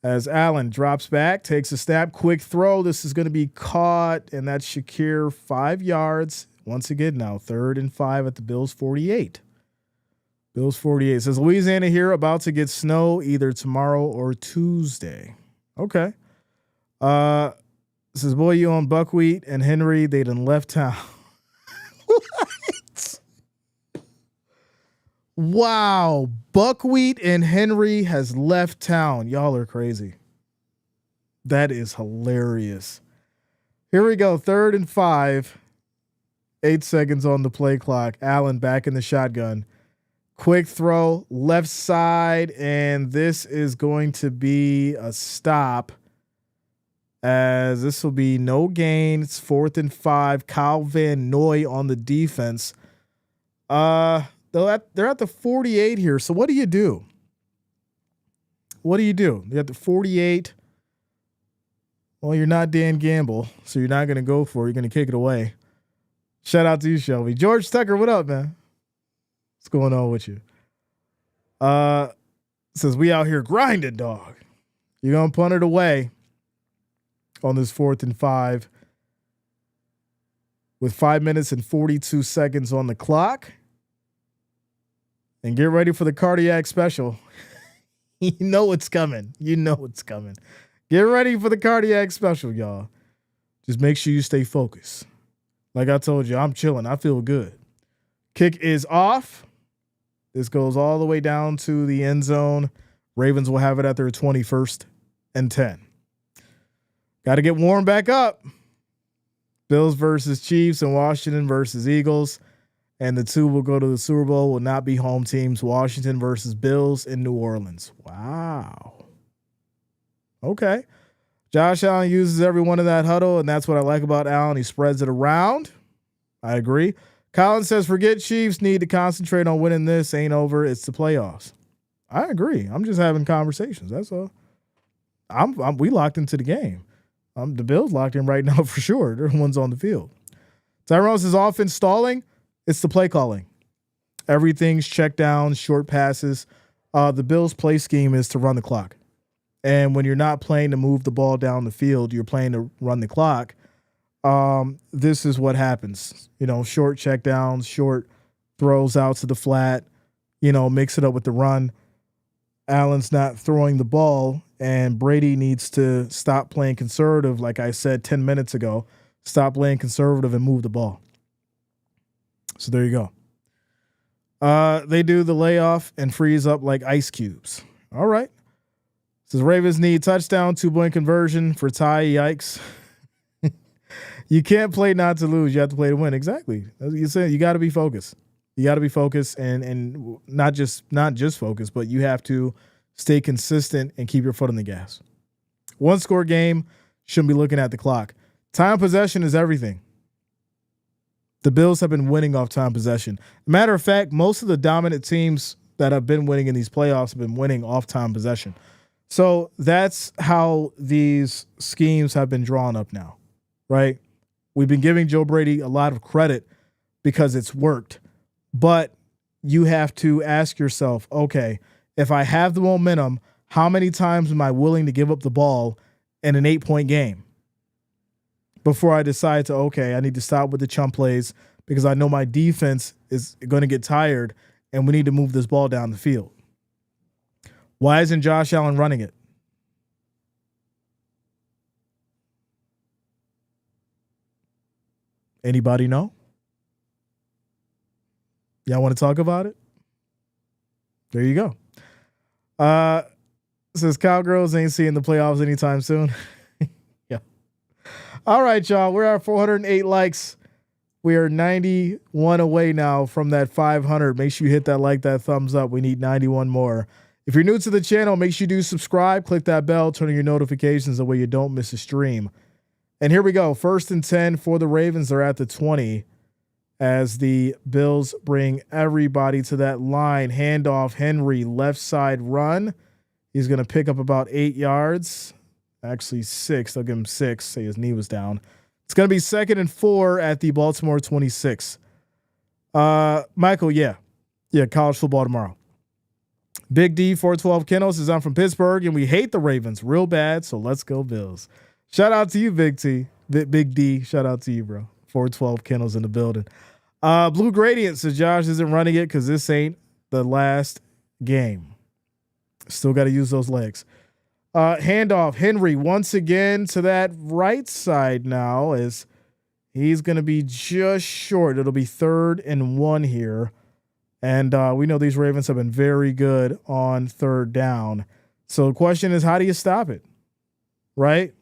As Allen drops back, takes a snap, quick throw. This is going to be caught, and that's Shakir 5 yards. Once again now, 3rd and 5 at the Bills 48. Bills 48. Says Louisiana here about to get snow either tomorrow or Tuesday. Okay. Says, boy, you own Buckwheat and Henry. They done left town. What? Wow. Buckwheat and Henry has left town. Y'all are crazy. That is hilarious. Here we go. 3rd and 5. 8 seconds on the play clock. Allen back in the shotgun. Quick throw, left side, and this is going to be a stop. As this will be no gain. It's 4th and 5. Kyle Van Noy on the defense. They're at the 48 here. So what do you do? What do? You got the 48. Well, you're not Dan Gamble, so you're not going to go for it. You're going to kick it away. Shout out to you, Shelby. George Tucker, what up, man? What's going on with you? Says we out here grinding, dog. You're going to punt it away on this 4th and 5 with 5 minutes and 42 seconds on the clock. And get ready for the cardiac special. You know it's coming. Get ready for the cardiac special, y'all. Just make sure you stay focused. Like I told you, I'm chilling. I feel good. Kick is off. This goes all the way down to the end zone. Ravens will have it at their 21st and 10. Got to get warmed back up. Bills versus Chiefs and Washington versus Eagles. And the two will go to the Super Bowl, will not be home teams. Washington versus Bills in New Orleans. Wow. Okay. Josh Allen uses every one of that huddle, and that's what I like about Allen. He spreads it around. I agree. Colin says, forget Chiefs, need to concentrate on winning this. Ain't over. It's the playoffs. I agree. I'm just having conversations. That's all. We locked into the game. The Bills locked in right now for sure. They're the ones on the field. Tyrone says, offense stalling. It's the play calling. Everything's check down, short passes. The Bills' play scheme is to run the clock. And when you're not playing to move the ball down the field, you're playing to run the clock. This is what happens. Short check downs, short throws out to the flat, mix it up with the run. Allen's not throwing the ball, and Brady needs to stop playing conservative, like I said 10 minutes ago. Stop playing conservative and move the ball. So there you go. They do the layoff and freeze up like ice cubes. All right. Says Ravens need touchdown, 2-point conversion for tie. Yikes. You can't play not to lose. You have to play to win. Exactly. As you said, you got to be focused. You got to be focused and not just focused, but you have to stay consistent and keep your foot on the gas. 1-score game, shouldn't be looking at the clock. Time possession is everything. The Bills have been winning off time possession. Matter of fact, most of the dominant teams that have been winning in these playoffs have been winning off time possession. So that's how these schemes have been drawn up now, right? We've been giving Joe Brady a lot of credit because it's worked. But you have to ask yourself, okay, if I have the momentum, how many times am I willing to give up the ball in an 8-point game? before I decide to, okay, I need to stop with the chump plays because I know my defense is going to get tired and we need to move this ball down the field. Why isn't Josh Allen running it? Anybody know? Y'all want to talk about it? There you go. Says Cowgirls ain't seeing the playoffs anytime soon. Yeah. All right, y'all. We're at 408 likes. We are 91 away now from that 500. Make sure you hit that like, that thumbs up. We need 91 more. If you're new to the channel, make sure you do subscribe. Click that bell. Turn on your notifications. That way you don't miss a stream. And here we go. 1st and 10 for the Ravens. They're at the 20 as the Bills bring everybody to that line. Handoff, Henry, left side run. He's going to pick up about 8 yards. Actually 6. They'll give him 6. Say his knee was down. It's going to be 2nd and 4 at the Baltimore 26. Michael, yeah, college football tomorrow. Big D 412 Kennels is on from Pittsburgh, and we hate the Ravens real bad, so let's go Bills. Shout out to you, Big T. Big D, shout out to you, bro. 412 Kennels in the building. Blue Gradient says Josh isn't running it because this ain't the last game. Still got to use those legs. Handoff, Henry once again to that right side now as he's going to be just short. It'll be 3rd and 1 here. And we know these Ravens have been very good on 3rd down. So the question is, how do you stop it? Right?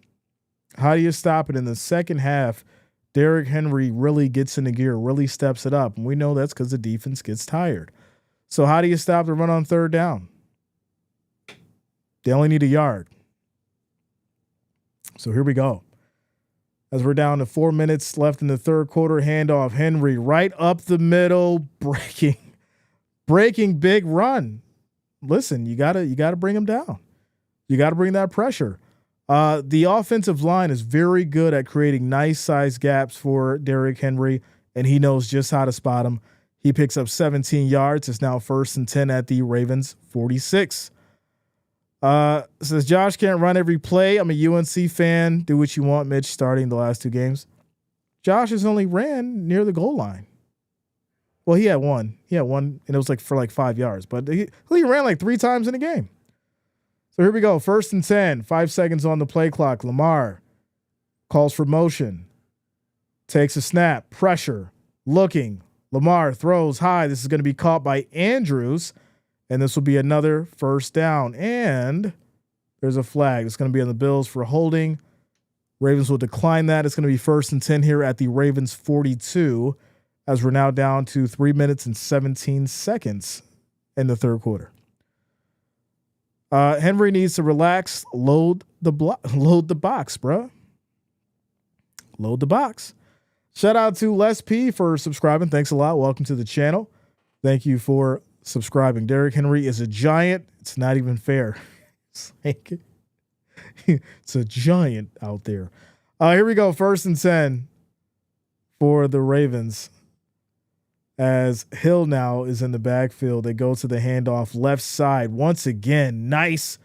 How do you stop it in the second half? Derrick Henry really gets into gear, really steps it up. And we know that's because the defense gets tired. So how do you stop the run on 3rd down? They only need a yard. So here we go. As we're down to 4 minutes left in the 3rd quarter, handoff Henry right up the middle, breaking big run. Listen, you gotta bring him down. You got to bring that pressure. The offensive line is very good at creating nice size gaps for Derrick Henry, and he knows just how to spot him. He picks up 17 yards. It's now 1st and 10 at the Ravens 46. Says Josh can't run every play. I'm a UNC fan. Do what you want, Mitch, starting the last 2 games. Josh has only ran near the goal line. Well, he had one. And it was for 5 yards. But he ran 3 times in a game. So here we go. 1st and 10. 5 seconds on the play clock. Lamar calls for motion. Takes a snap. Pressure. Looking. Lamar throws high. This is going to be caught by Andrews. And this will be another 1st down. And there's a flag. It's going to be on the Bills for holding. Ravens will decline that. It's going to be 1st and 10 here at the Ravens 42 as we're now down to 3 minutes and 17 seconds in the 3rd quarter. Henry needs to relax. Load the box, bro. Load the box. Shout out to Les P for subscribing. Thanks a lot. Welcome to the channel. Thank you for subscribing. Derrick Henry is a giant. It's not even fair. It's a giant out there. Here we go. 1st and 10 for the Ravens. As Hill now is in the backfield. They go to the handoff left side. Once again, nice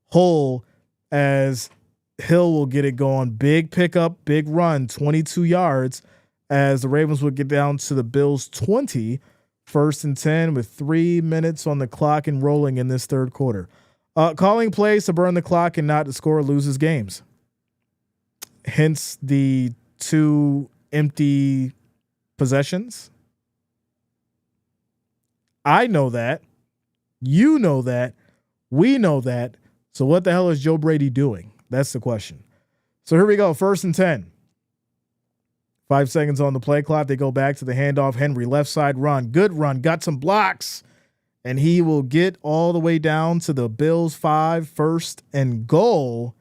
hole as Hill will get it going. Big pickup, big run, 22 yards as the Ravens will get down to the Bills 20. 1st and 10 with 3 minutes on the clock and rolling in this 3rd quarter. Calling plays to burn the clock and not to score loses games. Hence the 2 empty possessions. I know that. You know that. We know that. So what the hell is Joe Brady doing? That's the question. So here we go. 1st and 10. 5 seconds on the play clock. They go back to the handoff. Henry, left side run. Good run. Got some blocks. And he will get all the way down to the Bills 5, 1st and goal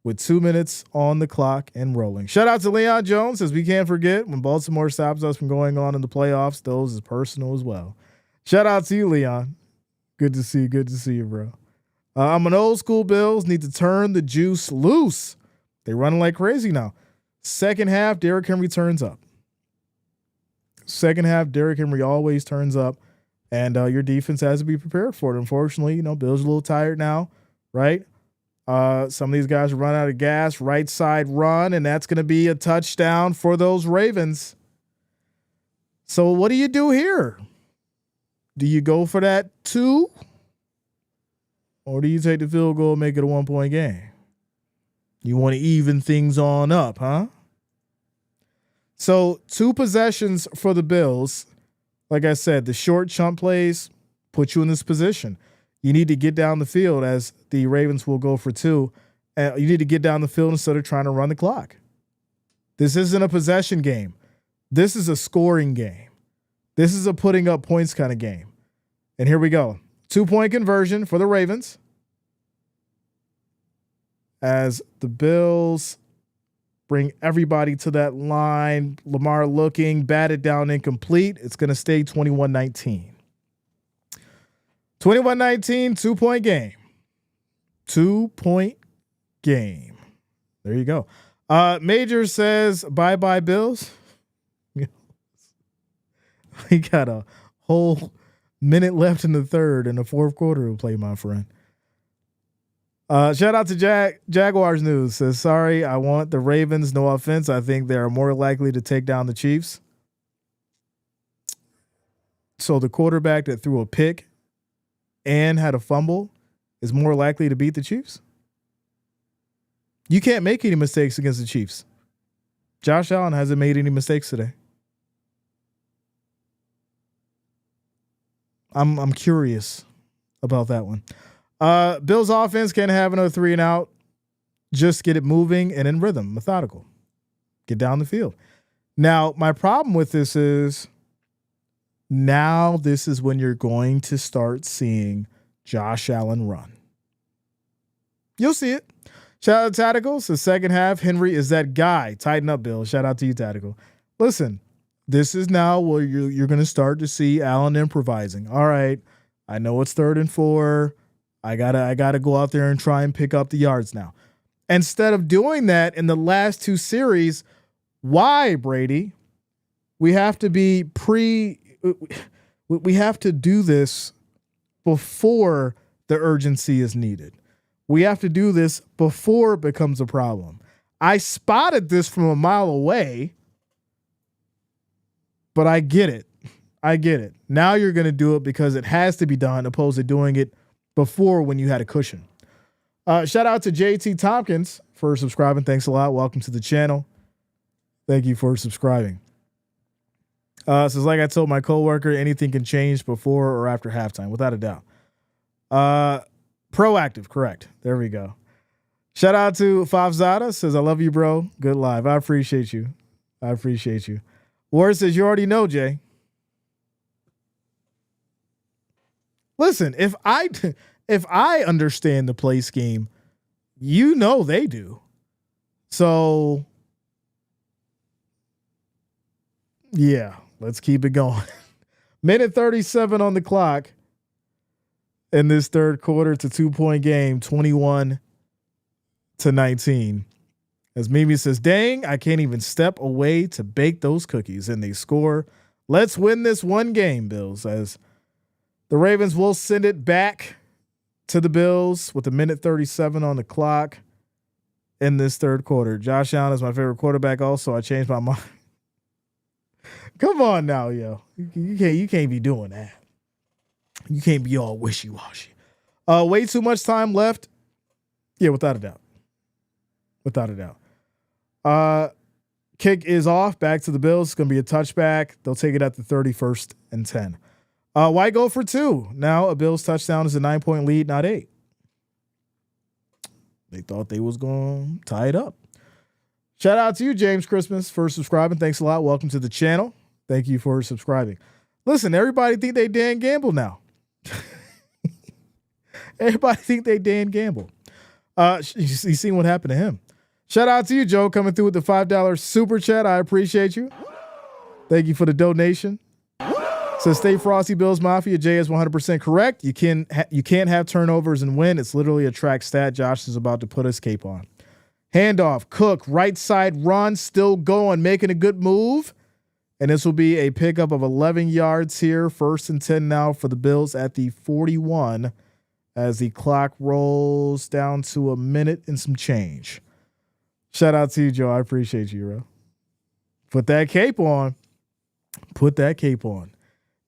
with 2 minutes on the clock and rolling. Shout out to Leon Jones, as we can't forget when Baltimore stops us from going on in the playoffs. Those is personal as well. Shout out to you, Leon. Good to see you. Good to see you, bro. I'm an old school Bills. Need to turn the juice loose. They running like crazy now. Second half, Derrick Henry turns up. Second half, Derrick Henry always turns up, and your defense has to be prepared for it. Unfortunately, Bills are a little tired now, right? Some of these guys run out of gas, right side run, and that's going to be a touchdown for those Ravens. So what do you do here? Do you go for that 2? Or do you take the field goal and make it a 1-point game? You want to even things on up, huh? So 2 possessions for the Bills. Like I said, the short chunk plays put you in this position. You need to get down the field, as the Ravens will go for 2. You need to get down the field instead of trying to run the clock. This isn't a possession game. This is a scoring game. This is a putting up points kind of game. And here we go. 2-point conversion for the Ravens, as the Bills bring everybody to that line. Lamar looking, batted down, incomplete. It's going to stay 21-19. 21-19, 2-point game. 2-point game. There you go. Major says, bye-bye, Bills. We got a whole minute left in the third and the fourth quarter to play, my friend. Shout out to Jaguars News. Says, sorry, I want the Ravens. No offense. I think they are more likely to take down the Chiefs. So the quarterback that threw a pick and had a fumble is more likely to beat the Chiefs? You can't make any mistakes against the Chiefs. Josh Allen hasn't made any mistakes today. I'm curious about that one. Bills offense can't have another 3 and out. Just get it moving and in rhythm, methodical. Get down the field. Now, my problem with this is now this is when you're going to start seeing Josh Allen run. You'll see it. Shout out to Tacticals. The second half, Henry is that guy. Tighten up, Bill. Shout out to you, Tactical. Listen, this is now where you're going to start to see Allen improvising. All right, I know it's 3rd and 4. I gotta go out there and try and pick up the yards now. Instead of doing that in the last 2 series, why, Brady? We have to be we have to do this before the urgency is needed. We have to do this before it becomes a problem. I spotted this from a mile away, but I get it. Now you're going to do it because it has to be done, opposed to doing it before when you had a cushion. Shout out to JT Tompkins for subscribing. Thanks a lot. Welcome to the channel. Thank you for subscribing. Says, like I told my coworker, anything can change before or after halftime, without a doubt. Proactive, correct. There we go. Shout out to Favzada. Says, I love you, bro. Good live. I appreciate you. Ward says, you already know, Jay. Listen, if I understand the play scheme, you know they do. So, yeah, let's keep it going. Minute 37 on the clock in this third quarter. It's a 2-point game, 21-19. As Mimi says, dang, I can't even step away to bake those cookies. And they score. Let's win this one game, Bills, as the Ravens will send it back to the Bills with a minute 37 on the clock in this third quarter. Josh Allen is my favorite quarterback also. I changed my mind. Come on now, yo. You can't be doing that. You can't be all wishy-washy. Way too much time left. Yeah, without a doubt. Kick is off. Back to the Bills. It's going to be a touchback. They'll take it at the 31st and 10. Why go for 2? Now a Bills touchdown is a 9-point lead, not 8. They thought they was going to tie it up. Shout out to you, James Christmas, for subscribing. Thanks a lot. Welcome to the channel. Thank you for subscribing. Listen, everybody think they Dan Gamble now. Everybody think they Dan Gamble. You seen what happened to him. Shout out to you, Joe, coming through with the $5 super chat. I appreciate you. Thank you for the donation. So stay frosty, Bills Mafia. Jay is 100% correct. You can't have turnovers and win. It's literally a track stat. Josh is about to put his cape on. Handoff, Cook, right side run, still going, making a good move. And this will be a pickup of 11 yards here. 1st and 10 now for the Bills at the 41. as the clock rolls down to a minute and some change. Shout out to you, Joe. I appreciate you, bro. Put that cape on. Put that cape on.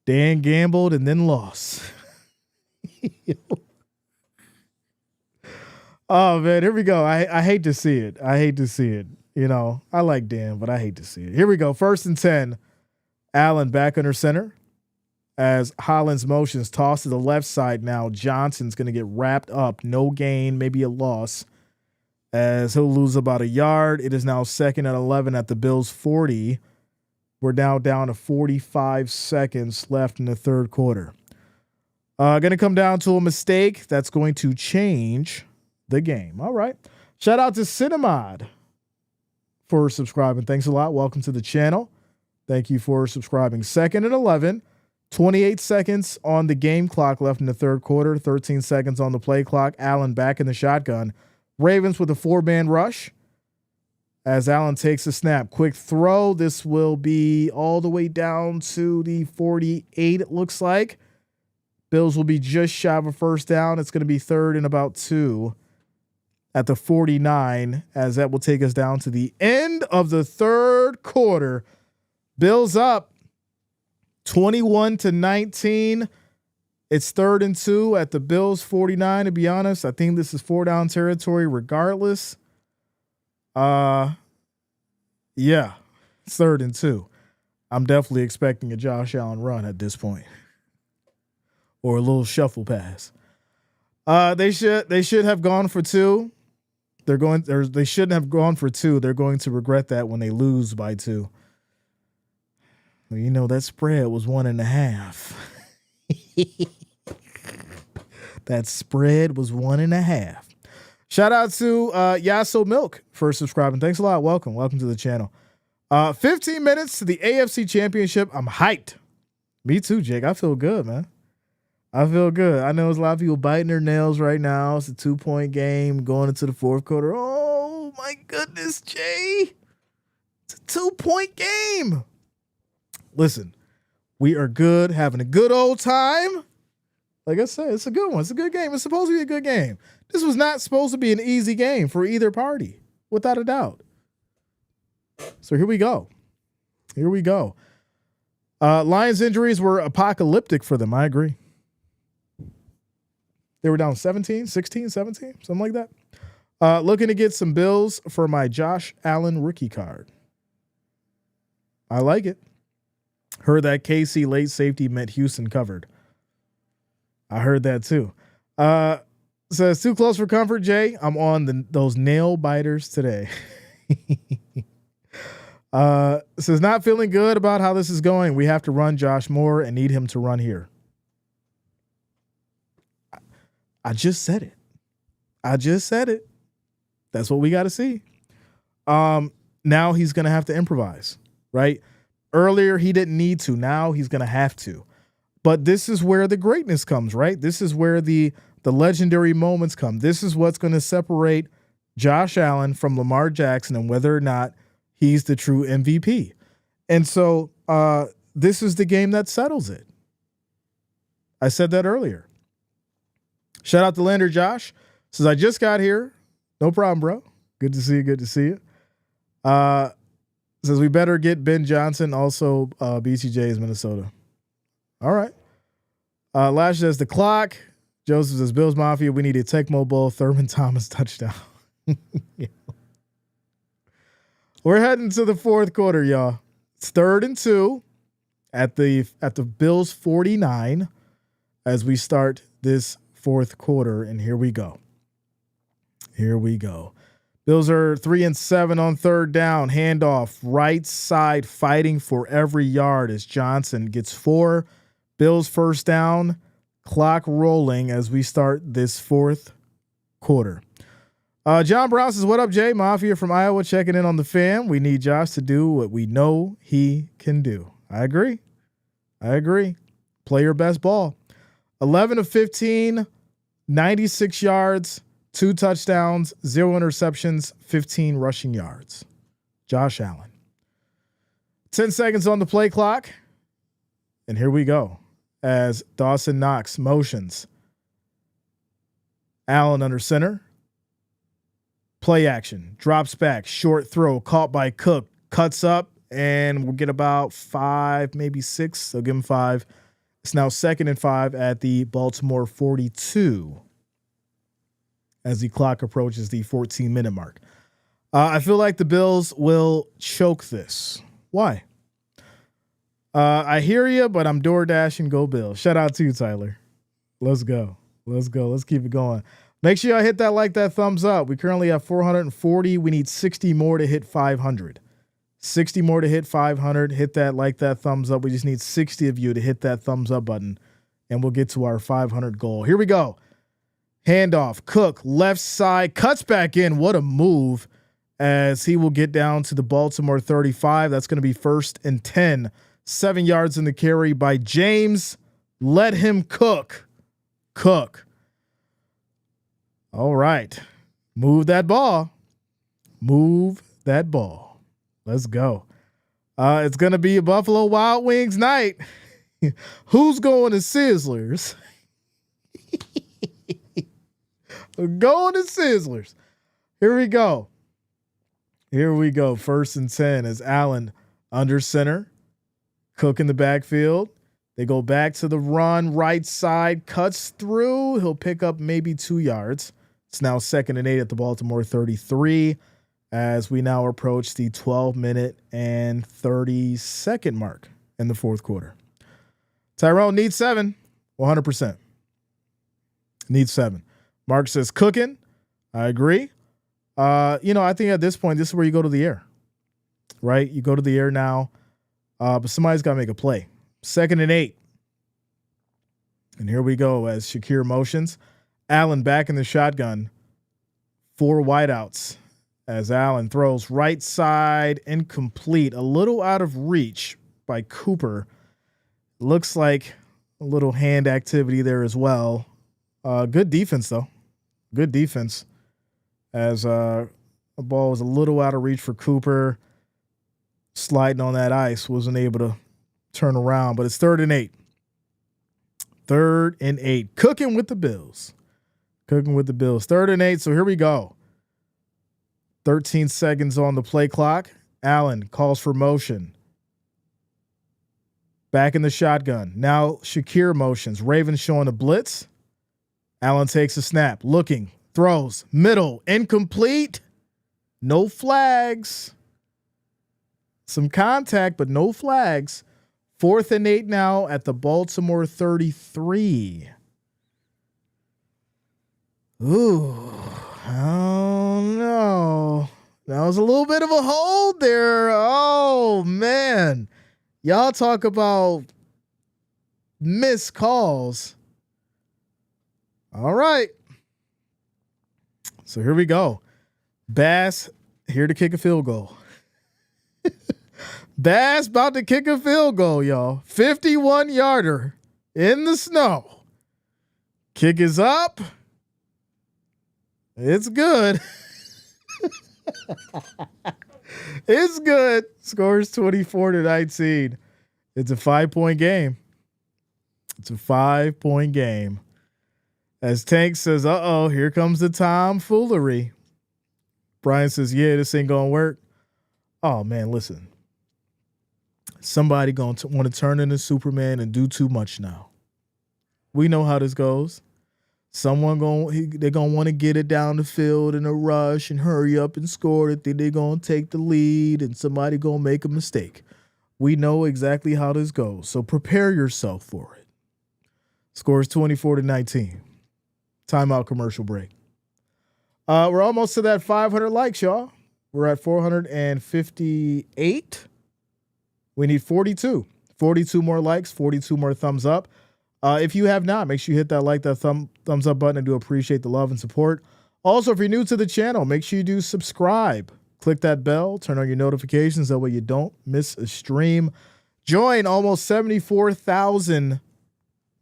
Dan gambled and then lost. Oh, man, here we go. I hate to see it. I hate to see it. You know, I like Dan, but I hate to see it. Here we go. 1st and 10. Allen back under center. As Holland's motions toss to the left side now. Johnson's going to get wrapped up. No gain, maybe a loss. As he'll lose about a yard. It is now 2nd and 11 at the Bills' 40. We're now down to 45 seconds left in the third quarter. Going to come down to a mistake that's going to change the game. All right. Shout out to Cinemod for subscribing. Thanks a lot. Welcome to the channel. Thank you for subscribing. 2nd and 11. 28 seconds on the game clock left in the third quarter. 13 seconds on the play clock. Allen back in the shotgun. Ravens with a 4-man rush. As Allen takes a snap. Quick throw. This will be all the way down to the 48, it looks like. Bills will be just shy of a first down. It's going to be 3rd and about 2 at the 49, as that will take us down to the end of the third quarter. Bills up 21-19. It's 3rd and 2 at the Bills' 49. To be honest, I think this is 4-down territory regardless. Yeah, it's 3rd and 2. I'm definitely expecting a Josh Allen run at this point, or a little shuffle pass. They should have gone for 2. They shouldn't have gone for 2. They're going to regret that when they lose by 2. Well, you know, that spread was 1.5. That spread was 1.5. Shout out to Yasso Milk for subscribing. Thanks a lot. Welcome to the channel. 15 minutes to the AFC Championship. I'm hyped. Me too, Jake. I feel good, man. I feel good. I know there's a lot of people biting their nails right now. It's a 2-point game going into the fourth quarter. Oh my goodness, Jay. It's a 2-point game. Listen, we are good, having a good old time. Like I said, it's a good one. It's a good game. It's supposed to be a good game. This was not supposed to be an easy game for either party, without a doubt. So here we go. Lions injuries were apocalyptic for them. I agree. They were down 17, 16, 17, something like that. Looking to get some Bills for my Josh Allen rookie card. I like it. Heard that KC late safety meant Houston covered. I heard that too. Says too close for comfort, Jay. I'm on those nail biters today. Says not feeling good about how this is going. We have to run Josh more and need him to run here. I just said it. That's what we got to see. Now he's going to have to improvise, right? Earlier, he didn't need to. Now he's going to have to. But this is where the greatness comes, right? This is where the legendary moments come. This is what's going to separate Josh Allen from Lamar Jackson and whether or not he's the true MVP. And so this is the game that settles it. I said that earlier. Shout out to Lander Josh. Says, I just got here. No problem, bro. Good to see you. Says we better get Ben Johnson. Also, BCJ is Minnesota. All right. Lash says the clock. Joseph says Bills Mafia. We need a Tecmo Bowl. Thurman Thomas touchdown. Yeah. We're heading to the fourth quarter, y'all. It's 3rd and 2 at the Bills 49 as we start this fourth quarter, and here we go. Bills are 3 and 7 on 3rd down. Handoff, right side, fighting for every yard as Johnson gets 4. Bills first down. Clock rolling as we start this fourth quarter. John Brown says, what up, Jay? Mafia from Iowa checking in on the fam. We need Josh to do what we know he can do. I agree. Play your best ball. 11 of 15, 96 yards, 2 touchdowns, 0 interceptions, 15 rushing yards. Josh Allen. 10 seconds on the play clock. And here we go as Dawson Knox motions. Allen under center. Play action. Drops back. Short throw. Caught by Cook. Cuts up. And we'll get about 5, maybe 6. They'll give him 5. It's now 2nd and 5 at the Baltimore 42 as the clock approaches the 14-minute mark. I feel like the Bills will choke this. Why? I hear you, but I'm door dashing. Go Bills. Shout out to you, Tyler. Let's go. Let's go. Let's keep it going. Make sure y'all hit that thumbs up. We currently have 440. We need 60 more to hit 500. 60 more to hit 500. Hit that thumbs up. We just need 60 of you to hit that thumbs up button, and we'll get to our 500 goal. Here we go. Handoff. Cook, left side, cuts back in. What a move, as he will get down to the Baltimore 35. That's going to be 1st and 10. 7 yards in the carry by James. Let him cook. Cook. All right. Move that ball. Move that ball. Let's go. It's going to be a Buffalo Wild Wings night. Who's going to Sizzlers? Going to Sizzlers. Here we go. Here we go. 1st and 10 as Allen under center. Cook in the backfield. They go back to the run. Right side. Cuts through. He'll pick up maybe 2 yards. It's now 2nd and 8 at the Baltimore 33 as we now approach the 12-minute and 30-second mark in the 4th quarter. Tyrone needs 7. 100%. Needs 7. Mark says cooking. I agree. I think at this point, this is where you go to the air, right? You go to the air now, but somebody's got to make a play. 2nd and 8. And here we go as Shakir motions. Allen back in the shotgun. 4 wideouts as Allen throws right side, incomplete, a little out of reach by Cooper. Looks like a little hand activity there as well. Good defense, though. Good defense as the ball was a little out of reach for Cooper. Sliding on that ice, wasn't able to turn around, but it's 3rd and 8. 3rd and 8. Cooking with the Bills. Cooking with the Bills. 3rd and 8, so here we go. 13 seconds on the play clock. Allen calls for motion. Back in the shotgun. Now Shakir motions. Ravens showing a blitz. Allen takes a snap. Looking. Throws. Middle. Incomplete. No flags. Some contact, but no flags. 4th and 8 now at the Baltimore 33. Ooh. Oh, no. That was a little bit of a hold there. Oh, man. Y'all talk about missed calls. All right. So here we go. Bass here to kick a field goal. Bass about to kick a field goal, y'all. 51-yarder in the snow. Kick is up. It's good. It's good. Scores 24-19. It's a 5-point game. It's a 5-point game. As Tank says, uh-oh, here comes the tomfoolery. Brian says, yeah, this ain't going to work. Oh, man, listen. Somebody going to want to turn into Superman and do too much now. We know how this goes. They're gonna want to get it down the field in a rush and hurry up and score it. Then they're gonna take the lead and somebody gonna make a mistake. We know exactly how this goes, so prepare yourself for it. Scores 24-19. Timeout, commercial break. We're almost to that 500 likes, y'all. We're at 458. We need 42. 42 more likes, 42 more thumbs up. If you have not, make sure you hit that thumbs up button. I do appreciate the love and support. Also, if you're new to the channel, make sure you do subscribe. Click that bell, turn on your notifications. That way you don't miss a stream. Join almost 74,000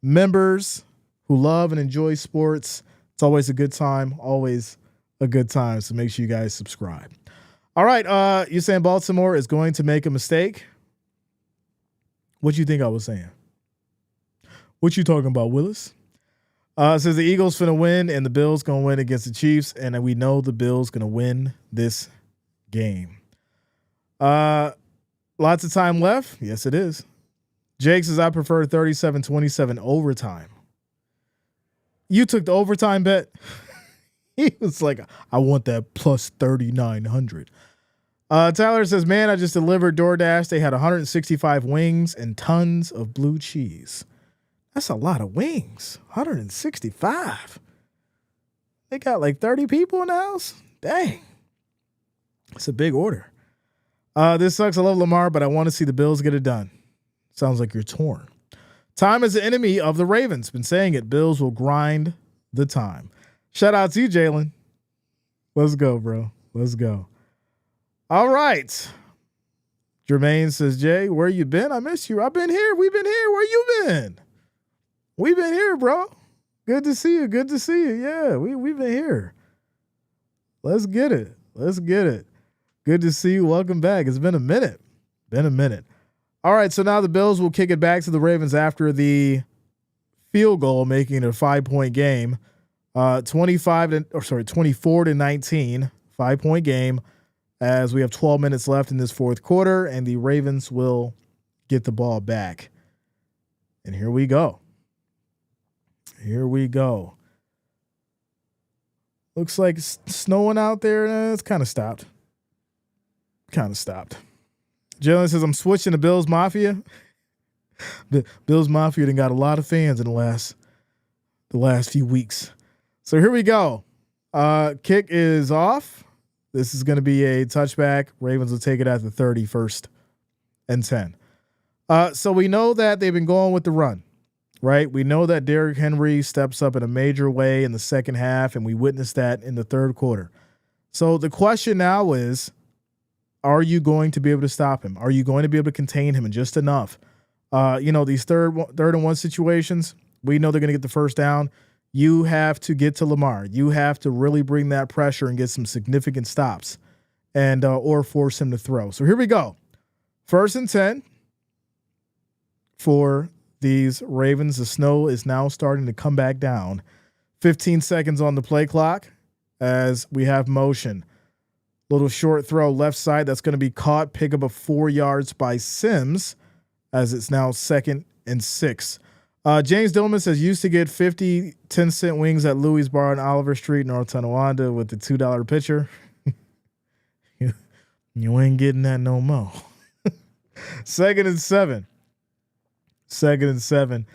members who love and enjoy sports. It's always a good time, always a good time. So make sure you guys subscribe. All right, you're saying Baltimore is going to make a mistake? What do you think I was saying? What you talking about, Willis? It says the Eagles finna win and the Bills gonna win against the Chiefs, and we know the Bills gonna win this game. Lots of time left. Yes, it is. Jake says I prefer 37-27 overtime. You took the overtime bet. He was like, I want that plus 3,900. Tyler says, man, I just delivered DoorDash. They had 165 wings and tons of blue cheese. That's a lot of wings. 165. They got like 30 people in the house. Dang. It's a big order. This sucks. I love Lamar, but I want to see the Bills get it done. Sounds like you're torn. Time is the enemy of the Ravens. Been saying it. Bills will grind the time. Shout out to you, Jalen. Let's go, bro. Let's go. All right. Jermaine says, Jay, where you been? I miss you. I've been here. We've been here. Where you been? We've been here, bro. Good to see you. Good to see you. Yeah, we've been here. Let's get it. Let's get it. Good to see you. Welcome back. It's been a minute. Been a minute. All right, so now the Bills will kick it back to the Ravens after the field goal, making it a 5-point game. 24-19, 5-point game, as we have 12 minutes left in this fourth quarter, and the Ravens will get the ball back. And here we go. Here we go. Looks like snowing out there. It's kind of stopped. Jalen says, I'm switching to Bills Mafia. The Bills Mafia done got a lot of fans in the last few weeks. So here we go. Kick is off. This is going to be a touchback. Ravens will take it at the 31st and 10. So we know that they've been going with the run, right? We know that Derrick Henry steps up in a major way in the second half, and we witnessed that in the third quarter. So the question now is, are you going to be able to stop him? Are you going to be able to contain him in just enough? These third and one situations, we know they're going to get the first down. You have to get to Lamar. You have to really bring that pressure and get some significant stops and or force him to throw. So here we go. 1st and 10 for these Ravens. The snow is now starting to come back down. 15 seconds on the play clock as we have motion. Little short throw left side that's going to be caught. Pick up of 4 yards by Sims as it's now 2nd and 6. James Dillman says, used to get 50 10-cent wings at Louis Bar on Oliver Street, North Tonawanda with the $2 pitcher. You ain't getting that no more. 2nd and 7. 2nd and 7.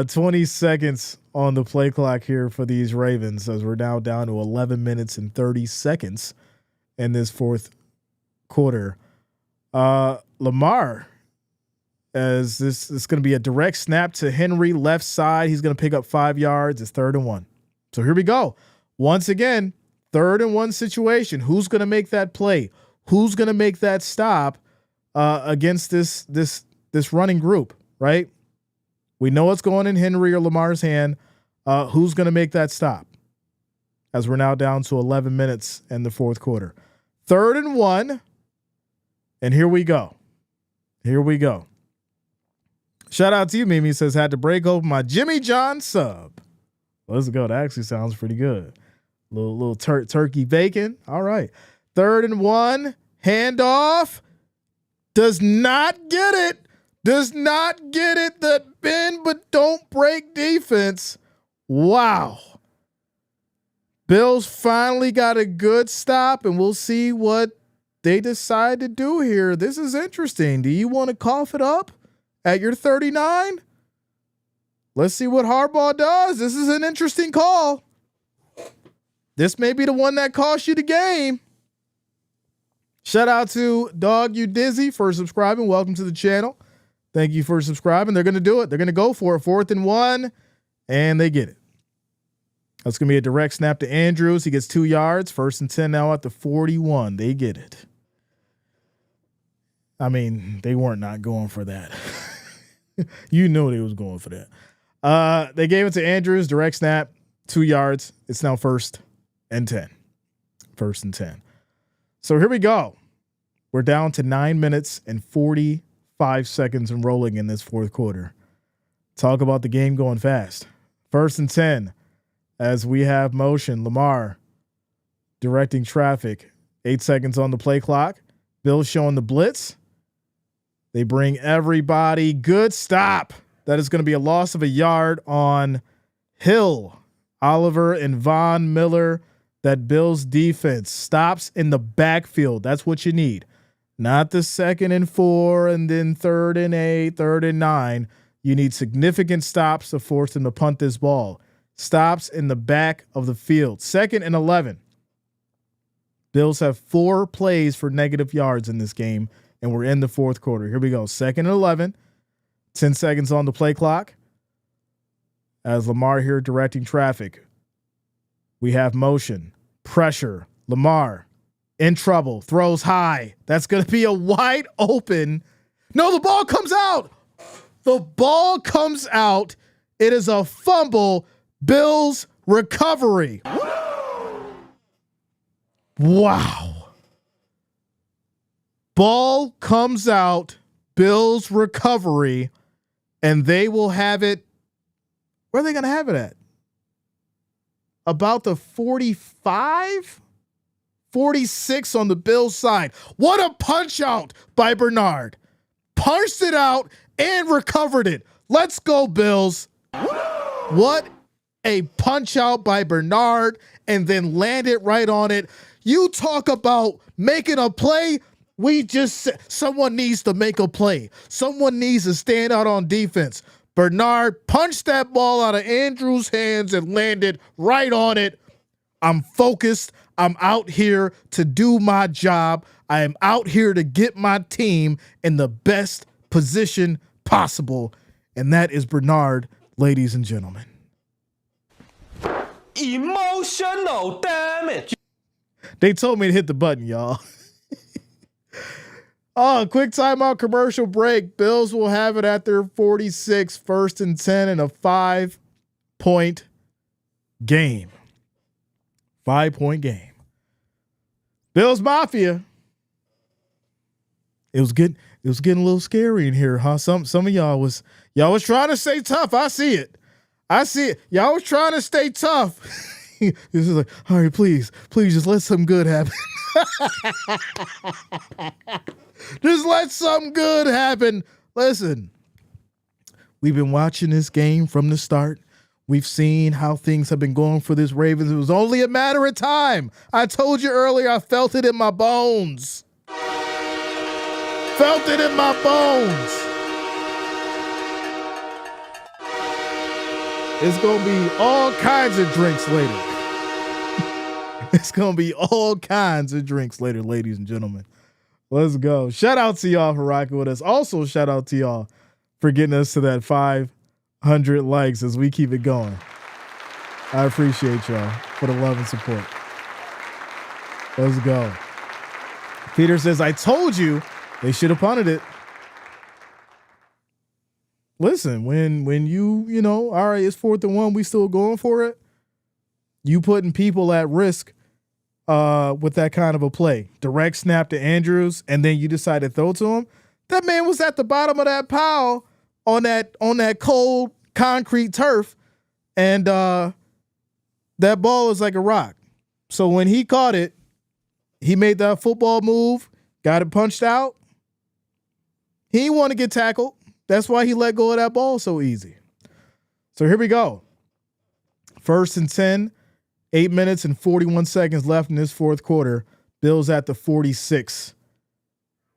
20 seconds on the play clock here for these Ravens as we're now down to 11 minutes and 30 seconds in this fourth quarter. Lamar, as this is going to be a direct snap to Henry, left side. He's going to pick up 5 yards. It's 3rd and 1. So here we go. Once again, 3rd and 1 situation. Who's going to make that play? Who's going to make that stop against this running group, right? We know what's going in Henry or Lamar's hand. Who's going to make that stop? As we're now down to 11 minutes in the fourth quarter. 3rd and 1. And here we go. Here we go. Shout out to you, Mimi. Says, had to break open my Jimmy John sub. Let's go. That actually sounds pretty good. Little turkey bacon. All right. 3rd and 1. Handoff. Does not get it. Does not get it. The bend but don't break defense. Wow. Bills finally got a good stop, and we'll see what they decide to do here. This is interesting. Do you want to cough it up at your 39? Let's see what Harbaugh does. This is an interesting call. This may be the one that cost you the game. Shout out to Dog You Dizzy for subscribing. Welcome to the channel. Thank you for subscribing. They're going to do it. They're going to go for it. 4th and 1, and they get it. That's going to be a direct snap to Andrews. He gets 2 yards. 1st and 10 now at the 41. They get it. I mean, they weren't not going for that. You knew they was going for that. They gave it to Andrews. Direct snap. 2 yards. It's now 1st and 10. 1st and 10. So here we go. We're down to 9 minutes and 45 seconds and rolling in this fourth quarter. Talk about the game going fast. First and 10 as we have motion. Lamar directing traffic. 8 seconds on the play clock. Bills showing the blitz. They bring everybody. Good stop. That is going to be a loss of a yard on Hill. Oliver and Von Miller. That Bills defense stops in the backfield. That's what you need. Not the 2nd and 4 and then 3rd and 8, 3rd and 9. You need significant stops to force them to punt this ball. Stops in the back of the field. 2nd and 11. Bills have 4 plays for negative yards in this game, and we're in the fourth quarter. Here we go. 2nd and 11. 10 seconds on the play clock. As Lamar here directing traffic. We have motion. Pressure. Lamar in trouble. Throws high. That's going to be a wide open. No, the ball comes out. The ball comes out. It is a fumble. Bills recovery. Wow. Ball comes out. Bills recovery. And they will have it. Where are they going to have it at? About the 45? 46 on the Bills side. What a punch out by Bernard. Punched it out and recovered it. Let's go, Bills. What a punch out by Bernard and then landed right on it. You talk about making a play. Someone needs to make a play. Someone needs to stand out on defense. Bernard punched that ball out of Andrews' hands and landed right on it. I'm focused. I'm out here to do my job. I am out here to get my team in the best position possible. And that is Bernard, ladies and gentlemen. Emotional damage. They told me to hit the button, y'all. Oh, quick timeout commercial break. Bills will have it at their 46, 1st and 10 in a 5-point game. 5-point game. Bills Mafia. It was getting a little scary in here, huh? Some of y'all was trying to stay tough. I see it. Y'all was trying to stay tough. This is like, all right, please, just let something good happen. Just let something good happen. Listen, we've been watching this game from the start. We've seen how things have been going for this Ravens. It was only a matter of time. I told you earlier, I felt it in my bones. Felt it in my bones. It's going to be all kinds of drinks later. It's going to be all kinds of drinks later, ladies and gentlemen. Let's go. Shout out to y'all for rocking with us. Also, shout out to y'all for getting us to that 500 likes as we keep it going. I appreciate y'all for the love and support. Let's go. Peter says, I told you they should have punted it. Listen, when you know, all right, it's 4th and 1, we still going for it. You putting people at risk with that kind of a play. Direct snap to Andrews, and then you decide to throw to him. That man was at the bottom of that pile on that cold concrete turf, and that ball is like a rock. So when he caught it, he made that football move, got it punched out. He didn't want to get tackled. That's why he let go of that ball so easy. So here we go. 1st and 10. 8 minutes and 41 seconds left in this fourth quarter. Bills at the 46.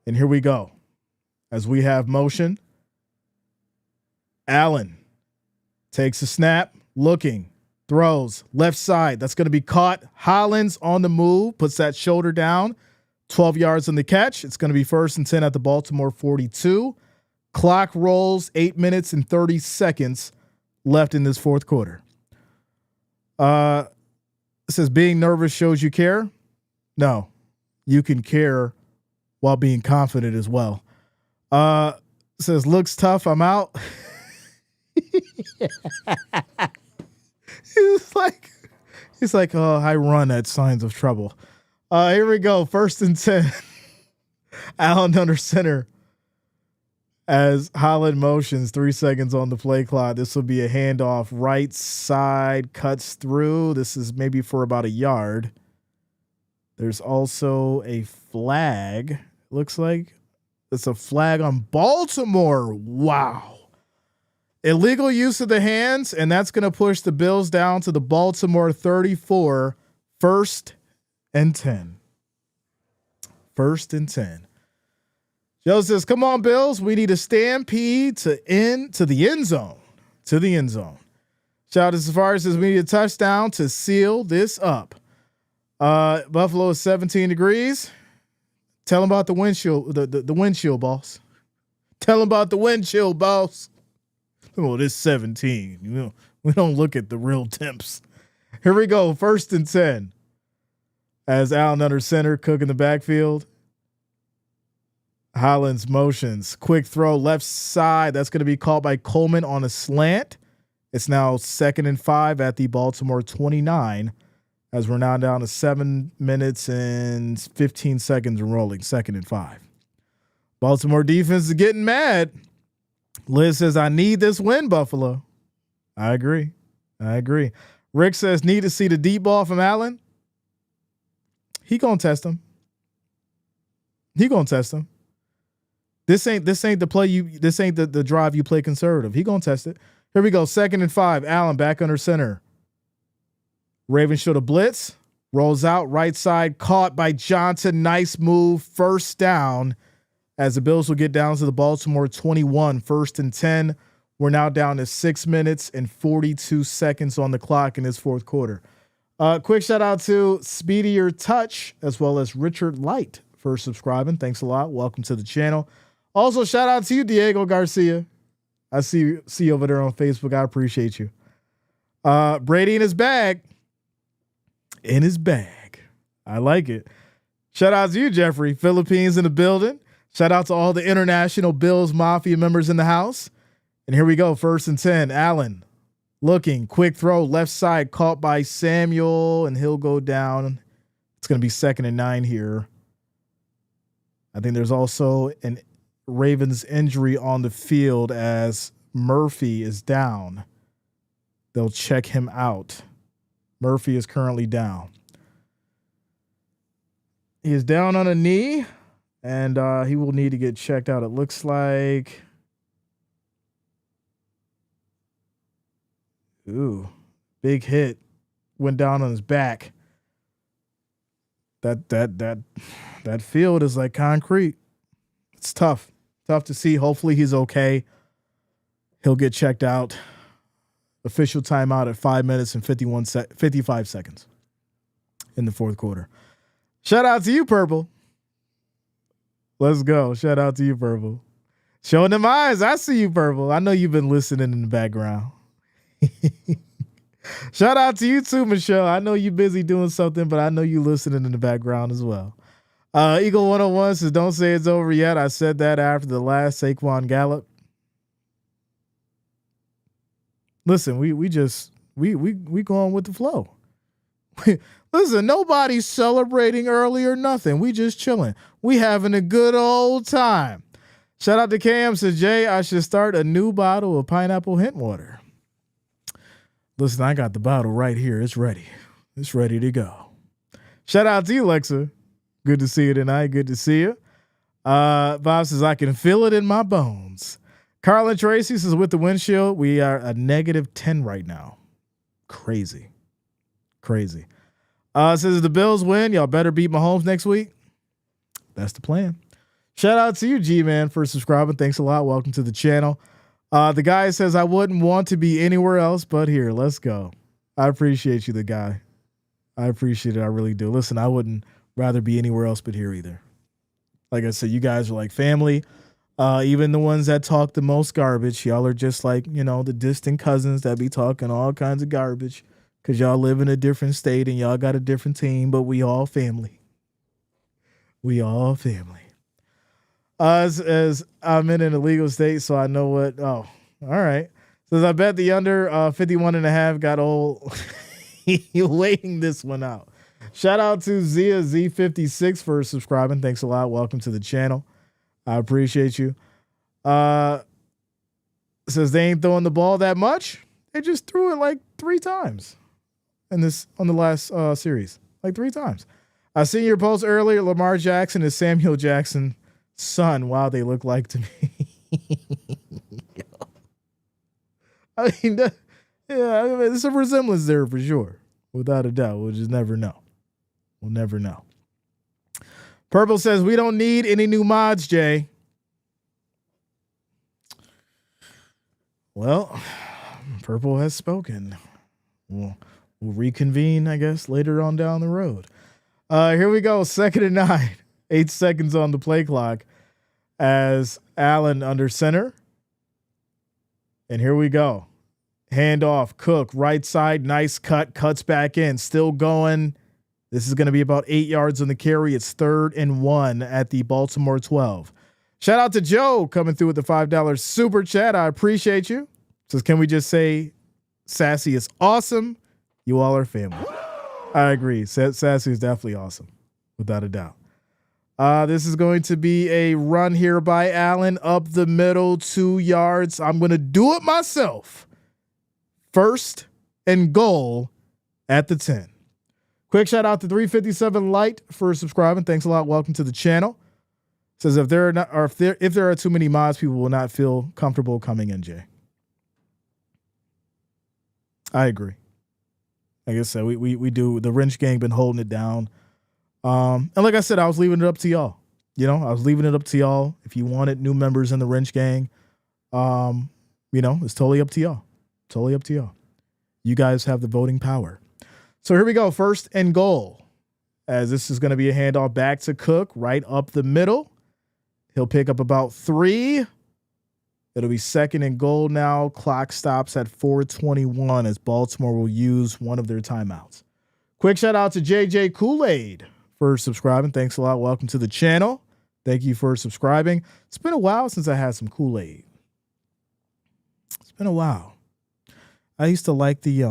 And here we go. As we have motion. Allen takes a snap, looking, throws, left side. That's going to be caught. Hollins on the move, puts that shoulder down. 12 yards on the catch. It's going to be 1st and 10 at the Baltimore 42. Clock rolls, 8 minutes and 30 seconds left in this fourth quarter. It says being nervous shows you care. No, you can care while being confident as well. It says looks tough. I'm out. It's like, oh, I run at signs of trouble. Here we go. 1st and 10. Allen under center. As Holland motions, 3 seconds on the play clock. This will be a handoff. Right side cuts through. This is maybe for about a yard. There's also a flag. Looks like it's a flag on Baltimore. Wow. Illegal use of the hands, and that's going to push the Bills down to the Baltimore 34, 1st and 10. 1st and 10. Joe says, come on, Bills. We need a stampede to the end zone. To the end zone. Shout out to Safari says we need a touchdown to seal this up. Buffalo is 17 degrees. Tell them about the windshield, the windshield, boss. Tell them about the windshield, boss. Well, it's 17. You know, we don't look at the real temps. Here we go. 1st and 10. As Allen under center, Cook in the backfield. Hollins motions. Quick throw left side. That's going to be caught by Coleman on a slant. It's now 2nd and 5 at the Baltimore 29, as we're now down to 7 minutes and 15 seconds and rolling. 2nd and 5. Baltimore defense is getting mad. Liz says, I need this win, Buffalo. I agree. Rick says, need to see the deep ball from Allen. He gonna test him. This ain't the play this ain't the drive you play conservative. He gonna test it. Here we go. 2nd and 5. Allen back under center. Ravens show the blitz. Rolls out right side. Caught by Johnson. Nice move. 1st down. As the Bills will get down to the Baltimore 21, 1st and 10. We're now down to 6 minutes and 42 seconds on the clock in this 4th quarter. Quick shout out to Speedier Touch as well as Richard Light for subscribing. Thanks a lot. Welcome to the channel. Also, shout out to you, Diego Garcia. I see you over there on Facebook. I appreciate you. Brady in his bag. I like it. Shout out to you, Jeffrey. Philippines in the building. Shout out to all the international Bills Mafia members in the house. And here we go. 1st and 10. Allen looking. Quick throw. Left side caught by Samuel. And he'll go down. It's going to be 2nd and 9 here. I think there's also an Ravens injury on the field as Murphy is down. They'll check him out. Murphy is currently down. He is down on a knee. And he will need to get checked out. It looks like, big hit, went down on his back. That field is like concrete. It's tough to see. Hopefully he's okay. He'll get checked out. Official timeout at 5 minutes and 55 seconds in the 4th quarter. Shout out to you, Purple. Let's go. Shout out to you, Purple. Showing them eyes. I see you, Purple. I know you've been listening in the background. Shout out to you too, Michelle. I know you're busy doing something, but I know you listening in the background as well. Eagle 101 says, don't say it's over yet. I said that after the last Saquon Gallup. Listen, we going with the flow. Listen, nobody's celebrating early or nothing. We just chilling. We having a good old time. Shout out to Cam. Says, Jay, I should start a new bottle of pineapple hint water. Listen, I got the bottle right here. It's ready. It's ready to go. Shout out to you, Lexa. Good to see you tonight. Good to see you. Bob says, I can feel it in my bones. Carlin Tracy says, with the windshield, we are a -10 right now. Crazy. Says the Bills win, y'all better beat Mahomes next week. That's the plan. Shout out to you, G-Man, for subscribing. Thanks a lot. Welcome to the channel. The guy says, I wouldn't want to be anywhere else but here. Let's go. I appreciate you, the guy. I appreciate it. I really do. Listen, I wouldn't rather be anywhere else but here either. Like I said, you guys are like family. Even the ones that talk the most garbage, y'all are just like, the distant cousins that be talking all kinds of garbage. Because y'all live in a different state and y'all got a different team, but we all family. As I'm in an illegal state, so I know what. Oh, all right. Says, I bet the under 51.5 got old. Waiting this one out. Shout out to Zia Z56 for subscribing. Thanks a lot. Welcome to the channel. I appreciate you. Says they ain't throwing the ball that much. They just threw it like 3 times on the last series. Like 3 times. I seen your post earlier. Lamar Jackson is Samuel Jackson's son. Wow, they look like to me. I mean, there's a resemblance there for sure. Without a doubt. We'll just never know. We'll never know. Purple says, we don't need any new mods, Jay. Well, Purple has spoken. We'll reconvene, I guess, later on down the road. Here we go. 2nd and 9. 8 seconds on the play clock as Allen under center. And here we go. Handoff, Cook, right side, nice cut, cuts back in, still going. This is going to be about 8 yards on the carry. It's 3rd and 1 at the Baltimore 12. Shout out to Joe coming through with the $5 super chat. I appreciate you. Says, can we just say Sassy is awesome? You all are family. I agree. Sassy is definitely awesome, without a doubt. This is going to be a run here by Allen up the middle, 2 yards. I'm going to do it myself. 1st and goal at the 10. Quick shout out to 357 Light for subscribing. Thanks a lot. Welcome to the channel. Says if there are too many mods, people will not feel comfortable coming in, Jay. I agree. Like I said, we do. The Wrench Gang been holding it down. And like I said, I was leaving it up to y'all. You know, I was leaving it up to y'all. If you wanted new members in the Wrench Gang, it's totally up to y'all. Totally up to y'all. You guys have the voting power. So here we go. 1st and goal. As this is going to be a handoff back to Cook, right up the middle. He'll pick up about 3. It'll be 2nd and goal now. Clock stops at 4:21 as Baltimore will use one of their timeouts. Quick shout out to JJ Kool-Aid for subscribing. Thanks a lot. Welcome to the channel. Thank you for subscribing. It's been a while since I had some Kool-Aid. It's been a while. I used to like the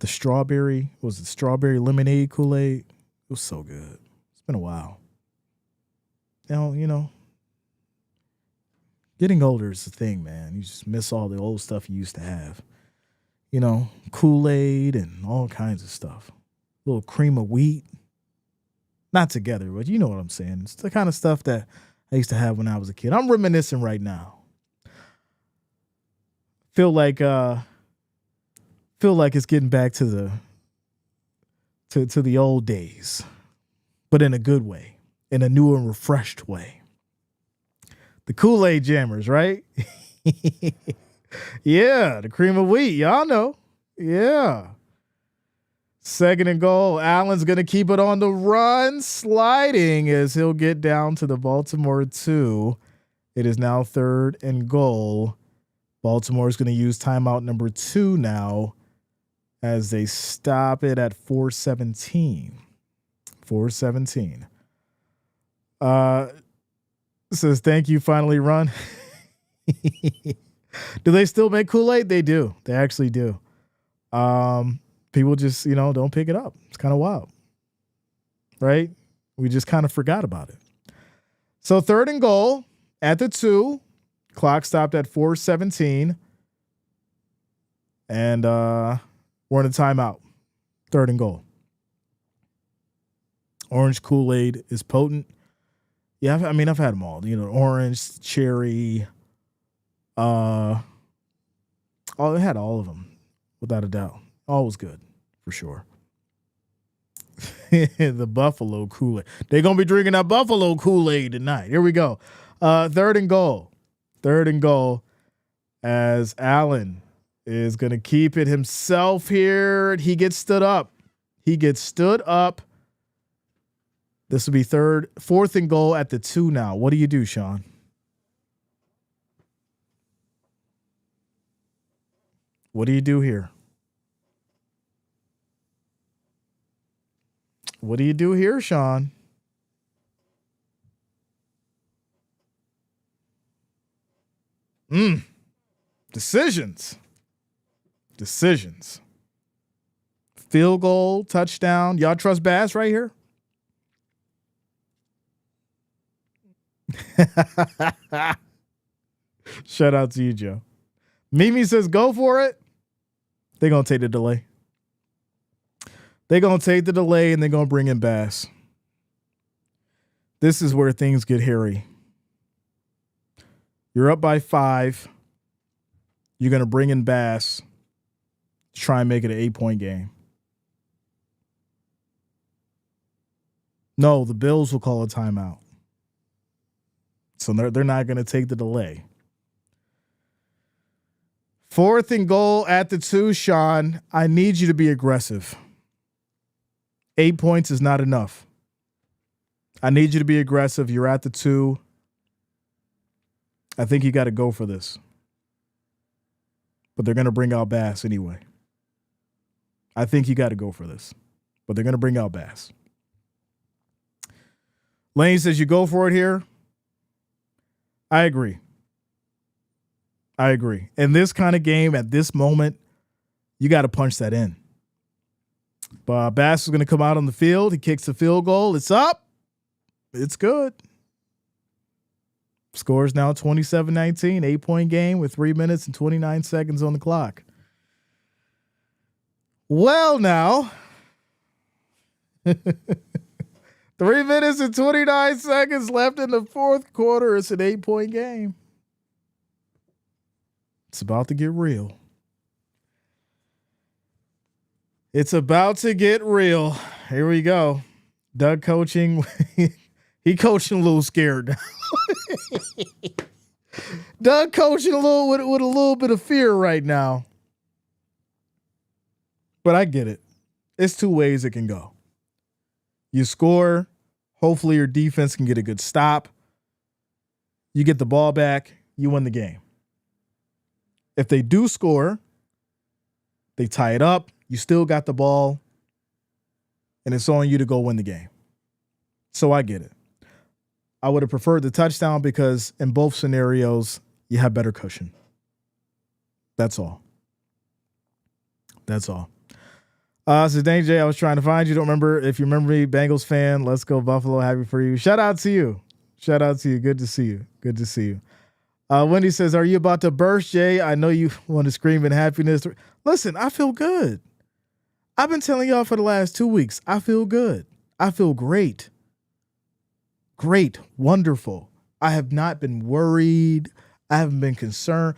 strawberry, strawberry lemonade Kool-Aid? It was so good. It's been a while. Now, getting older is the thing, man. You just miss all the old stuff you used to have. Kool-Aid and all kinds of stuff. A little cream of wheat. Not together, but you know what I'm saying. It's the kind of stuff that I used to have when I was a kid. I'm reminiscing right now. Feel like it's getting back to the old days, but in a good way, in a new and refreshed way. The Kool-Aid jammers, right? Yeah, the cream of wheat. Y'all know. Yeah. 2nd and goal. Allen's going to keep it on the run, sliding as he'll get down to the Baltimore 2. It is now 3rd and goal. Baltimore is going to use timeout number 2 now as they stop it at 4:17. 4:17. Says, thank you, finally run. Do they still make Kool-Aid? They do. They actually do. People just, don't pick it up. It's kind of wild. Right? We just kind of forgot about it. So 3rd and goal at the 2. Clock stopped at 4:17. And we're in a timeout. 3rd and goal. Orange Kool-Aid is potent. Yeah, I've had them all. Orange, cherry. I had all of them, without a doubt. All was good, for sure. The Buffalo Kool-Aid. They're going to be drinking that Buffalo Kool-Aid tonight. Here we go. 3rd and goal. 3rd and goal as Allen is going to keep it himself here. He gets stood up. This will be 4th and goal at the 2 now. What do you do, Sean? What do you do here? What do you do here, Sean? Decisions. Field goal, touchdown. Y'all trust Bass right here? Shout out to you, Joe. Mimi says, go for it. They're going to take the delay. They're going to take the delay and they're going to bring in Bass. This is where things get hairy. You're up by 5. You're going to bring in Bass to try and make it an 8-point game. No, the Bills will call a timeout. So they're not going to take the delay. 4th and goal at the 2, Sean. I need you to be aggressive. 8 points is not enough. I need you to be aggressive. You're at the 2. I think you got to go for this. But they're going to bring out Bass anyway. I think you got to go for this. But they're going to bring out Bass. Lane says you go for it here. I agree. In this kind of game, at this moment, you got to punch that in. But Bass is going to come out on the field. He kicks the field goal. It's up. It's good. Score is now 27-19, 8-point game with 3 minutes and 29 seconds on the clock. Well, now, 3 minutes and 29 seconds left in the 4th quarter. It's an 8-point game. It's about to get real. It's about to get real. Here we go. Doug coaching. He coaching a little scared. Doug coaching a little with a little bit of fear right now. But I get it. It's 2 ways it can go. You score. Hopefully your defense can get a good stop. You get the ball back. You win the game. If they do score, they tie it up. You still got the ball. And it's on you to go win the game. So I get it. I would have preferred the touchdown because in both scenarios, you have better cushion. That's all. So Dane J, I was trying to find you. Don't remember. If you remember me, Bengals fan, let's go Buffalo. Happy for you. Shout out to you. Good to see you. Wendy says, are you about to burst, Jay? I know you want to scream in happiness. Listen, I feel good. I've been telling y'all for the last 2 weeks, I feel good. I feel great. Great. Wonderful. I have not been worried. I haven't been concerned.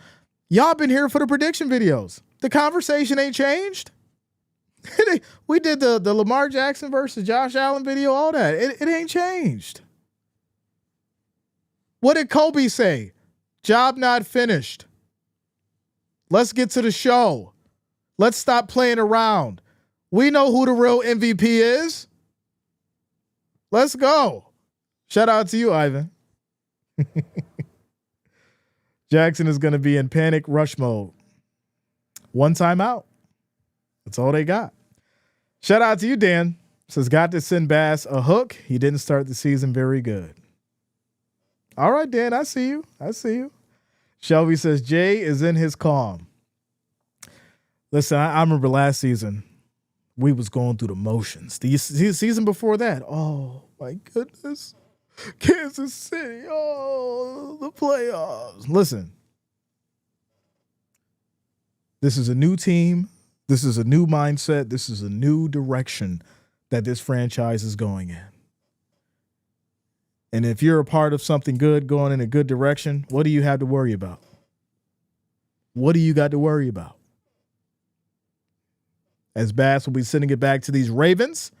Y'all been here for the prediction videos. The conversation ain't changed. We did the Lamar Jackson versus Josh Allen video, all that. It ain't changed. What did Kobe say? Job not finished. Let's get to the show. Let's stop playing around. We know who the real MVP is. Let's go. Shout out to you, Ivan. Jackson is going to be in panic rush mode. 1 timeout. That's all they got. Shout out to you, Dan. Says, got to send Bass a hook. He didn't start the season very good. All right, Dan, I see you. Shelby says, Jay is in his calm. Listen, I remember last season, we was going through the motions. The season before that, oh, my goodness. Kansas City, oh, the playoffs. Listen, this is a new team. This is a new mindset. This is a new direction that this franchise is going in. And if you're a part of something good going in a good direction, what do you have to worry about? What do you got to worry about? As Bass will be sending it back to these Ravens.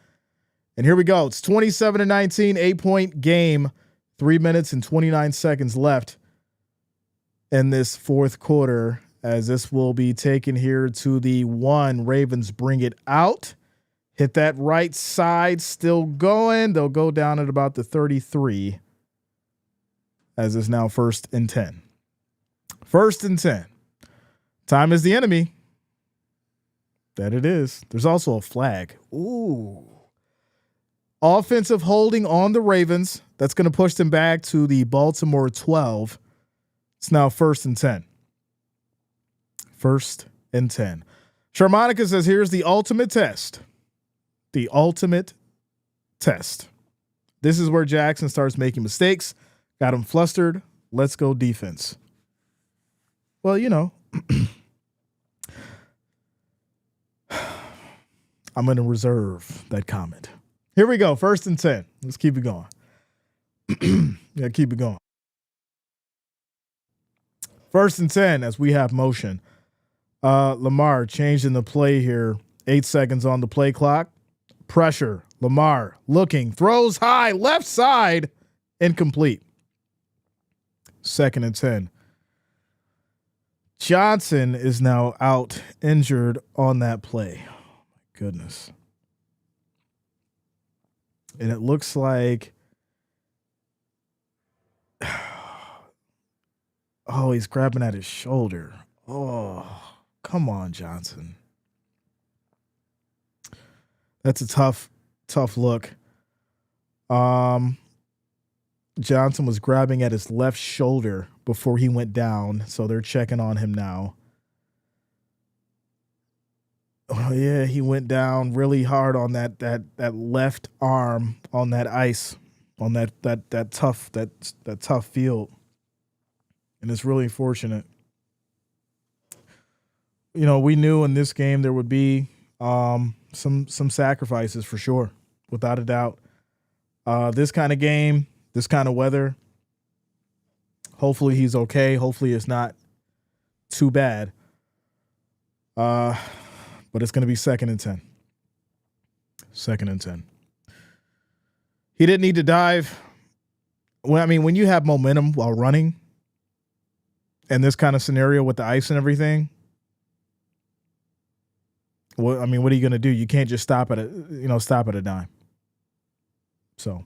And here we go. It's 27-19, 8-point game. 3 minutes and 29 seconds left in this 4th quarter, as this will be taken here to the 1. Ravens bring it out. Hit that right side, still going. They'll go down at about the 33, as it's now 1st and 10. 1st and 10. Time is the enemy. That it is. There's also a flag. Ooh. Offensive holding on the Ravens. That's going to push them back to the Baltimore 12. It's now 1st and 10. 1st and 10. Sharmonica says, here's the ultimate test. The ultimate test. This is where Jackson starts making mistakes. Got him flustered. Let's go defense. Well, you know, I'm going to reserve that comment. Here we go. 1st and 10. Let's keep it going. Yeah, keep it going. 1st and 10 as we have motion. Lamar changing the play here. 8 seconds on the play clock. Pressure. Lamar looking. Throws high. Left side. Incomplete. 2nd and 10. Johnson is now out injured on that play. Oh, my goodness. And it looks like, oh, he's grabbing at his shoulder. Oh, come on, Johnson. That's a tough look. Johnson was grabbing at his left shoulder before he went down, so they're checking on him now. Oh yeah, he went down really hard on that left arm on that ice, on that tough field, and it's really fortunate. You know, we knew in this game there would be some sacrifices for sure, without a doubt. This kind of game, this kind of weather. Hopefully he's okay. Hopefully it's not too bad. But it's going to be 2nd and 10. 2nd and 10. He didn't need to dive. Well, I mean, when you have momentum while running and this kind of scenario with the ice and everything, well, I mean, what are you going to do? You can't just stop at a dime. So,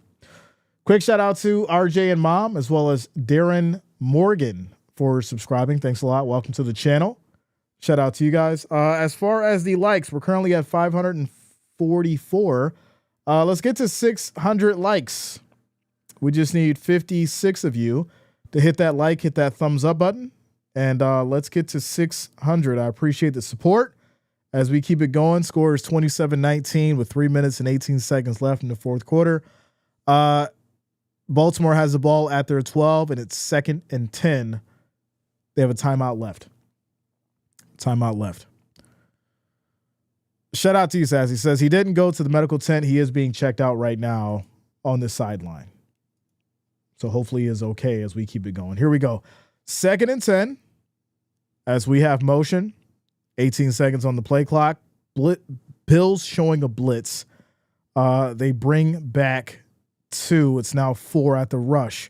quick shout out to RJ and Mom, as well as Darren Morgan for subscribing. Thanks a lot. Welcome to the channel. Shout out to you guys. As far as the likes, we're currently at 544. Let's get to 600 likes. We just need 56 of you to hit that like, hit that thumbs up button, and let's get to 600. I appreciate the support as we keep it going. Score is 27-19 with 3 minutes and 18 seconds left in the 4th quarter. Baltimore has the ball at their 12, and it's 2nd and 10. They have a timeout left. Shout out to you, Sassy. Says he didn't go to the medical tent. He is being checked out right now on the sideline. So hopefully he is okay as we keep it going. Here we go. 2nd and 10 as we have motion. 18 seconds on the play clock. Bills showing a blitz. They bring back 2. It's now 4 at the rush.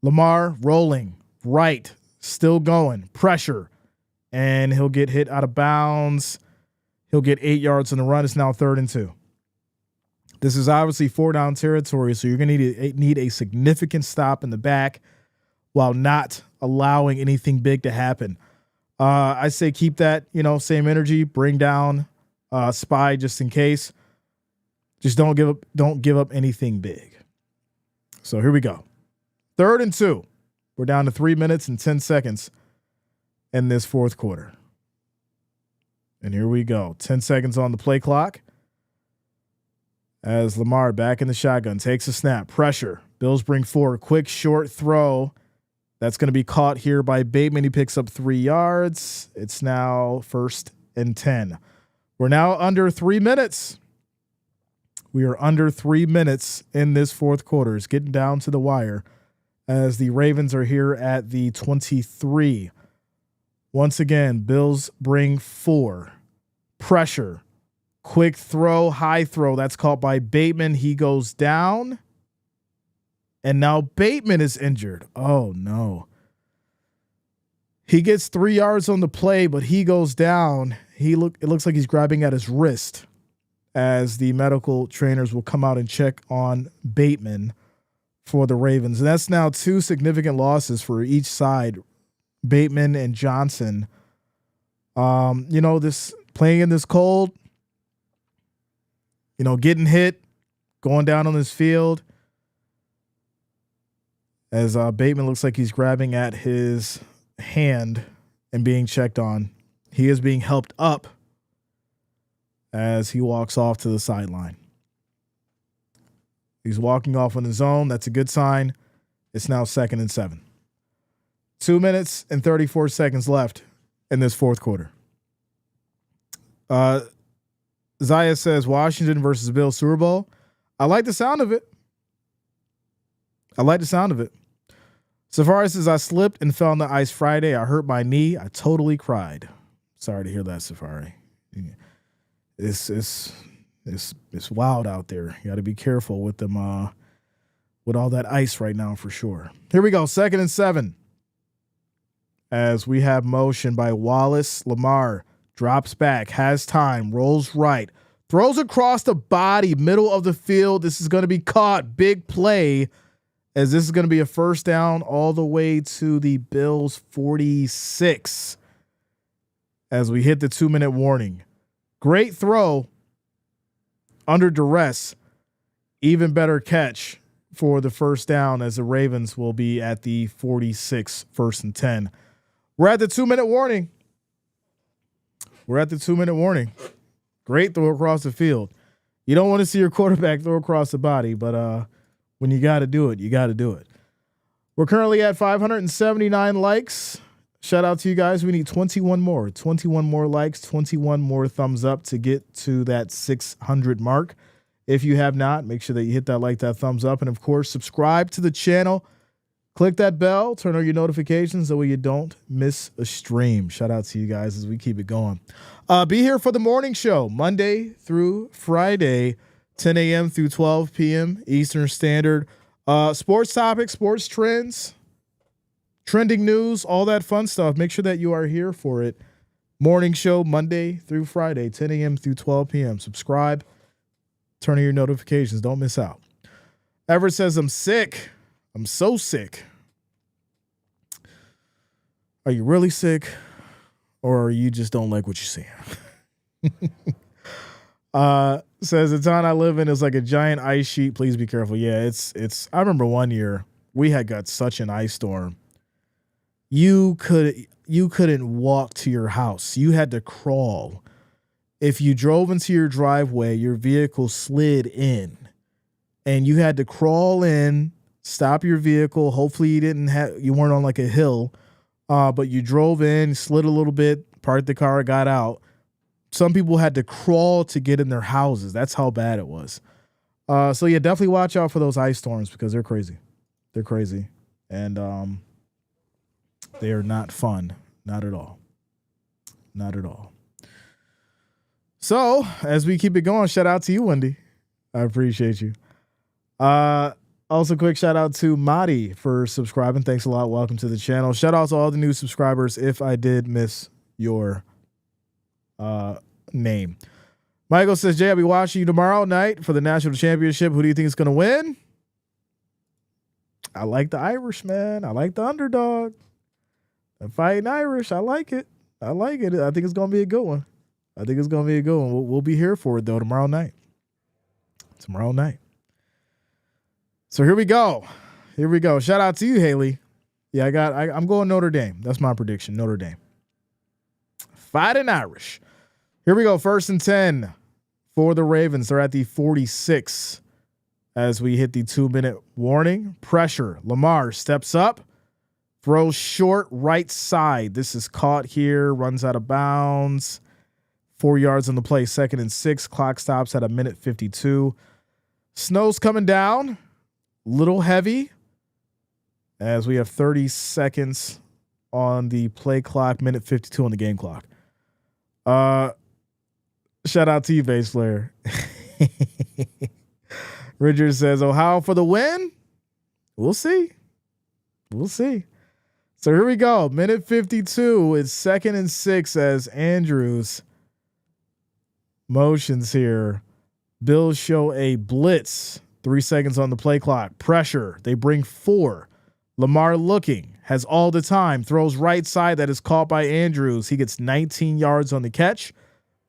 Lamar rolling right, still going, pressure, and he'll get hit out of bounds. He'll get 8 yards on the run. It's now 3rd and 2. This is obviously 4-down territory, so you're going to need a significant stop in the back while not allowing anything big to happen. I say keep that, same energy. Bring down Spy just in case. Just don't give up anything big. So here we go. 3rd and 2. We're down to 3 minutes and 10 seconds in this 4th quarter. And here we go. 10 seconds on the play clock. As Lamar back in the shotgun, takes a snap, pressure. Bills bring 4. Quick short throw. That's going to be caught here by Bateman. He picks up 3 yards. It's now 1st and 10. We're now under 3 minutes. We are under 3 minutes in this 4th quarter. It's getting down to the wire as the Ravens are here at the 23. Once again, Bills bring 4. Pressure. Quick throw, high throw. That's caught by Bateman. He goes down. And now Bateman is injured. Oh, no. He gets 3 yards on the play, but he goes down. It looks like he's grabbing at his wrist as the medical trainers will come out and check on Bateman for the Ravens. And that's now 2 significant losses for each side, Bateman and Johnson. This playing in this cold, getting hit, going down on this field. As Bateman looks like he's grabbing at his hand and being checked on. He is being helped up as he walks off to the sideline. He's walking off on his own. That's a good sign. It's now 2nd and 7. 2 minutes and 34 seconds left in this fourth quarter. Zaya says Washington versus Bills Super Bowl. I like the sound of it. Safari says I slipped and fell on the ice Friday. I hurt my knee. I totally cried. Sorry to hear that, Safari. It's wild out there. You got to be careful with them with all that ice right now for sure. Here we go. 2nd and 7. As we have motion by Wallace. Lamar drops back, has time, rolls right, throws across the body, middle of the field. This is going to be caught. Big play, as this is going to be a first down all the way to the Bills 46 as we hit the 2-minute warning. Great throw under duress. Even better catch for the first down, as the Ravens will be at the 46, 1st and 10. We're at the 2-minute warning. Great throw across the field. You don't want to see your quarterback throw across the body, but when you got to do it, you got to do it. We're currently at 579 likes. Shout out to you guys. We need 21 more. 21 more likes, 21 more thumbs up to get to that 600 mark. If you have not, make sure that you hit that like, that thumbs up, and of course, subscribe to the channel. Click that bell, turn on your notifications, that way you don't miss a stream. Shout out to you guys as we keep it going. Be here for the morning show, Monday through Friday, 10 a.m. through 12 p.m. Eastern Standard. Sports topics, sports trends, trending news, all that fun stuff. Make sure that you are here for it. Morning show, Monday through Friday, 10 a.m. through 12 p.m. Subscribe, turn on your notifications. Don't miss out. Everett says, I'm sick. I'm so sick. Are you really sick, or you just don't like what you're seeing? Says the town I live in is like a giant ice sheet. Please be careful. Yeah, it's. I remember one year we had got such an ice storm. You couldn't walk to your house. You had to crawl. If you drove into your driveway, your vehicle slid in, and you had to crawl in. Stop your vehicle. Hopefully you weren't on like a hill, but you drove in, slid a little bit, parked the car, got out. Some people had to crawl to get in their houses. That's how bad it was. So yeah, definitely watch out for those ice storms because they're crazy. They're crazy. And they are not fun. Not at all. Not at all. So as we keep it going, shout out to you, Wendy. I appreciate you. Also, quick shout out to Madi for subscribing. Thanks a lot. Welcome to the channel. Shout out to all the new subscribers if I did miss your name. Michael says, Jay, I'll be watching you tomorrow night for the national championship. Who do you think is going to win? I like the Irish, man. I like the underdog. The Fighting Irish. I like it. I think it's going to be a good one. We'll be here for it, though, tomorrow night. So here we go. Shout out to you, Haley. Yeah, I'm going Notre Dame. That's my prediction. Notre Dame. Fighting Irish. Here we go. 1st and 10 for the Ravens. They're at the 46 as we hit the 2-minute warning. Pressure. Lamar steps up, throws short right side. This is caught here, runs out of bounds. 4 yards on the play. 2nd and 6. Clock stops at 1:52. Snow's coming down. Little heavy as we have 30 seconds on the play clock, 1:52 on the game clock. Shout out to you, bass player. Richard says, Ohio for the win. We'll see. So here we go. 1:52. It's 2nd and 6 as Andrews motions here. Bills show a blitz. 3 seconds on the play clock. Pressure. They bring 4. Lamar looking. Has all the time. Throws right side. That is caught by Andrews. He gets 19 yards on the catch.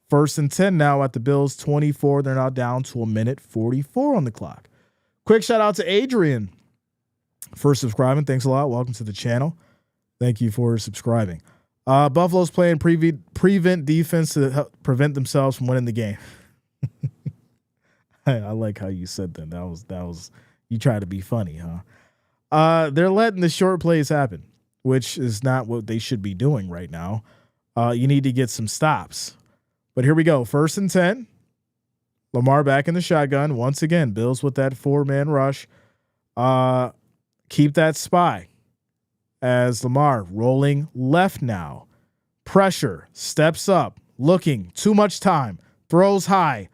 1st and 10 now at the Bills 24. They're now down to 1:44 on the clock. Quick shout out to Adrian for subscribing. Thanks a lot. Welcome to the channel. Thank you for subscribing. Buffalo's playing prevent defense to help prevent themselves from winning the game. I like how you said that. That was you try to be funny, huh? They're letting the short plays happen, which is not what they should be doing right now. You need to get some stops. But here we go. 1st and 10. Lamar back in the shotgun. Once again, Bills with that 4-man rush. Keep that spy as Lamar rolling left now. Pressure, steps up, looking, too much time, throws high.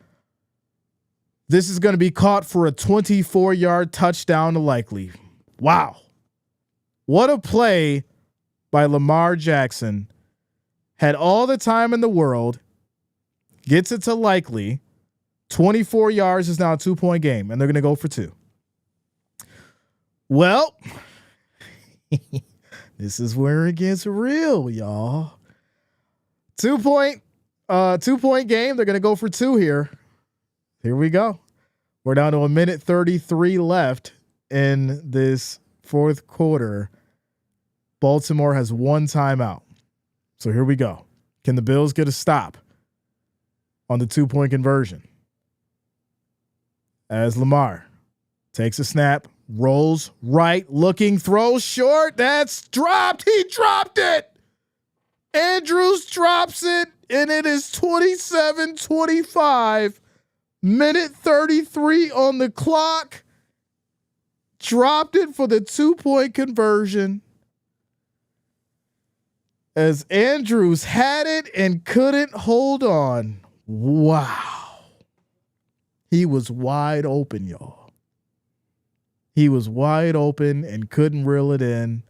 This is going to be caught for a 24-yard touchdown to Likely. Wow. What a play by Lamar Jackson. Had all the time in the world, gets it to Likely. 24 yards is now a 2-point game, and they're going to go for 2. Well, this is where it gets real, y'all. 2-point game. They're going to go for 2 here. Here we go. We're down to 1:33 left in this 4th quarter. Baltimore has 1 timeout. So here we go. Can the Bills get a stop on the 2-point conversion? As Lamar takes a snap, rolls right, looking, throws short. That's dropped. He dropped it. Andrews drops it, and it is 27-25. 1:33 on the clock. Dropped it for the 2-point conversion. As Andrews had it and couldn't hold on. Wow. He was wide open, y'all. He was wide open and couldn't reel it in.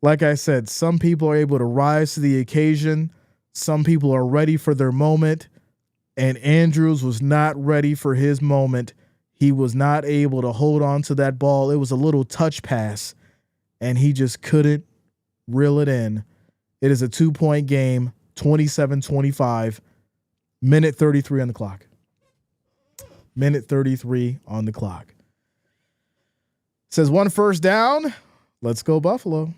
Like I said, some people are able to rise to the occasion. Some people are ready for their moment. And Andrews was not ready for his moment. He was not able to hold on to that ball. It was a little touch pass, and he just couldn't reel it in. It is a 2-point game, 27-25, 1:33 on the clock. 1:33 on the clock. Says 1 first down. Let's go Buffalo.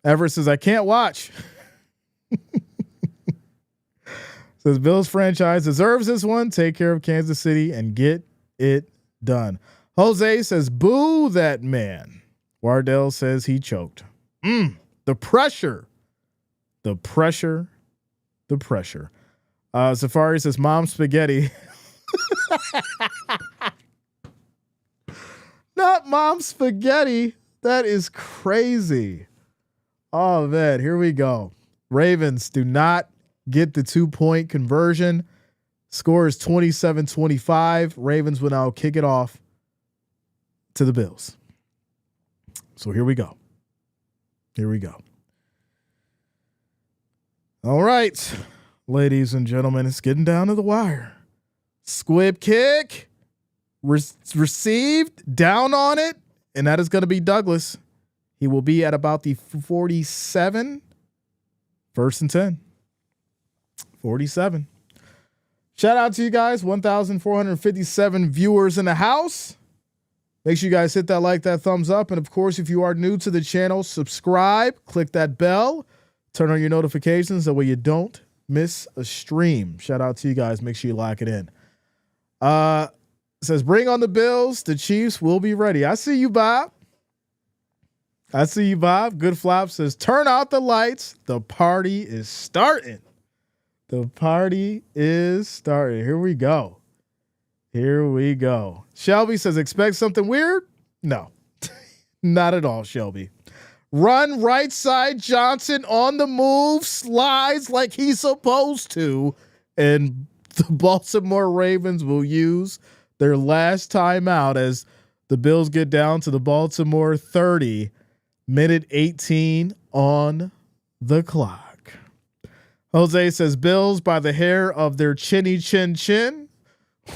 Everett says, I can't watch. Says Bills franchise deserves this one. Take care of Kansas City and get it done. Jose says, boo that man. Wardell says he choked. The pressure. The pressure. The pressure. Safari says, Mom spaghetti. Not Mom spaghetti. That is crazy. Oh, man. Here we go. Ravens do not get the 2-point conversion. Score is 27-25. Ravens will now kick it off to the Bills. So here we go. Here we go. All right, ladies and gentlemen, it's getting down to the wire. Squib kick received, down on it, and that is going to be Douglas. He will be at about the 47. 1st and 10. 47. Shout out to you guys. 1,457 viewers in the house. Make sure you guys hit that like, that thumbs up. And of course, if you are new to the channel, subscribe, click that bell, turn on your notifications. That way you don't miss a stream. Shout out to you guys. Make sure you lock it in. Says, bring on the Bills. The Chiefs will be ready. I see you, Bob. I see you, Bob. Good Flop says, turn out the lights. The party is starting. The party is starting. Here we go. Here we go. Shelby says, expect something weird? No, not at all, Shelby. Run right side. Johnson on the move. Slides like he's supposed to. And the Baltimore Ravens will use their last timeout as the Bills get down to the Baltimore 30. 1:18 on the clock. Jose says, Bills by the hair of their chinny chin chin.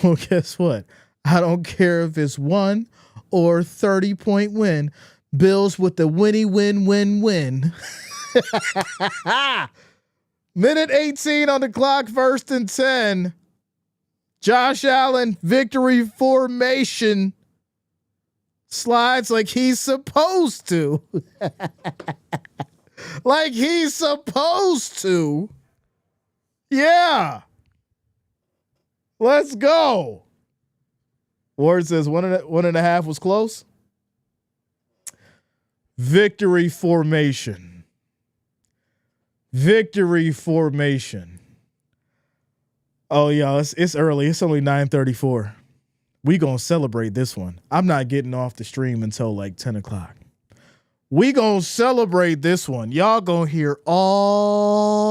Well, guess what? I don't care if it's 1 or 30-point win. Bills with the winny win. 1:18 on the clock, 1st and 10. Josh Allen, victory formation. Slides like he's supposed to. Like he's supposed to. Yeah. Let's go. Ward says 1.5 was close. Victory formation. victory formation. Oh, yeah, it's early. It's only 9:34. We gonna celebrate this one. I'm not getting off the stream until like 10 o'clock. We gonna celebrate this one. Y'all gonna hear all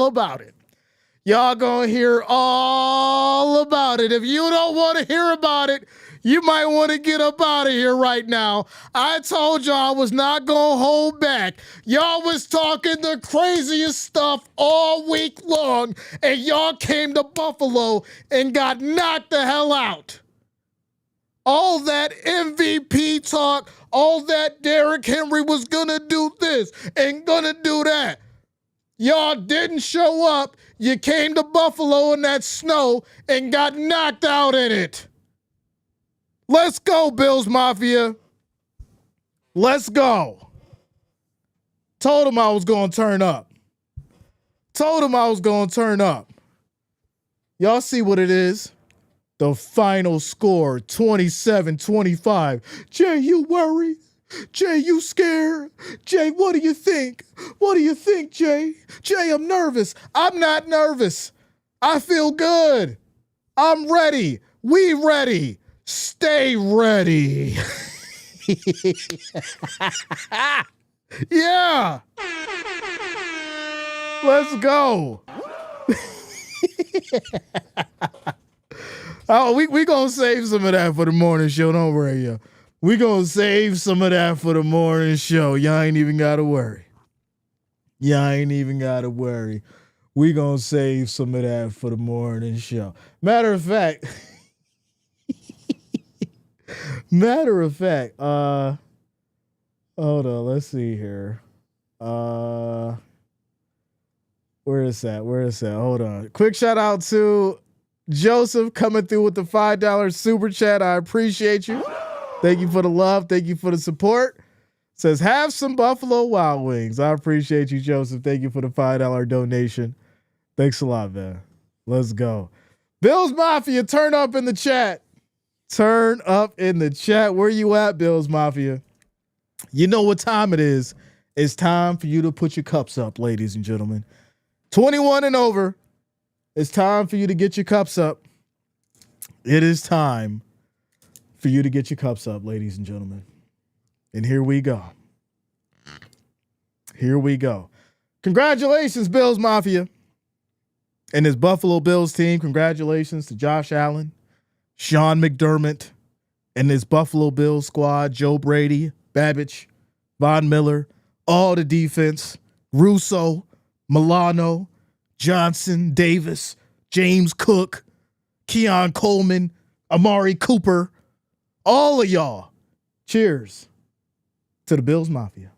about it. Y'all gonna hear all about it. If you don't want to hear about it, you might want to get up out of here right now. I told y'all I was not gonna hold back. Y'all was talking the craziest stuff all week long, and y'all came to Buffalo and got knocked the hell out. All that MVP talk, all that Derrick Henry was gonna do this and gonna do that. Y'all didn't show up. You came to Buffalo in that snow and got knocked out in it. Let's go, Bills Mafia. Let's go. Told him I was going to turn up. Told him I was going to turn up. Y'all see what it is? The final score, 27-25. Jay, you worried? Jay, you scared? Jay, what do you think? What do you think, Jay? Jay, I'm nervous. I'm not nervous. I feel good. I'm ready. We ready. Stay ready. Yeah. Let's go. Oh, we gonna save some of that for the morning show. Don't worry, yo. We gonna save some of that for the morning show. Y'all ain't even gotta worry. Y'all ain't even gotta worry. We gonna save some of that for the morning show. Matter of fact, hold on, let's see here. Where is that? Hold on. Quick shout out to Joseph coming through with the $5 super chat. I appreciate you. Thank you for the love. Thank you for the support. Says, have some Buffalo Wild Wings. I appreciate you, Joseph. Thank you for the $5 donation. Thanks a lot, man. Let's go. Bills Mafia, turn up in the chat. Turn up in the chat. Where you at, Bills Mafia? You know what time it is. It's time for you to put your cups up, ladies and gentlemen. 21 and over. It's time for you to get your cups up. It is time for you to get your cups up, ladies and gentlemen. And here we go. Here we go. Congratulations, Bills Mafia. And his Buffalo Bills team. Congratulations to Josh Allen, Sean McDermott, and his Buffalo Bills squad. Joe Brady, Babbage, Von Miller, all the defense. Russo, Milano, Johnson, Davis, James Cook, Keon Coleman, Amari Cooper, all of y'all. Cheers to the Bills Mafia.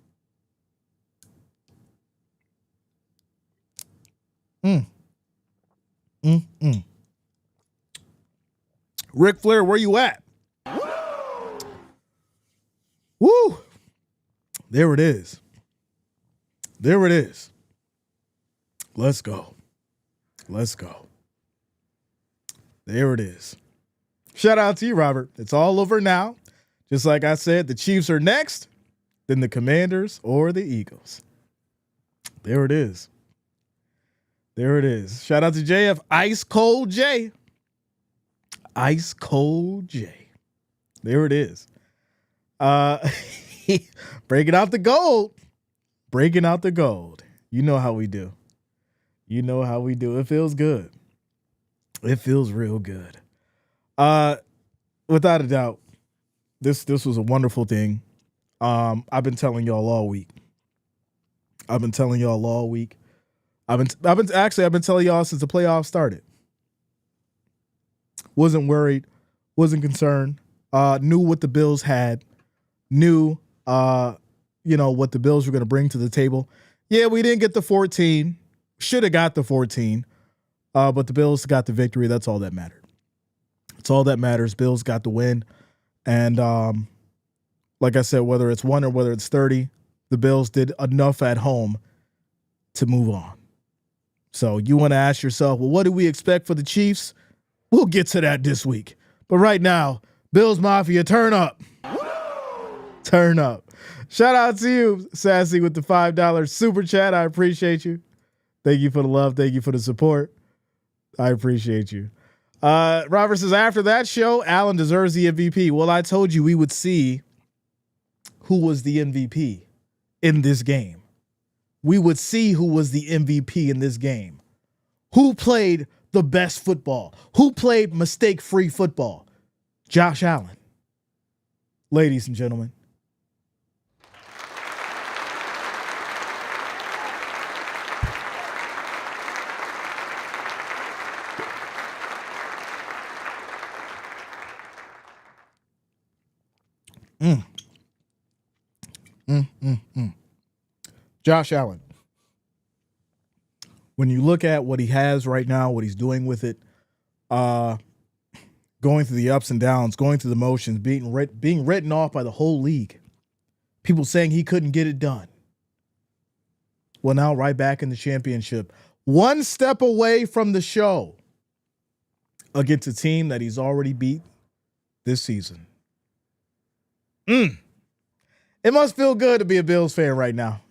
Ric Flair, where you at? Woo! There it is. There it is. Let's go. Let's go. There it is. Shout out to you, Robert. It's all over now. Just like I said, the Chiefs are next, then the Commanders or the Eagles. There it is. There it is. Shout out to JF. Ice Cold J. Ice Cold J. There it is. Breaking out the gold. Breaking out the gold. You know how we do. You know how we do. It feels good. It feels real good. Without a doubt, this was a wonderful thing. I've been telling y'all all week. I've been telling y'all since the playoffs started. Wasn't worried, wasn't concerned. Knew what the Bills had. Knew what the Bills were going to bring to the table. Yeah, we didn't get the 14. Should have got the 14. But the Bills got the victory. That's all that mattered. It's all that matters. Bills got the win. And like I said, whether it's 1 or whether it's 30, the Bills did enough at home to move on. So you want to ask yourself, well, what do we expect for the Chiefs? We'll get to that this week. But right now, Bills Mafia, turn up. Turn up. Shout out to you, Sassy, with the $5 super chat. I appreciate you. Thank you for the love. Thank you for the support. I appreciate you. Robert says, after that show, Allen deserves the MVP. Well, I told you we would see who was the MVP in this game. We would see who was the MVP in this game. Who played the best football? Who played mistake-free football? Josh Allen. Ladies and gentlemen. Josh Allen. When you look at what he has right now, what he's doing with it, going through the ups and downs, going through the motions, being written off by the whole league, people saying he couldn't get it done. Well, now right back in the championship, one step away from the show against a team that he's already beat this season. It must feel good to be a Bills fan right now.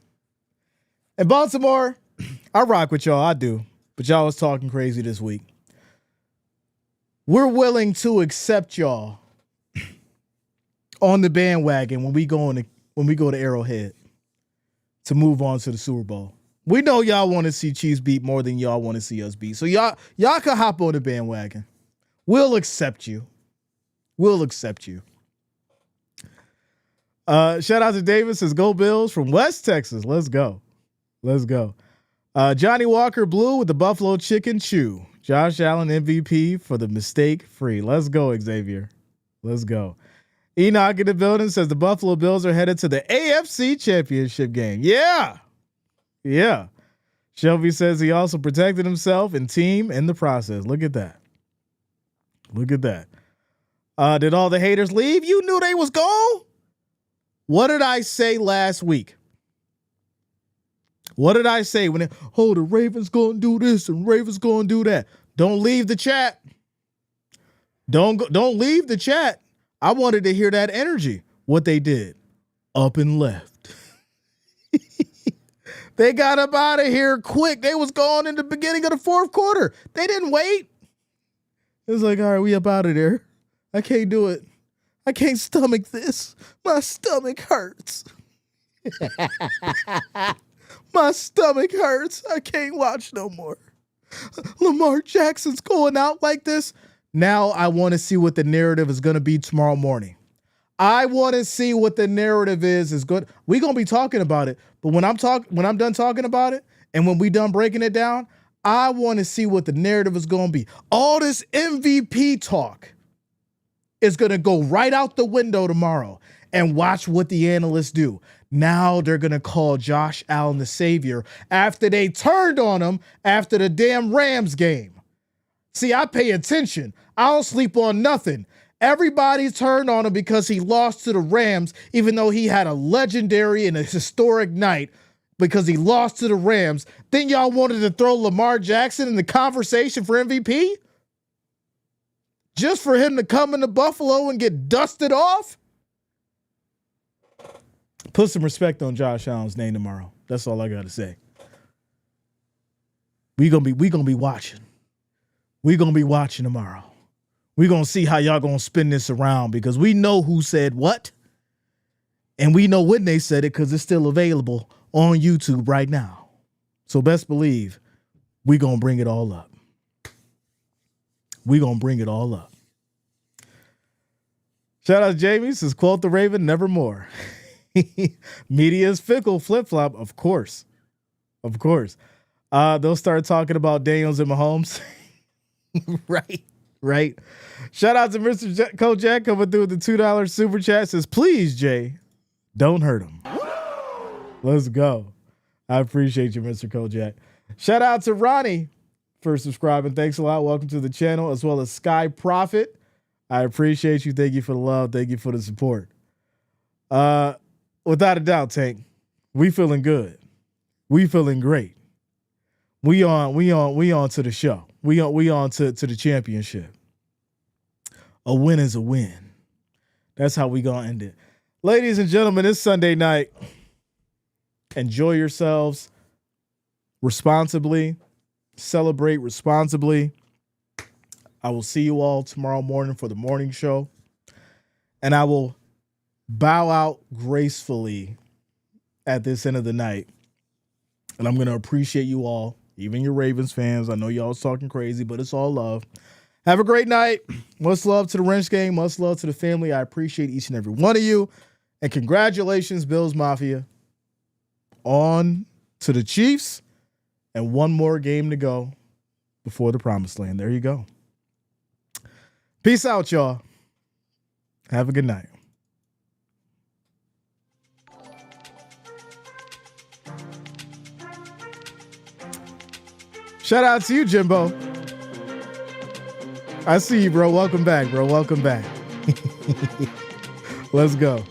In Baltimore, I rock with y'all. I do. But y'all was talking crazy this week. We're willing to accept y'all on the bandwagon when we go to Arrowhead to move on to the Super Bowl. We know y'all want to see Chiefs beat more than y'all want to see us beat. So y'all can hop on the bandwagon. We'll accept you. We'll accept you. Shout out to Davis, says go Bills from West Texas. Let's go. Let's go. Johnny Walker Blue with the Buffalo Chicken Chew. Josh Allen MVP for the mistake free. Let's go, Xavier. Let's go. Enoch in the building says the Buffalo Bills are headed to the AFC Championship game. Yeah. Yeah. Shelby says he also protected himself and team in the process. Look at that. Look at that. Did all the haters leave? You knew they was gone? What did I say last week? What did I say when the Ravens going to do this and Ravens going to do that? Don't leave the chat. Don't leave the chat. I wanted to hear that energy. What they did, up and left. They got up out of here quick. They was gone in the beginning of the fourth quarter. They didn't wait. It was like, all right, we up out of there. I can't do it. I can't stomach this. My stomach hurts. My stomach hurts. I can't watch no more. Lamar Jackson's going out like this. Now I want to see what the narrative is going to be tomorrow morning. I want to see what the narrative is good. We're going to be talking about it. But when I'm done talking about it and when we done breaking it down, I want to see what the narrative is going to be. All this MVP talk is going to go right out the window tomorrow, and watch what the analysts do. Now they're going to call Josh Allen the savior after they turned on him after the damn Rams game. See, I pay attention. I don't sleep on nothing. Everybody turned on him because he lost to the Rams, even though he had a legendary and a historic night because he lost to the Rams. Then y'all wanted to throw Lamar Jackson in the conversation for MVP? Just for him to come into Buffalo and get dusted off? Put some respect on Josh Allen's name tomorrow. That's all I got to say. We gonna be watching. We gonna be watching tomorrow. We gonna see how y'all gonna spin this around because we know who said what, and we know when they said it because it's still available on YouTube right now. So best believe we gonna bring it all up. We gonna bring it all up. Shout out to Jamie, says quote the Raven, nevermore. Media is fickle, flip-flop, of course. Of course. They'll start talking about Daniels and Mahomes. Right. Shout out to Mr. Kojak coming through with the $2 super chat. Says, please, Jay, don't hurt him. Let's go. I appreciate you, Mr. Kojak. Shout out to Ronnie for subscribing. Thanks a lot. Welcome to the channel, as well as Sky Prophet. I appreciate you. Thank you for the love. Thank you for the support. Without a doubt, Tank, we feeling good. We feeling great. We on to the show. We on to the championship. A win is a win. That's how we gonna end it. Ladies and gentlemen, it's Sunday night. Enjoy yourselves responsibly. Celebrate responsibly. I will see you all tomorrow morning for the morning show. And I will bow out gracefully at this end of the night. And I'm going to appreciate you all, even your Ravens fans. I know y'all was talking crazy, but it's all love. Have a great night. Much love to the Wrench Gang. Much love to the family. I appreciate each and every one of you. And congratulations, Bills Mafia. On to the Chiefs. And one more game to go before the promised land. There you go. Peace out, y'all. Have a good night. Shout out to you, Jimbo. I see you, bro. Welcome back, bro. Welcome back. Let's go.